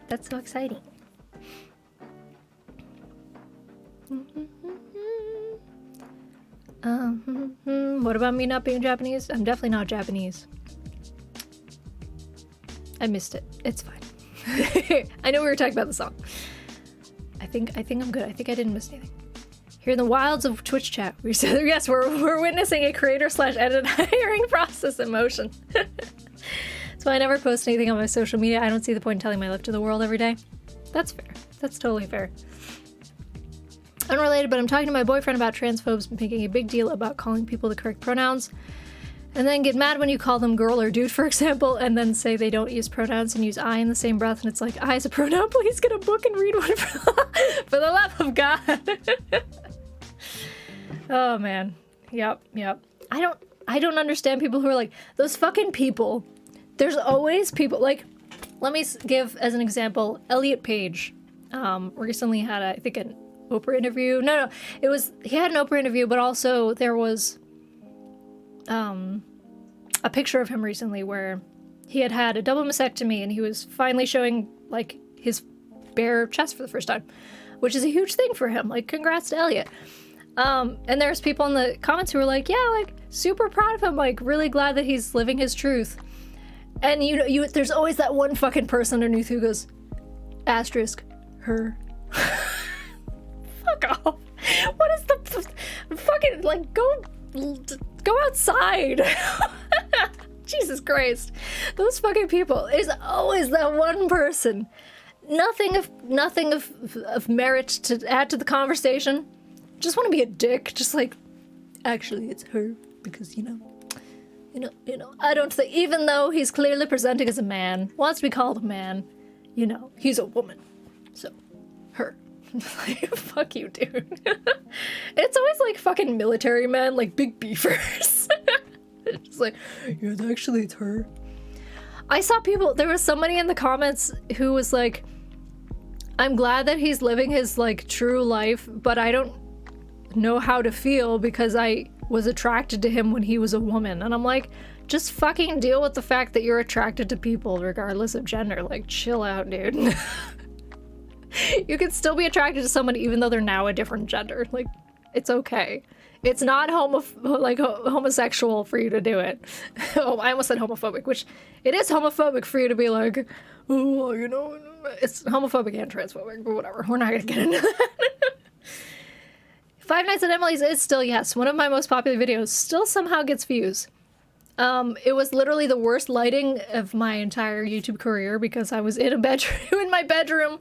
That's so exciting. What about me not being Japanese? I'm definitely not Japanese. I missed it. It's fine. I know we were talking about the song. I think I'm good. I think I didn't miss anything. Here in the wilds of Twitch chat, we said, yes, we're witnessing a creator/edit hiring process in motion. That's why I never post anything on my social media. I don't see the point in telling my life to the world every day. That's fair. That's totally fair. Unrelated, but I'm talking to my boyfriend about transphobes making a big deal about calling people the correct pronouns, and then get mad when you call them girl or dude, for example, and then say they don't use pronouns and use I in the same breath, and it's like, I is a pronoun, please get a book and read one for the love of God. Oh man. Yep. I don't understand people who are like, those fucking people. There's always people, like, let me give as an example, Elliot Page recently had, I think, an Oprah interview. No, he had an Oprah interview, but also there was a picture of him recently where he had a double mastectomy and he was finally showing, like, his bare chest for the first time, which is a huge thing for him. Like, congrats to Elliot. And there's people in the comments who are like, yeah, like, super proud of him, like, really glad that he's living his truth. And you there's always that one fucking person underneath who goes, asterisk, her. Fuck off. What is the fucking, like, go outside. Jesus Christ. Those fucking people. There's always that one person. Nothing of merit to add to the conversation. Just want to be a dick. Just like, actually, it's her because, you know, I don't think, even though he's clearly presenting as a man, wants to be called a man, you know, he's a woman. So, her. Fuck you, dude. It's always like fucking military men, like big beefers. It's like, yeah, actually, it's her. I saw there was somebody in the comments who was like, I'm glad that he's living his, like, true life, but I don't know how to feel because I was attracted to him when he was a woman. And I'm like, just fucking deal with the fact that you're attracted to people regardless of gender. Like, chill out, dude. You can still be attracted to someone even though they're now a different gender. Like, it's okay. It's not homosexual for you to do it. Oh, I almost said homophobic, which it is homophobic for you to be like, oh, you know, it's homophobic and transphobic, but whatever. We're not gonna get into that. Five Nights at Emily's is still, yes, one of my most popular videos. Still somehow gets views. It was literally the worst lighting of my entire YouTube career because I was in a bedroom, in my bedroom,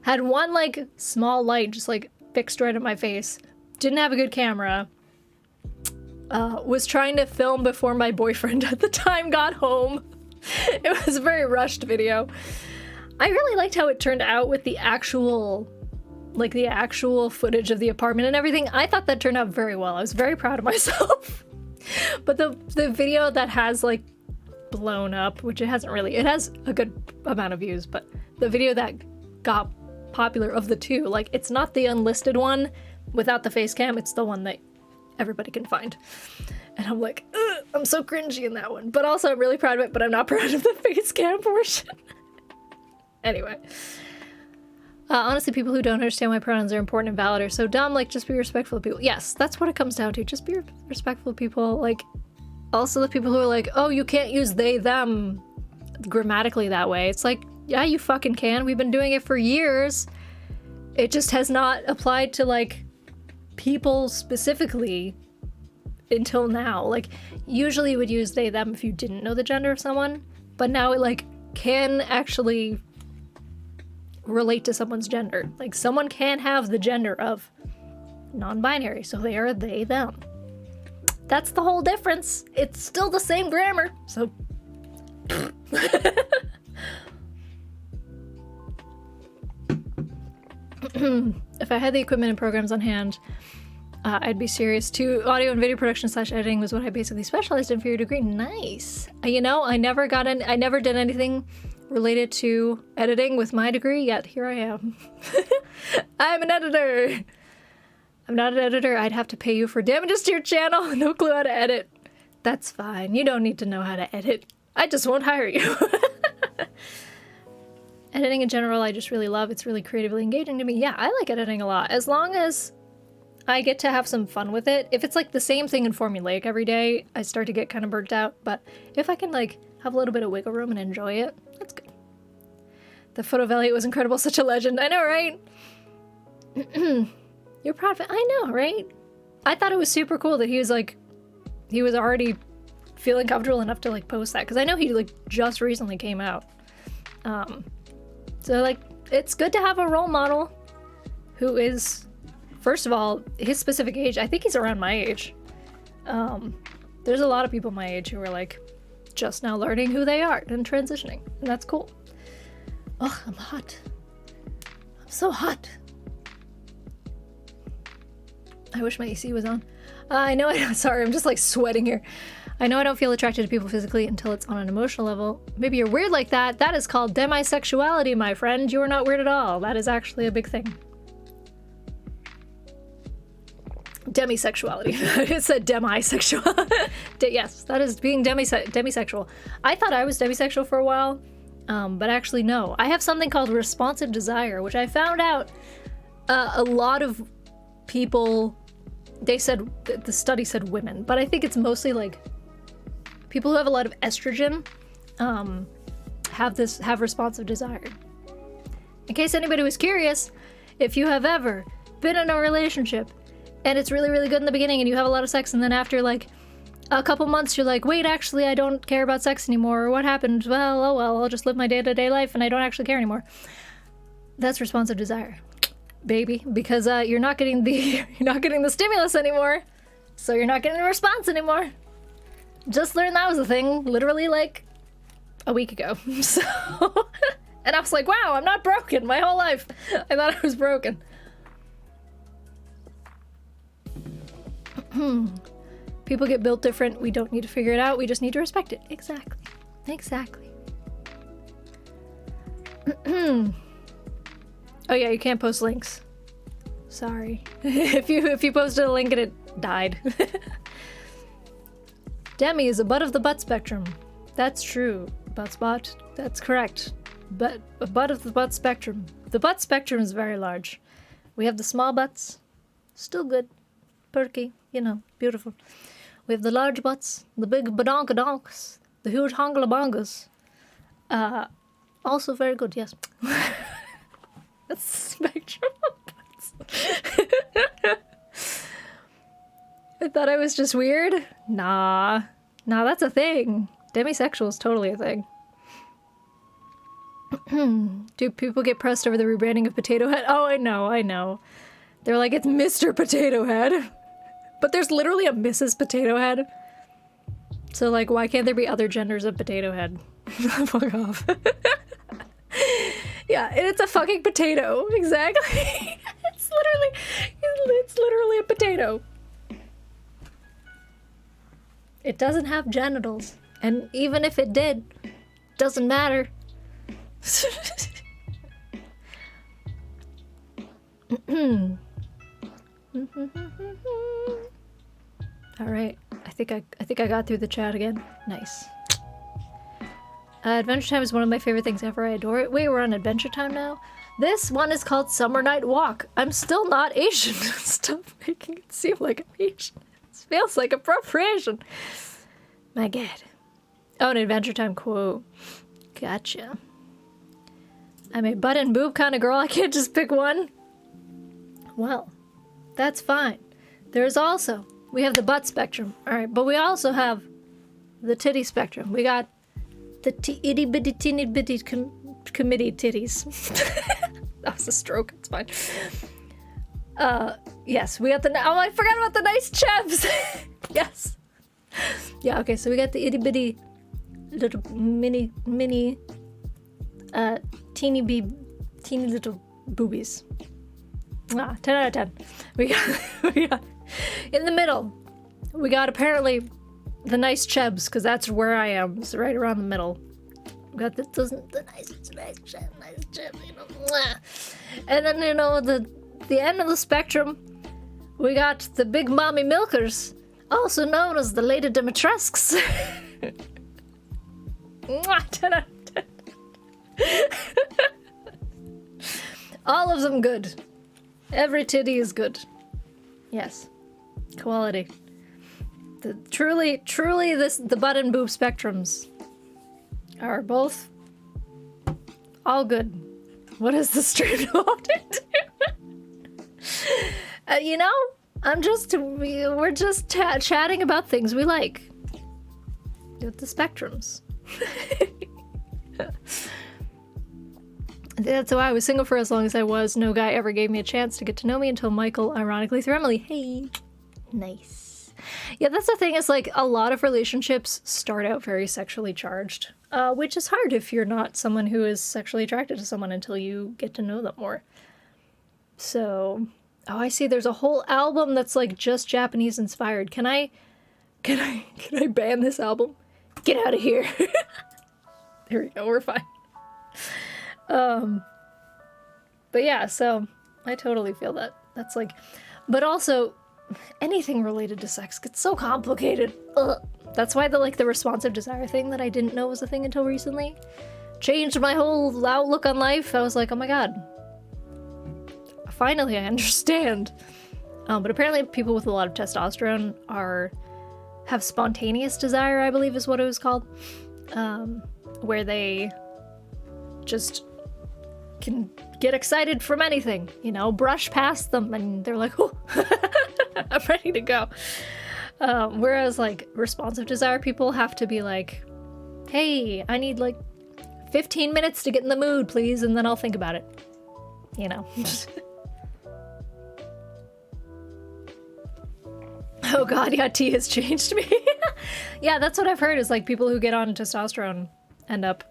had one, like, small light just, like, fixed right at my face. Didn't have a good camera. Was trying to film before my boyfriend at the time got home. It was a very rushed video. I really liked how it turned out with the actual footage of the apartment and everything. I thought that turned out very well. I was very proud of myself. But the video that has, like, blown up, which it hasn't really, it has a good amount of views, but the video that got popular of the two, like, it's not the unlisted one without the face cam, it's the one that everybody can find. And I'm like, ugh, I'm so cringy in that one. But also I'm really proud of it, but I'm not proud of the face cam portion. Anyway. Honestly, people who don't understand why pronouns are important and valid are so dumb. Like, just be respectful of people. Yes, that's what it comes down to. Just be respectful of people. Like, also the people who are like, oh, you can't use they, them grammatically that way. It's like, yeah, you fucking can. We've been doing it for years. It just has not applied to, like, people specifically until now. Like, usually you would use they, them if you didn't know the gender of someone. But now it, like, can actually relate to someone's gender. Like, someone can have the gender of non-binary, so they are they, them. That's the whole difference. It's still the same grammar, so... If I had the equipment and programs on hand, I'd be serious too. Audio and video production / editing was what I basically specialized in for your degree. Nice. You know, I never did anything related to editing with my degree, yet here I am. I'm an editor. I'm not an editor. I'd have to pay you for damages to your channel. No clue how to edit. That's fine. You don't need to know how to edit. I just won't hire you. Editing in general, I just really love. It's really creatively engaging to me. Yeah, I like editing a lot. As long as I get to have some fun with it. If it's like the same thing in formulaic every day, I start to get kind of burnt out. But if I can like have a little bit of wiggle room and enjoy it, that's good. The photo of Elliot was incredible. Such a legend. I know, right? You're proud of it. I know, right? I thought it was super cool that he was already feeling comfortable enough to like post that. Because I know he like just recently came out. So like, it's good to have a role model who is... First of all, his specific age, I think he's around my age. There's a lot of people my age who are like just now learning who they are and transitioning, and that's cool. Ugh, I'm hot. I'm so hot. I wish my AC was on. I know sorry, I'm just like sweating here. I know I don't feel attracted to people physically until it's on an emotional level. Maybe you're weird like that. That is called demisexuality, my friend. You are not weird at all. That is actually a big thing. Demisexuality. It said demisexual. Yes, that is being demisexual. I thought I was demisexual for a while, but actually no. I have something called responsive desire, which I found out a lot of people, they said, the study said women, but I think it's mostly like people who have a lot of estrogen have responsive desire. In case anybody was curious, if you have ever been in a relationship and it's really, really good in the beginning and you have a lot of sex and then after like a couple months you're like, wait, actually I don't care about sex anymore, or what happened? Well, oh well, I'll just live my day-to-day life and I don't actually care anymore. That's responsive desire, baby, because you're not getting the stimulus anymore, so you're not getting the response anymore. Just learned that was a thing literally like a week ago. So and I was like, wow, I'm not broken. My whole life I thought I was broken. People get built different. We don't need to figure it out. We just need to respect it. Exactly. Exactly. Oh yeah, you can't post links. Sorry. if you posted a link and it died. Demi is a butt of the butt spectrum. That's true. Butt. That's correct. But a butt of the butt spectrum. The butt spectrum is very large. We have the small butts. Still good. Perky. You know, beautiful. We have the large butts, the big badonkadonks, the huge hongalabongas. Also very good, yes. That's the spectrum of butts. I thought I was just weird. Nah, that's a thing. Demisexual is totally a thing. Do people get pressed over the rebranding of Potato Head? Oh, I know. They're like, it's Mr. Potato Head. But there's literally a Mrs. Potato Head. So, like, why can't there be other genders of Potato Head? Fuck off. Yeah, and it's a fucking potato. Exactly. It's literally a potato. It doesn't have genitals. And even if it did, doesn't matter. All right, I think I got through the chat again. Nice. Adventure Time is one of my favorite things ever. I adore it. Wait, we're on Adventure Time now? This one is called Summer Night Walk. I'm still not Asian. Stop making it seem like I'm Asian. This feels like appropriation. My God. Oh, an Adventure Time quote. Gotcha. I'm a butt and boob kind of girl. I can't just pick one. Well, that's fine. There's also, we have the butt spectrum. All right, but we also have the titty spectrum. We got the itty bitty teeny bitty committee titties. That was a stroke. It's fine. Yes, we got the. Oh, I forgot about the nice chebs. Yes. Yeah. Okay. So we got the itty bitty little mini teeny little boobies. 10 out of 10. We got in the middle. We got apparently the nice chebs, because that's where I am. It's right around the middle. We got the nice cheb, you know. And then, you know, the end of the spectrum, we got the big mommy milkers, also known as the Lady Dimitresques. 10 out of 10. All of them good. Every titty is good. Yes. Quality. Truly, the butt and boob spectrums are both all good. What is the stream devoted to? You know, we're just chatting about things we like. With the spectrums. That's why I was single for as long as I was. No guy ever gave me a chance to get to know me until Michael, ironically, through Emily. Hey. Nice. Yeah, that's the thing, is like a lot of relationships start out very sexually charged, which is hard if you're not someone who is sexually attracted to someone until you get to know them more. So, oh, I see. There's a whole album that's like just Japanese inspired. Can I ban this album? Get out of here. There we go. We're fine. But yeah, so I totally feel that. That's like, but also anything related to sex gets so complicated. Ugh. That's why the responsive desire thing that I didn't know was a thing until recently changed my whole outlook on life. I was like, oh my god, finally I understand. But apparently people with a lot of testosterone have spontaneous desire, I believe is what it was called, where they just can get excited from anything, you know, brush past them and they're like, oh, I'm ready to go. Whereas like responsive desire people have to be like, hey, I need like 15 minutes to get in the mood, please, and then I'll think about it, you know. Oh god, yeah, tea has changed me. Yeah, that's what I've heard, is like people who get on testosterone end up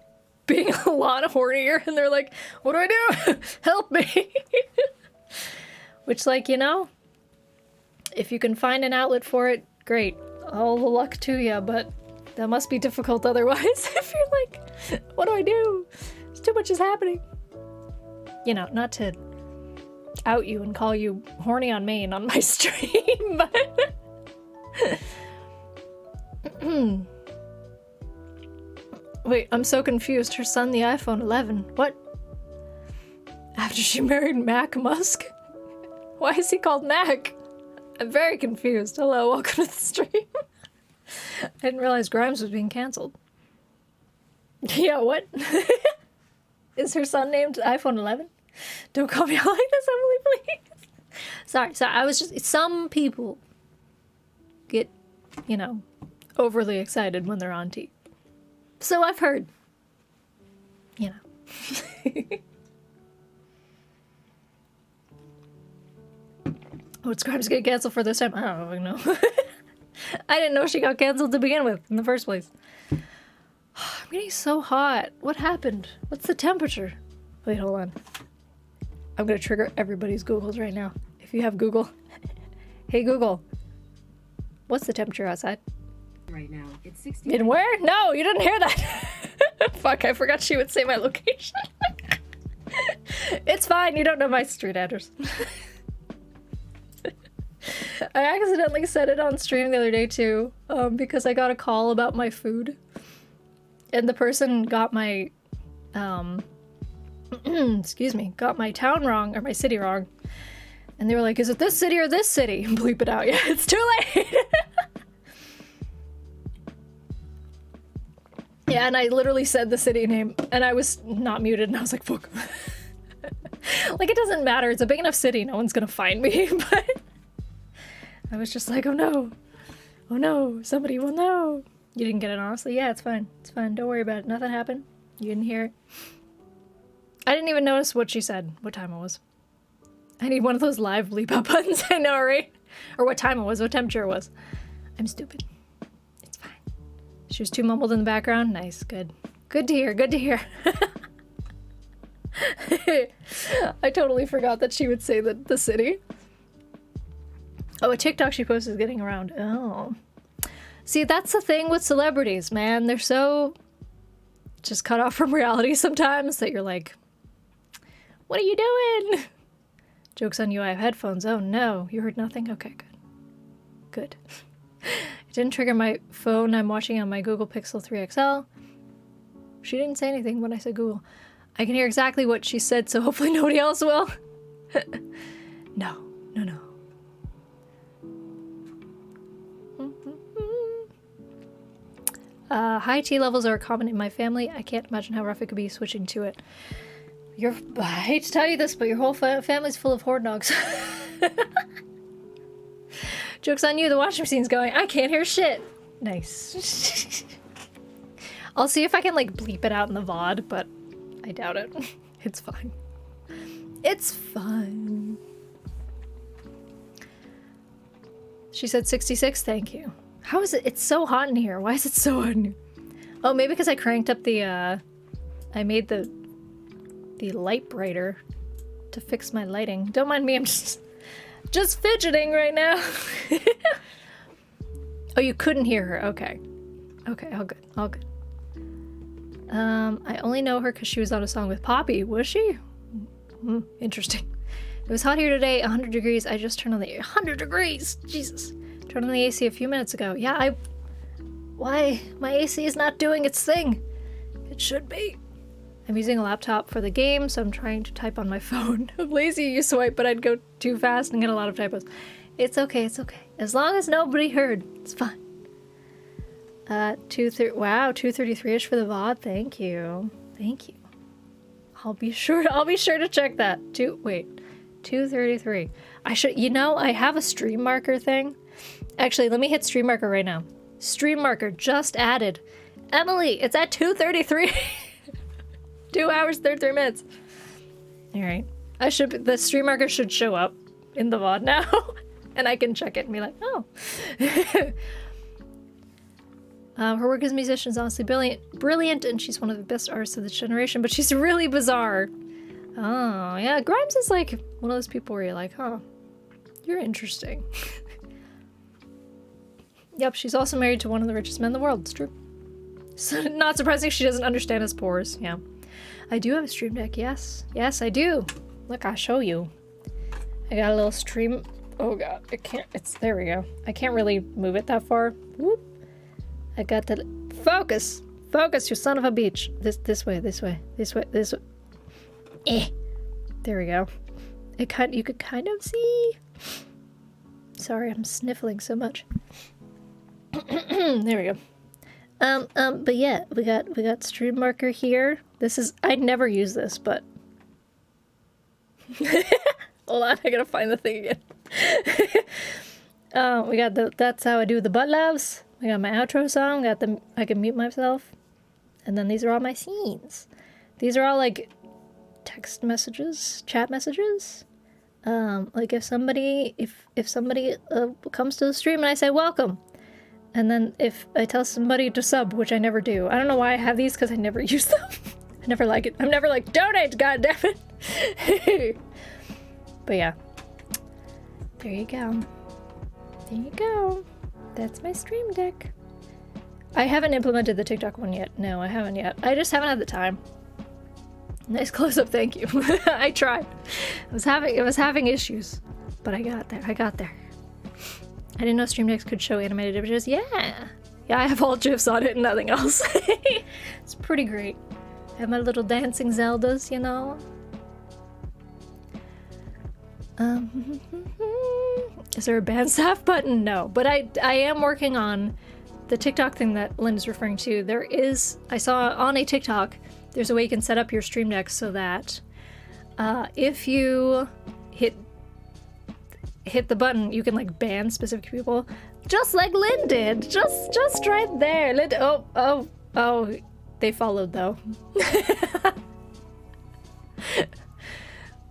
being a lot hornier, and they're like, what do I do? Help me. Which, like, you know, if you can find an outlet for it, great. All the luck to you, but that must be difficult otherwise. If you're like, what do I do? Too much is happening. You know, not to out you and call you horny on main on my stream, but wait, I'm so confused. Her son, the iPhone 11. What? After she married Mac Musk? Why is he called Mac? I'm very confused. Hello, welcome to the stream. I didn't realize Grimes was being cancelled. Yeah, what? Is her son named iPhone 11? Don't call me out like this, Emily, please. Sorry, I was just... Some people get, you know, overly excited when they're on TV. So I've heard. You know. What's Grimes get canceled for this time? I don't know. I didn't know she got canceled to begin with in the first place. I'm getting so hot. What happened? What's the temperature? Wait, hold on. I'm gonna trigger everybody's Googles right now. If you have Google. Hey Google. What's the temperature outside? Right now, it's 60. In where? No, you didn't hear that. Fuck, I forgot she would say my location. It's fine, you don't know my street address. I accidentally said it on stream the other day too, because I got a call about my food. And the person got my, excuse me, got my town wrong, or my city wrong. And they were like, is it this city or this city? Bleep it out. Yeah, it's too late. Yeah, and I literally said the city name, and I was not muted, and I was like, fuck. Like, it doesn't matter. It's a big enough city. No one's gonna find me, but I was just like, oh no. Oh no, somebody will know. You didn't get it, honestly? Yeah, it's fine. It's fine. Don't worry about it. Nothing happened. You didn't hear it. I didn't even notice what she said, what time it was. I need one of those live bleep out buttons, I know, right? Or what time it was, what temperature it was. I'm stupid. It's fine. She was too mumbled in the background. Nice, good. Good to hear, good to hear. I totally forgot that she would say the city. Oh, a TikTok she posted is getting around. Oh. See, that's the thing with celebrities, man. They're so just cut off from reality sometimes that you're like, what are you doing? Joke's on you, I have headphones. Oh no, you heard nothing? Okay, good. Good. It didn't trigger my phone. I'm watching on my Google Pixel 3 XL. She didn't say anything when I said Google. I can hear exactly what she said, so hopefully nobody else will. No. High tea levels are common in my family. I can't imagine how rough it could be switching to it. I hate to tell you this, but your whole family's full of horde dogs. Joke's on you, the washing machine's going. I can't hear shit. Nice. I'll see if I can, like, bleep it out in the VOD, but I doubt it. It's fine. It's fine. She said 66, thank you. How is it? It's so hot in here. Why is it so hot in here? Oh, maybe because I cranked up the, I made the light brighter to fix my lighting. Don't mind me, I'm just fidgeting right now. Oh, you couldn't hear her. Okay. Okay, all good. All good. I only know her because she was on a song with Poppy. Was she? Interesting. It was hot here today, 100 degrees. I just turned on the 100 degrees. Jesus. Turned on the AC a few minutes ago. Yeah, why? My AC is not doing its thing. It should be. I'm using a laptop for the game, so I'm trying to type on my phone. I'm lazy, you swipe, but I'd go too fast and get a lot of typos. It's okay, it's okay. As long as nobody heard, it's fine. Wow, 2:33ish for the VOD. Thank you. Thank you. I'll be sure to check that. 2:33. I should, I have a stream marker thing. Actually, let me hit stream marker right now. Stream marker just added. Emily, it's at 2:33. 2 hours, 33 minutes. All right. The stream marker should show up in the VOD now. And I can check it and be like, oh. Her work as a musician is honestly brilliant, and she's one of the best artists of this generation, but she's really bizarre. Oh, yeah. Grimes is like one of those people where you're like, huh, you're interesting. Yep, she's also married to one of the richest men in the world. It's true. So, not surprising she doesn't understand his pores. Yeah. I do have a stream deck, yes. Yes, I do. Look, I'll show you. I got a little stream. Oh god, I can't. There we go. I can't really move it that far. Whoop. I got the focus. Focus, you son of a bitch. This way. There we go. You could kind of see. Sorry, I'm sniffling so much. There we go. But yeah, we got stream marker here. I'd never use this, but hold on, I gotta find the thing again. We got the That's How I Do the Butt Loves. We got my outro song. Got the I Can Mute Myself. And then these are all my scenes. These are all like text messages, chat messages. Like if somebody comes to the stream and I say welcome, and then if I tell somebody to sub, which I never do. I don't know why I have these because I never use them. I never like it. I'm never like donate, goddammit. But yeah, there you go. There you go. That's my stream deck. I haven't implemented the TikTok one yet. No, I haven't yet. I just haven't had the time. Nice close-up, thank you. I tried. I was having issues, but I got there. I didn't know Stream Decks could show animated images. Yeah, I have all GIFs on it and nothing else. It's pretty great. I have my little dancing Zeldas, you know. Is there a ban staff button? No, but I am working on the TikTok thing that Lynn is referring to. I saw on a TikTok, there's a way you can set up your Stream Deck so that if you hit the button, you can like ban specific people, just like Lynn did. Just right there. Lynn, oh, they followed though.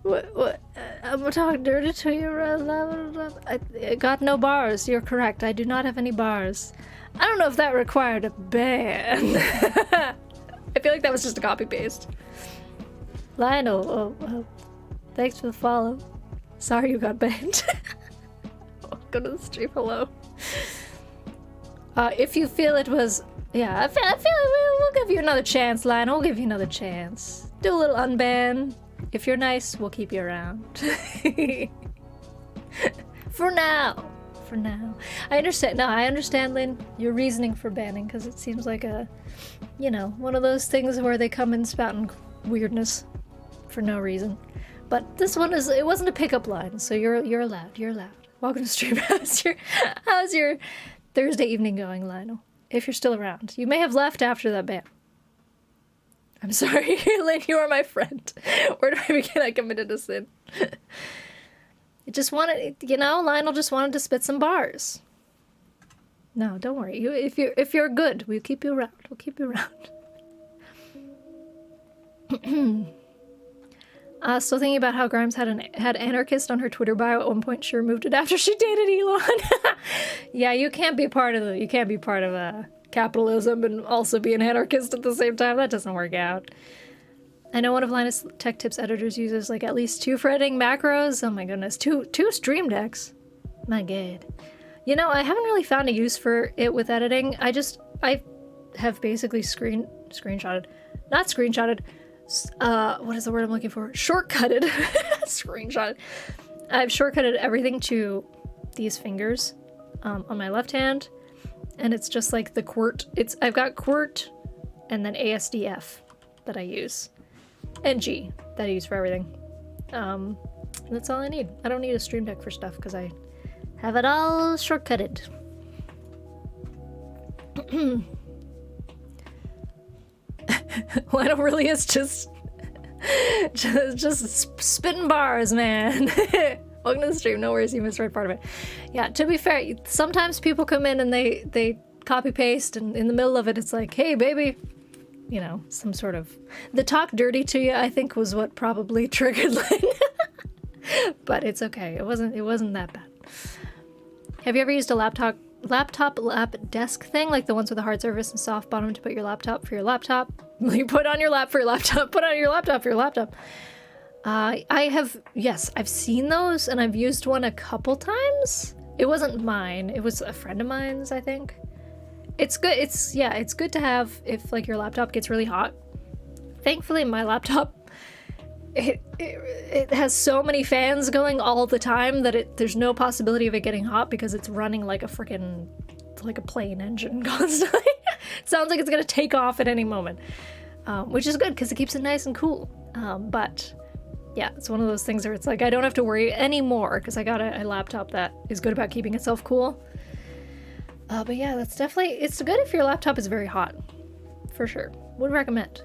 What? I'm talking dirty to you. I got no bars. You're correct. I do not have any bars. I don't know if that required a ban. I feel like that was just a copy paste. Lionel, thanks for the follow. Sorry you got banned. Welcome to the stream. Hello. If you feel it was, yeah, I feel like we'll give you another chance, Lionel. We'll give you another chance. Do a little unban. If you're nice, we'll keep you around. For now. I understand, Lynn, your reasoning for banning, because it seems like one of those things where they come in spouting weirdness for no reason. But this one it wasn't a pickup line, so you're allowed. Welcome to stream. How's your Thursday evening going, Lionel? If you're still around. You may have left after that ban. I'm sorry, Lynn, you are my friend. Where do I begin? I committed a sin. Lionel just wanted to spit some bars. No, don't worry. If you're good, we'll keep you around. Still thinking about how Grimes had anarchist on her Twitter bio at one point. She removed it after she dated Elon. Yeah, you can't be part of capitalism and also be an anarchist at the same time. That doesn't work out. I know one of Linus Tech Tips editors uses like at least 2 for editing macros. Oh my goodness, two Stream Decks. My god. I haven't really found a use for it with editing. I have basically screenshotted. Not screenshotted. What is the word I'm looking for? Shortcutted. Screenshotted. I've shortcutted everything to these fingers on my left hand. And it's just like the QWERT. I've got QWERT and then ASDF that I use. And G that I use for everything. That's all I need. I don't need a Stream Deck for stuff because I have it all shortcutted. Lionel really is just spitting bars, man. Welcome to the stream. No worries, you misread part of it. Yeah, to be fair, sometimes people come in and they copy paste, and in the middle of it, it's like, hey, baby. Some sort of... The talk dirty to you, I think, was what probably triggered Lynn. But it's okay. It wasn't that bad. Have you ever used a lap desk thing? Like the ones with a hard surface and soft bottom to put your laptop for your laptop? You put on your lap for your laptop. Put on your laptop for your laptop. I have... Yes, I've seen those, and I've used one a couple times. It wasn't mine. It was a friend of mine's, I think. It's good. It's good to have if like your laptop gets really hot. Thankfully, my laptop it has so many fans going all the time that there's no possibility of it getting hot because it's running like a plane engine constantly. It sounds like it's gonna take off at any moment, which is good because it keeps it nice and cool. But yeah, it's one of those things where it's like I don't have to worry anymore because I got a laptop that is good about keeping itself cool. But yeah, it's good if your laptop is very hot. For sure. Would recommend.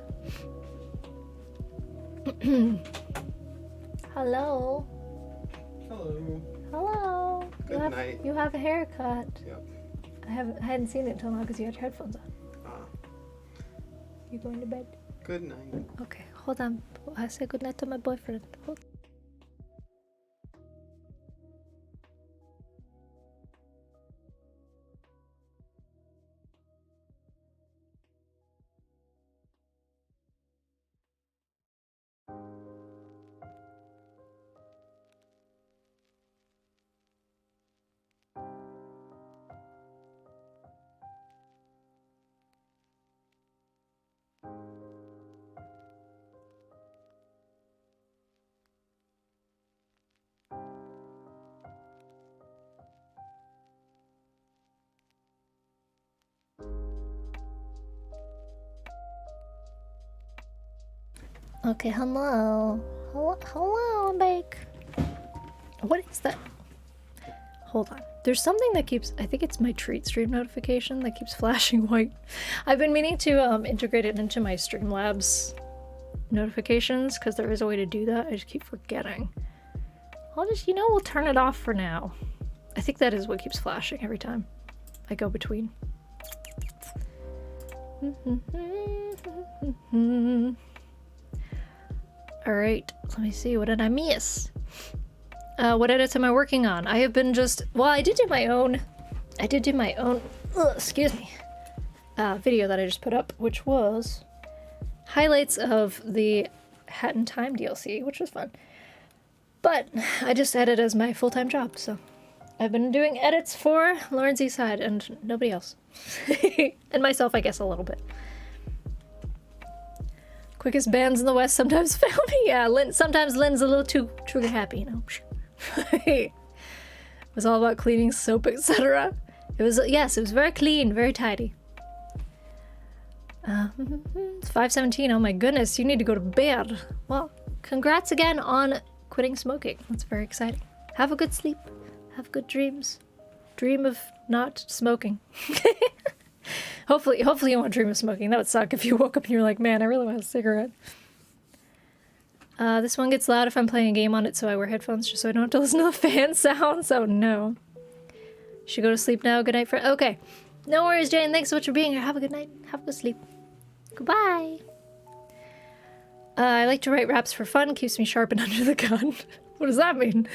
Hello. Hello. Hello. Good night. You have a haircut. Yep. I hadn't seen it until now because you had your headphones on. Ah, You going to bed? good night. Okay, hold on. I say goodnight to my boyfriend. Hold. Okay, hello. Hello, I'm back. What is that? Hold on. There's something that keeps, I think it's my treat stream notification that keeps flashing white. I've been meaning to integrate it into my Streamlabs notifications because there is a way to do that. I just keep forgetting. I'll just, we'll turn it off for now. I think that is what keeps flashing every time I go between. Alright, let me see, what did I miss? What edits am I working on? I have been I did do my own, excuse me, video that I just put up, which was highlights of the Hat in Time DLC, which was fun. But I just edit as my full-time job, so I've been doing edits for Lauren Z Side and nobody else. And myself, I guess, a little bit. Quickest bands in the West sometimes fail me. Yeah, sometimes Lynn's a little too trigger happy, It was all about cleaning soap, etc. It was very clean, very tidy. It's 5:17. Oh my goodness, you need to go to bed. Well, congrats again on quitting smoking. That's very exciting. Have a good sleep. Have good dreams. Dream of not smoking. Hopefully you won't dream of smoking. That would suck if you woke up and you're like, man, I really want a cigarette. This one gets loud if I'm playing a game on it, so I wear headphones just so I don't have to listen to the fan sounds. Oh no. Should go to sleep now. Good night, friend. Okay. No worries, Jane. Thanks so much for being here. Have a good night. Have a good sleep. Goodbye. I like to write raps for fun. Keeps me sharp and under the gun. What does that mean?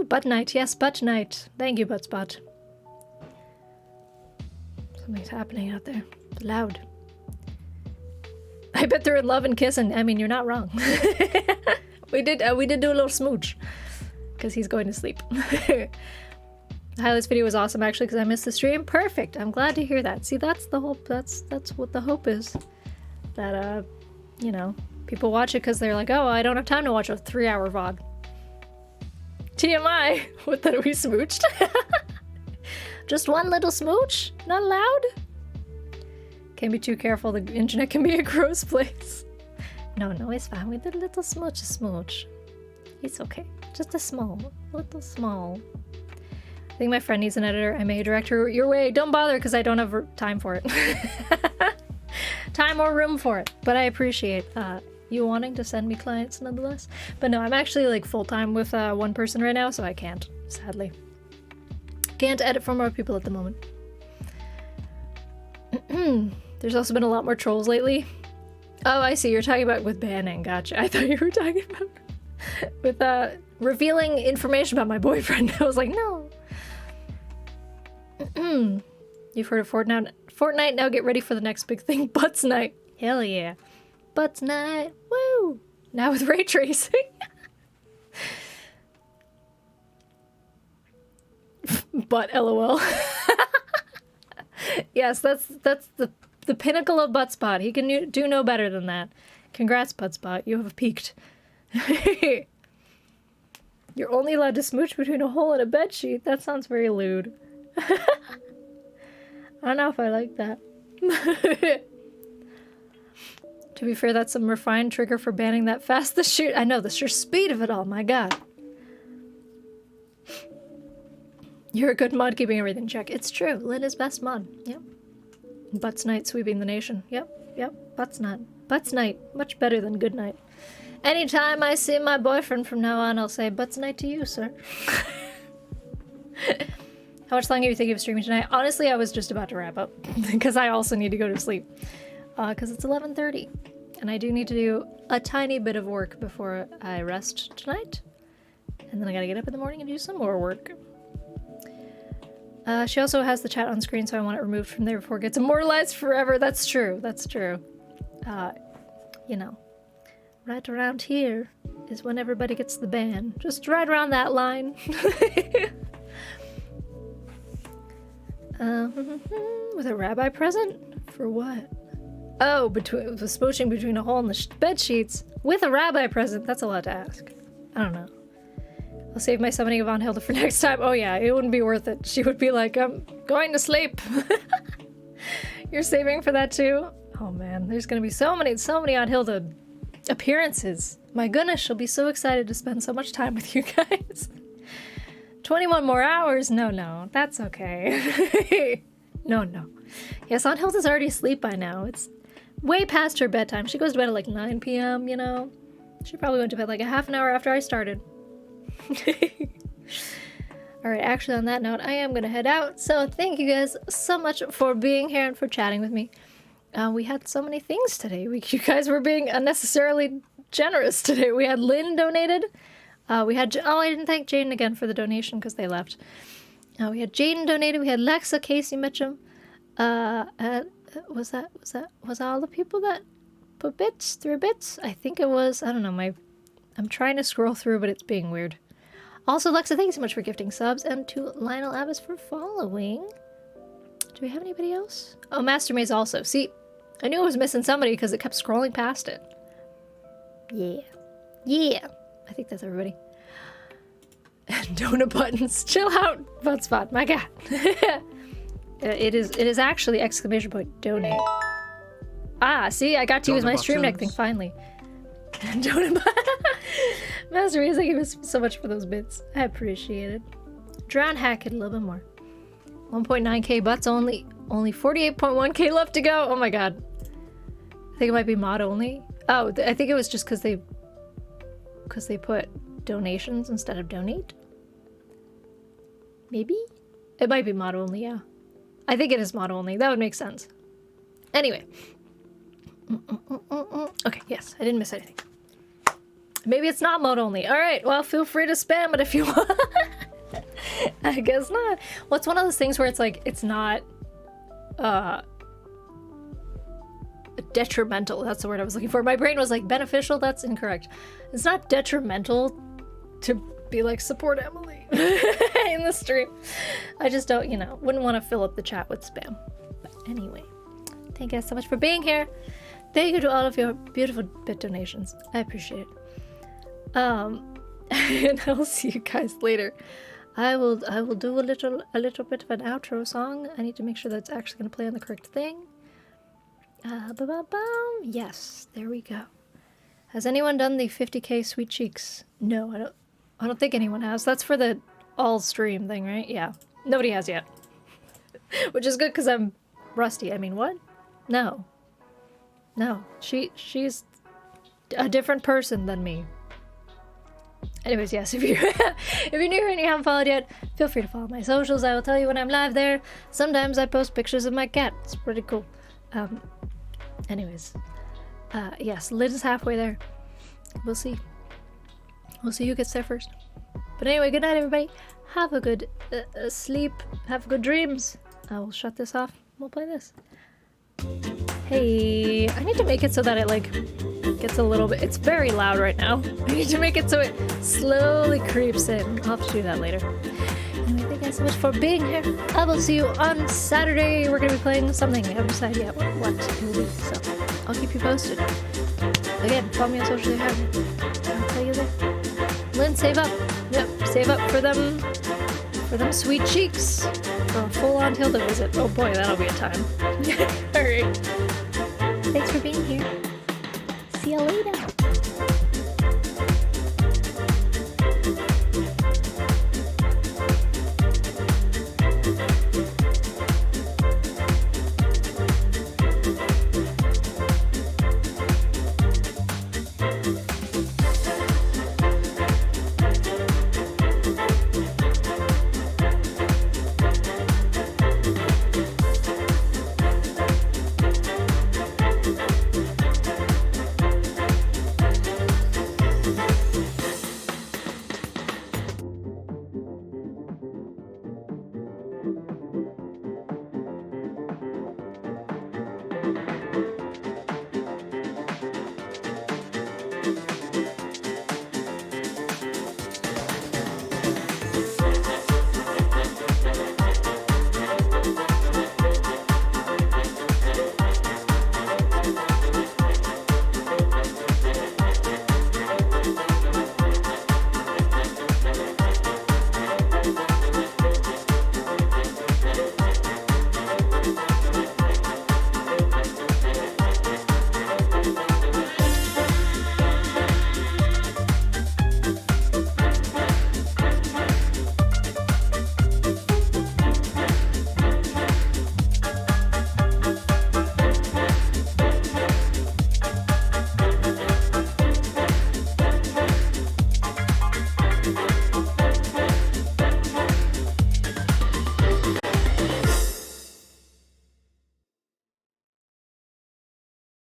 Butt night. Yes, butt night. Thank you, Buttspot. Something's happening out there. It's loud. I bet they're in love and kissing. I mean, you're not wrong. we did do a little smooch because he's going to sleep. The highlights video was awesome actually because I missed the stream. Perfect. I'm glad to hear that. See, that's the hope. That's what the hope is. That people watch it because they're like, oh, I don't have time to watch a 3-hour VOD. TMI. What, that we smooched? Just one little smooch? Not allowed? Can't be too careful. The internet can be a gross place. No, it's fine. We did a little smooch. It's okay. Just a little small. I think my friend needs an editor. I may direct her your way. Don't bother because I don't have time for it. Time or room for it. But I appreciate you wanting to send me clients nonetheless. But no, I'm actually like full-time with one person right now, so I can't, sadly. Can't edit for more people at the moment. There's also been a lot more trolls lately. Oh, I see. You're talking about with banning. Gotcha. I thought you were talking about with revealing information about my boyfriend. I was like, no. You've heard of Fortnite. Now get ready for the next big thing. Butts night. Hell yeah. Butts night. Woo. Now with ray tracing. Butt LOL. Yes, that's the pinnacle of Buttspot. He can do no better than that. Congrats, Buttspot. You have peaked. You're only allowed to smooch between a hole and a bedsheet. That sounds very lewd. I don't know if I like that. To be fair, that's some refined trigger for banning that fast. The shoot. I know, the sheer speed of it all. My god. You're a good mod keeping everything in check. It's true. Lynn is best mod. Yep. Butts night sweeping the nation. Yep. Butts night. Much better than good night. Anytime I see my boyfriend from now on, I'll say, "Butts night to you, sir." How much longer do you think of streaming tonight? Honestly, I was just about to wrap up because I also need to go to sleep because it's 11:30 and I do need to do a tiny bit of work before I rest tonight. And then I gotta get up in the morning and do some more work. She also has the chat on screen, so I want it removed from there before it gets immortalized forever. That's true. That's true. You know, right around here is when everybody gets the ban. Just right around that line. With a rabbi present? For what? Oh, the smooching between a hole in the bed sheets with a rabbi present. That's a lot to ask. I don't know. I'll save my summoning of Von Hilda for next time. Oh yeah, it wouldn't be worth it. She would be like, I'm going to sleep. You're saving for that too? Oh man, there's gonna be so many Aunt Hilda appearances. My goodness, she'll be so excited to spend so much time with you guys. 21 more hours? No, that's okay. No. Yes, Aunt Hilda's already asleep by now. It's way past her bedtime. She goes to bed at like 9 p.m., you know? She probably went to bed like a half an hour after I started. Alright, actually on that note, I am gonna head out. So thank you guys so much for being here and for chatting with me. We had so many things today. You guys were being unnecessarily generous today. We had Lynn donated. We had... Oh, I didn't thank Jaden again for the donation because they left. We had Jaden donated. We had Lexa, Casey Mitchum. Was all the people that put bits? 3 bits? I think it was. I don't know. I'm trying to scroll through, but it's being weird. Also, Lexa, thank you so much for gifting subs, and to Lionel Abbas for following. Do we have anybody else? Oh, Master Maze also. See, I knew I was missing somebody because it kept scrolling past it. Yeah. I think that's everybody. Donut buttons. Chill out, Buttspot. My God. It is actually exclamation point donate. Ah, see, I got to use my Stream Deck thing finally. Donut Master Maze, thank you so much for those bits. I appreciate it. Drown hack it a little bit more. 1.9k butts only 48.1k left to go. Oh my god. I think it might be mod only. Oh, I think it was just because they put donations instead of donate. Maybe? It might be mod only, yeah. I think it is mod only. That would make sense. Anyway. Okay, yes, I didn't miss anything. Maybe it's not mod only. Alright, well, feel free to spam it if you want. I guess not. Well, it's one of those things where it's like, it's not detrimental. That's the word I was looking for. My brain was like, beneficial? That's incorrect. It's not detrimental to be like, support Emily in the stream. I just don't, wouldn't want to fill up the chat with spam. But anyway, thank you guys so much for being here. Thank you to all of your beautiful bit donations. I appreciate it. And I'll see you guys later. I will do a little bit of an outro song. I need to make sure that's actually going to play on the correct thing. Yes, there we go. Has anyone done the 50k Sweet Cheeks? No, I don't think anyone has. That's for the all stream thing, right? Yeah. Nobody has yet. Which is good because I'm rusty. I mean, what? No. She's a different person than me. Anyways, yes, if you're new here and you haven't followed yet, feel free to follow my socials. I will tell you when I'm live there. Sometimes I post pictures of my cat. It's pretty cool. Anyways. Yes, Liz is halfway there. We'll see. We'll see who gets there first. But anyway, good night, everybody. Have a good sleep. Have good dreams. I will shut this off. We'll play this. Hey, I need to make it so that it, like, gets a little bit... It's very loud right now. I need to make it so it slowly creeps in. I'll have to do that later. Anyway, thank you guys so much for being here. I will see you on Saturday. We're going to be playing something. I haven't decided yet what it will be, so I'll keep you posted. Again, follow me on social media. I'll tell you there. Lynn, save up. Yep, save up for them sweet cheeks. For a full-on Hilda visit. Oh boy, that'll be a time. Alright. Thanks for being here. See you later.